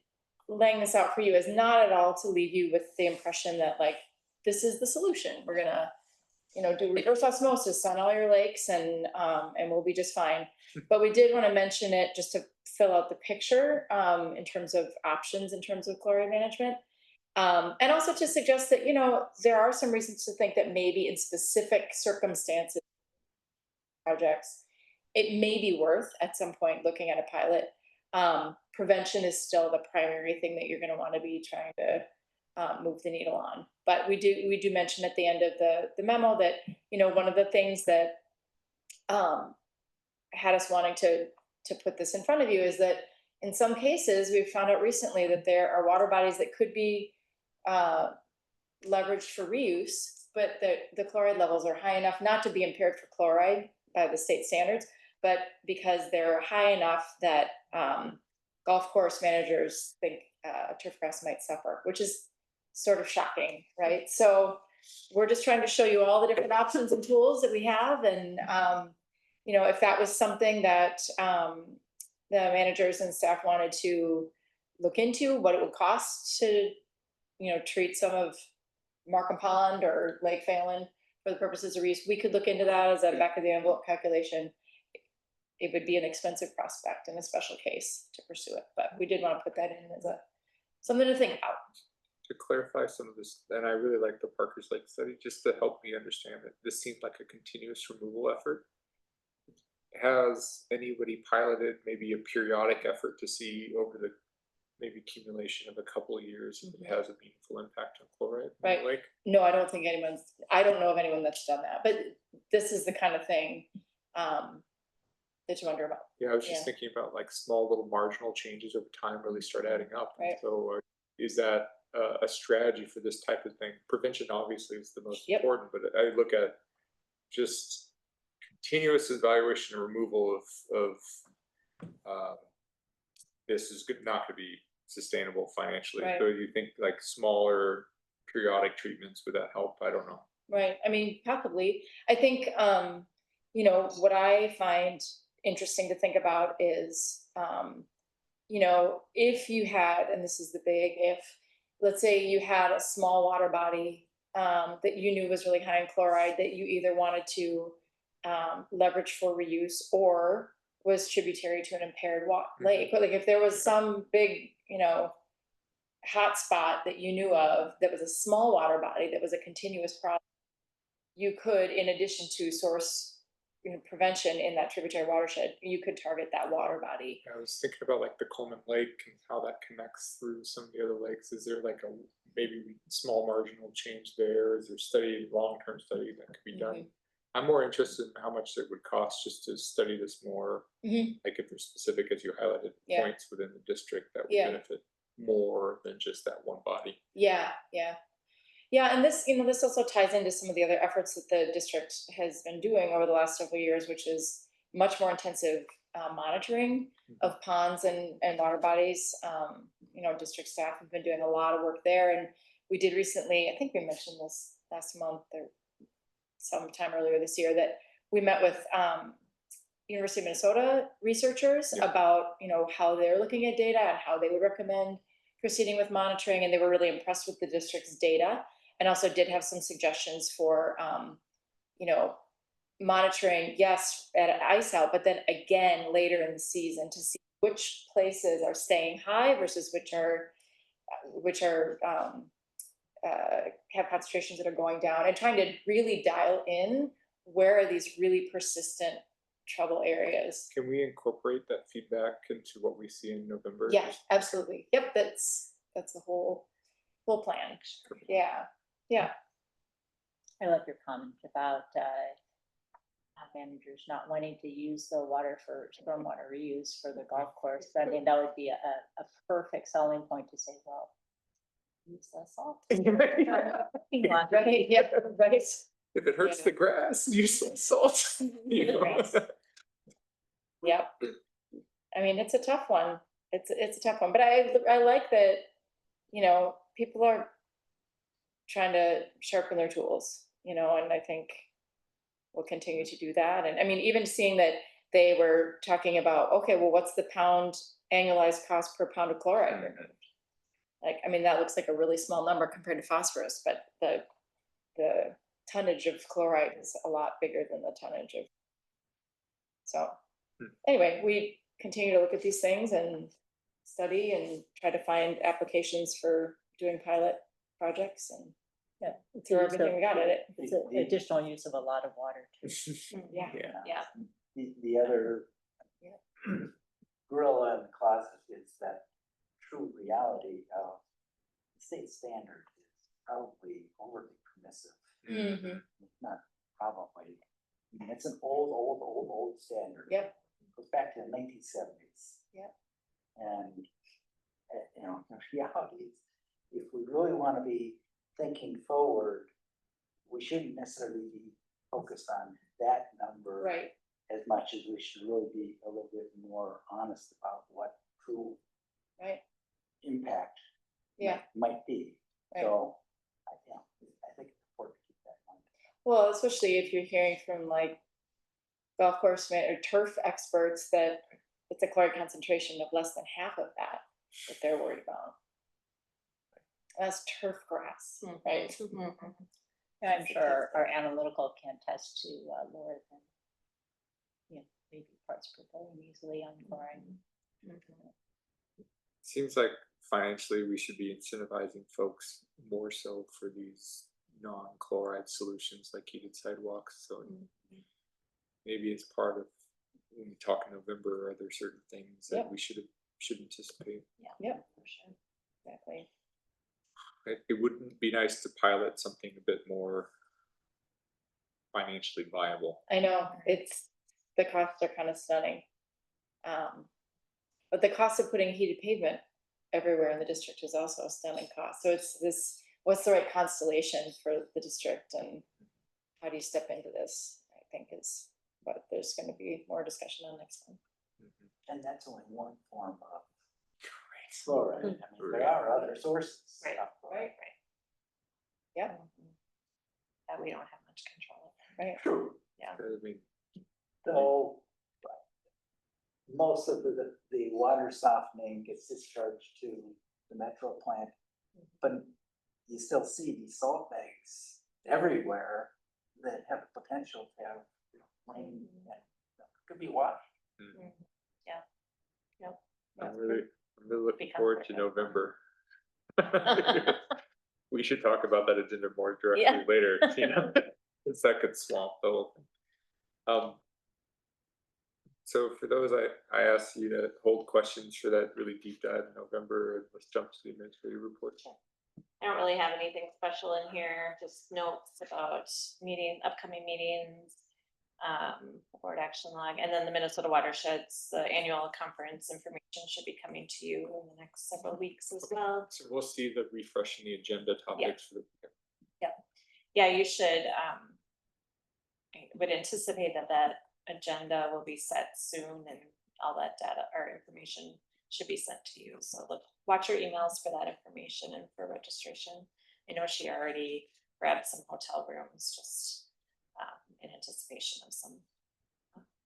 Speaker 12: laying this out for you is not at all to leave you with the impression that like, this is the solution. We're gonna, do reverse osmosis on all your lakes and we'll be just fine. But we did want to mention it just to fill out the picture in terms of options, in terms of chloride management. And also to suggest that, there are some reasons to think that maybe in specific circumstances, projects, it may be worth at some point looking at a pilot. Prevention is still the primary thing that you're going to want to be trying to move the needle on. But we do mention at the end of the memo that, one of the things that had us wanting to put this in front of you is that in some cases, we've found out recently that there are water bodies that could be leveraged for reuse, but the chloride levels are high enough not to be impaired for chloride by the state standards, but because they're high enough that golf course managers think turf grass might suffer, which is sort of shocking, right? So we're just trying to show you all the different options and tools that we have. And, if that was something that the managers and staff wanted to look into, what it would cost to, treat some of Markham Pond or Lake Phelan for the purposes of reuse, we could look into that as a back of the envelope calculation. It would be an expensive prospect in a special case to pursue it, but we did want to put that in as something to think about.
Speaker 1: To clarify some of this, and I really like the Parker's Lake study, just to help me understand that this seemed like a continuous removal effort. Has anybody piloted maybe a periodic effort to see over the maybe accumulation of a couple of years if it has a meaningful impact on chloride in the lake?
Speaker 12: No, I don't know of anyone that's done that, but this is the kind of thing that you wonder about.
Speaker 1: Yeah, I was just thinking about like small little marginal changes over time really start adding up.
Speaker 12: Right.
Speaker 1: So is that a strategy for this type of thing? Prevention obviously is the most important, but I look at just continuous evaluation and removal of this is not going to be sustainable financially.
Speaker 12: Right.
Speaker 1: So you think like smaller periodic treatments, would that help? I don't know.
Speaker 12: Right. I mean, possibly. I think, what I find interesting to think about is, if you had, and this is the big if, let's say you had a small water body that you knew was really high in chloride that you either wanted to leverage for reuse or was tributary to an impaired lake. But like if there was some big, hot spot that you knew of that was a small water body that was a continuous problem, you could, in addition to source prevention in that tributary watershed, you could target that water body.
Speaker 1: I was thinking about like the Coleman Lake and how that connects through some of the other lakes. Is there like a maybe small marginal change there? Is there long-term study that could be done? I'm more interested in how much it would cost just to study this more. Like if there's specific, as you highlighted, points within the district that would benefit more than just that one body.
Speaker 12: Yeah. And this also ties into some of the other efforts that the district has been doing over the last several years, which is much more intensive monitoring of ponds and water bodies. District staff have been doing a lot of work there, and we did recently, I think we mentioned this last month or sometime earlier this year, that we met with University of Minnesota researchers about how they're looking at data and how they would recommend proceeding with monitoring, and they were really impressed with the district's data, and also did have some suggestions for monitoring, yes, at ice out, but then again later in the season to see which places are staying high versus which are which are, have concentrations that are going down, and trying to really dial in where are these really persistent trouble areas.
Speaker 1: Can we incorporate that feedback into what we see in November?
Speaker 12: Yeah, absolutely. Yep, that's the whole plan. Yeah, yeah.
Speaker 2: I like your comment about managers not wanting to use the water for stormwater reuse for the golf course. I mean, that would be a perfect selling point to say, well, use less salt.
Speaker 12: Right, yeah, right.
Speaker 1: If it hurts the grass, use some salt. You know?
Speaker 12: Yes. Yep. I mean, it's a tough one. It's a tough one, but I like that, you know, people are trying to sharpen their tools, you know, and I think we'll continue to do that. And I mean, even seeing that they were talking about, okay, well, what's the annualized cost per pound of chloride removed? Like, I mean, that looks like a really small number compared to phosphorus, but the tonnage of chloride is a lot bigger than the tonnage of. So anyway, we continue to look at these things and study and try to find applications for doing pilot projects and
Speaker 2: Yeah,
Speaker 12: throw everything we got at it.
Speaker 2: It's an additional use of a lot of water too.
Speaker 12: Yeah.
Speaker 4: Yeah.
Speaker 6: The other gorilla in the closet is that true reality of the state standard is probably overly permissive.
Speaker 12: Mhm.
Speaker 6: Not probably. I mean, it's an old standard.
Speaker 12: Yep.
Speaker 6: It goes back to the 1970s.
Speaker 12: Yep.
Speaker 6: And, you know, the reality is, if we really want to be thinking forward, we shouldn't necessarily be focused on that number.
Speaker 12: Right.
Speaker 6: As much as we should really be a little bit more honest about what true
Speaker 12: Right.
Speaker 6: impact
Speaker 12: Yeah.
Speaker 6: might be.
Speaker 12: Right.
Speaker 6: So, yeah, I think it's important to keep that in mind.
Speaker 12: Well, especially if you're hearing from like golf course or turf experts that it's a chloride concentration of less than half of that they're worried about. That's turf grass, right?
Speaker 2: Yeah, I'm sure our analytical can test to lower than, you know, maybe parts per billion easily on chlorine.
Speaker 1: Seems like financially we should be incentivizing folks more so for these non-chloride solutions like heated sidewalks. So maybe as part of when we talk in November, are there certain things that we should anticipate?
Speaker 12: Yep, for sure. Exactly.
Speaker 1: It wouldn't be nice to pilot something a bit more financially viable.
Speaker 12: I know, the costs are kind of stunning. But the cost of putting heated pavement everywhere in the district is also a stunning cost. So it's this, what's the right constellation for the district and how do you step into this, I think is what there's going to be more discussion on next time.
Speaker 6: And that's only one form of fluoride. I mean, there are other sources.
Speaker 4: Right.
Speaker 6: of fluoride.
Speaker 4: Right.
Speaker 12: Yeah.
Speaker 4: That we don't have much control over.
Speaker 12: Right.
Speaker 6: True.
Speaker 4: Yeah.
Speaker 1: I mean,
Speaker 6: So most of the water softening gets discharged to the metro plant, but you still see these salt bags everywhere that have the potential to have rain that could be washed.
Speaker 4: Yeah. Yep.
Speaker 1: I'm really looking
Speaker 4: Become
Speaker 1: forward to
Speaker 4: perfect.
Speaker 1: November. We should talk about that agenda more directly
Speaker 4: Yeah.
Speaker 1: later, you know, because that could swamp the whole thing. So for those, I asked you to hold questions for that really deep dive in November, and let's jump to the administrative report.
Speaker 4: I don't really have anything special in here, just notes about upcoming meetings, board action log, and then the Minnesota watersheds, the annual conference information should be coming to you in the next several weeks as well.
Speaker 1: So we'll see the refreshing the agenda topics for the.
Speaker 4: Yeah, you should, I would anticipate that agenda will be set soon and all that data or information should be sent to you. So watch your emails for that information and for registration. I know she already grabbed some hotel rooms just in anticipation of some.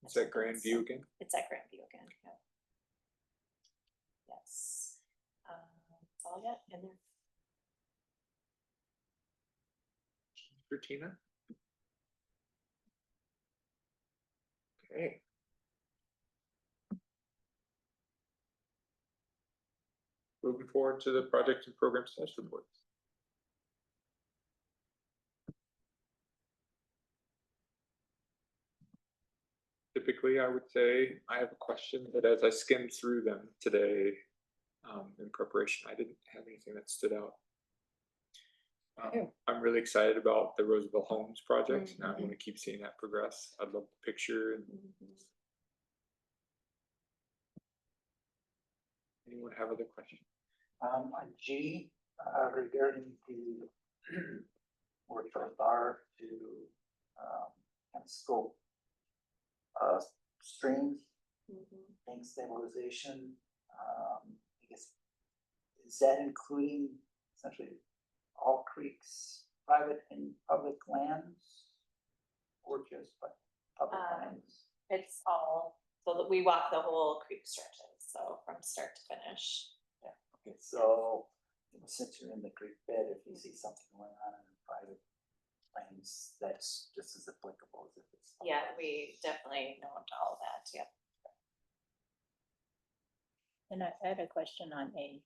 Speaker 1: Is that Grandview again?
Speaker 4: It's at Grandview again, yeah. Yes. That's all I got in there.
Speaker 1: For Tina? Okay. Moving forward to the project and program status reports. Typically, I would say I have a question, but as I skimmed through them today, in preparation, I didn't have anything that stood out. I'm really excited about the Roosevelt Homes project. Now I want to keep seeing that progress. I'd love the picture. And anyone have other questions?
Speaker 6: On G, regarding the work from bar to kind of scope streams, bank stabilization, I guess, is that including essentially all creeks, private and public lands, or just like public lands?
Speaker 4: It's all, so that we walk the whole creek stretches, so from start to finish.
Speaker 6: Yeah, okay, so since you're in the creek bed, if you see something going on in private lands, that's just as applicable as if it's.
Speaker 4: Yeah, we definitely note all that, yeah.
Speaker 2: And I had a question on A,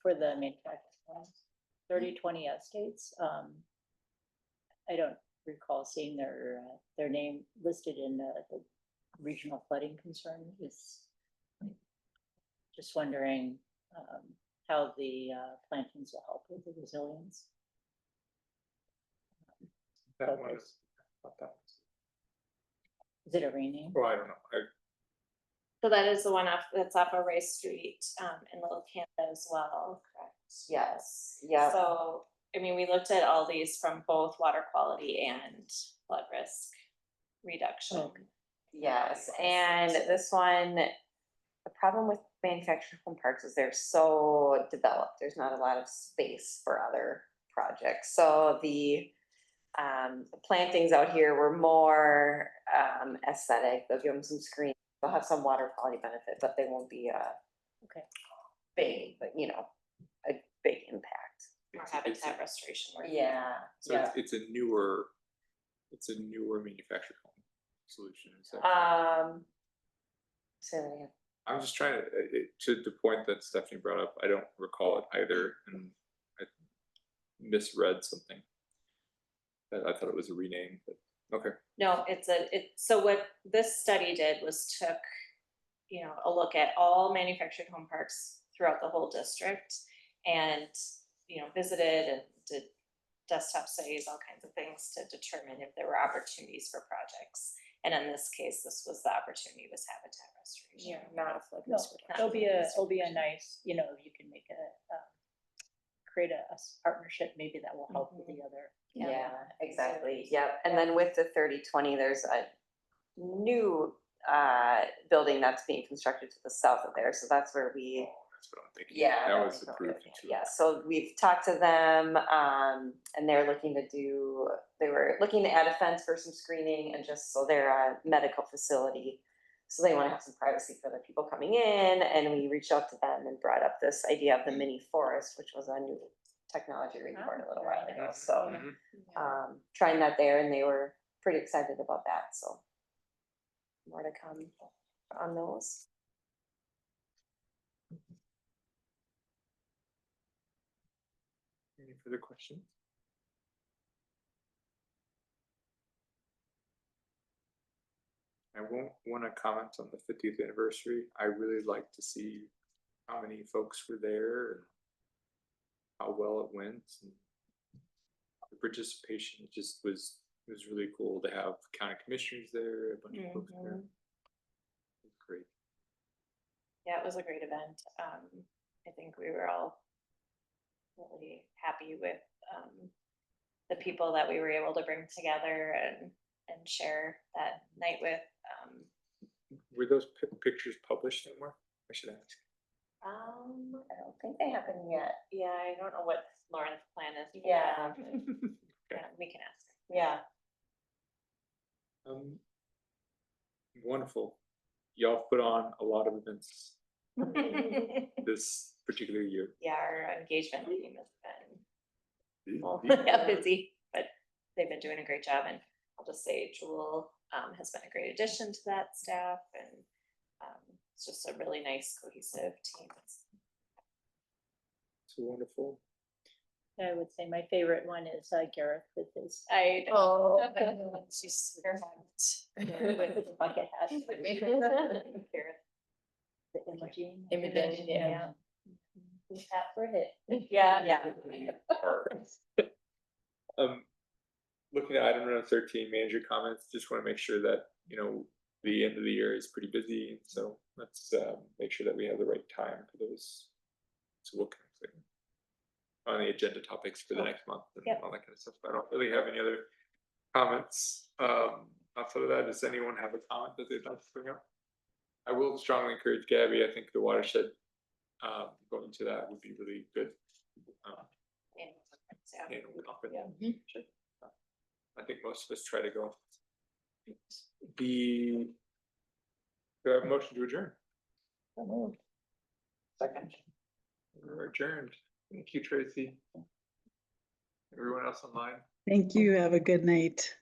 Speaker 2: for the manufactured homes, 3020 estates. I don't recall seeing their name listed in the regional flooding concern. Is just wondering how the plantings will help with the resilience.
Speaker 1: That one is not that.
Speaker 2: Is it a rename?
Speaker 1: Well, I don't know.
Speaker 4: So that is the one that's off of Rice Street, in Little Canada as well, correct?
Speaker 11: Yes, yeah.
Speaker 4: So, I mean, we looked at all these from both water quality and flood risk reduction.
Speaker 2: Okay.
Speaker 11: Yes, and this one, the problem with manufactured home parks is they're so developed, there's not a lot of space for other projects. So the plantings out here were more aesthetic. They'll give them some screen, they'll have some water quality benefit, but they won't be
Speaker 2: Okay.
Speaker 11: big, but you know, a big impact.
Speaker 4: Or habitat restoration work.
Speaker 11: Yeah,
Speaker 1: So
Speaker 11: yeah.
Speaker 1: it's a newer manufactured home solution. Is that
Speaker 11: Say that again.
Speaker 1: I'm just trying to the point that Stephanie brought up. I don't recall it either, and I misread something. I thought it was a rename, but okay.
Speaker 4: No, so what this study did was took, a look at all manufactured home parks throughout the whole district and, visited and did desktop studies, all kinds of things to determine if there were opportunities for projects. And in this case, this was the opportunity, was habitat restoration.
Speaker 12: Yeah, not a flood
Speaker 2: No,
Speaker 12: risk.
Speaker 2: it'll be a nice, you can make create a partnership, maybe that will help with the other.
Speaker 11: Yeah, exactly. Yep. And then with the 3020, there's a new building that's being constructed to the south of there. So that's where we.
Speaker 1: That's what I'm thinking.
Speaker 11: Yeah,
Speaker 1: that was approved too.
Speaker 11: Yeah, so we've talked to them, and they're looking they were looking to add a fence for some screening and just so they're a medical facility. So they want to have some privacy for the people coming in, and we reached out to them and brought up this idea of the mini forest, which was a new technology report a little while ago. So trying that there, and they were pretty excited about that. So more to come on those.
Speaker 1: Any further questions? I won't want to comment on the 50th anniversary. I really like to see how many folks were there and how well it went. And the participation just was really cool to have county commissioners there, a bunch of folks there. It was great.
Speaker 4: Yeah, it was a great event. I think we were all really happy with the people that we were able to bring together and share that night with.
Speaker 1: Were those pictures published anywhere? I should ask.
Speaker 11: I don't think they happened yet.
Speaker 4: Yeah, I don't know what Lauren's plan is.
Speaker 11: Yeah.
Speaker 4: Yeah, we can ask.
Speaker 11: Yeah.
Speaker 1: Wonderful. Y'all put on a lot of events this particular year.
Speaker 4: Yeah, our engagement team has been
Speaker 1: Yeah.
Speaker 4: busy, but they've been doing a great job. And I'll just say Jewel has been a great addition to that staff, and it's just a really nice cohesive team.
Speaker 1: So wonderful.
Speaker 2: I would say my favorite one is Gareth with his.
Speaker 12: Oh.
Speaker 2: Okay.
Speaker 12: She's.
Speaker 2: With his bucket hat. Gareth. The Imogene.
Speaker 12: Imogen, yeah.
Speaker 2: His hat for a hit.
Speaker 4: Yeah.
Speaker 1: Looking at item number 13, manager comments, just want to make sure that, the end of the year is pretty busy, so let's make sure that we have the right time for those. So we'll kind of on the agenda topics for the next month and
Speaker 2: Yep.
Speaker 1: all that kind of stuff. I don't really have any other comments. Outside of that, does anyone have a comment that they'd like to bring up? I will strongly encourage Gabby. I think the watershed, going to that would be really good. Annual conference. Sure. I think most of us try to go. Do I have a motion to adjourn?
Speaker 6: Second.
Speaker 1: We're adjourned. Thank you, Tracy. Everyone else online.
Speaker 9: Thank you. Have a good night.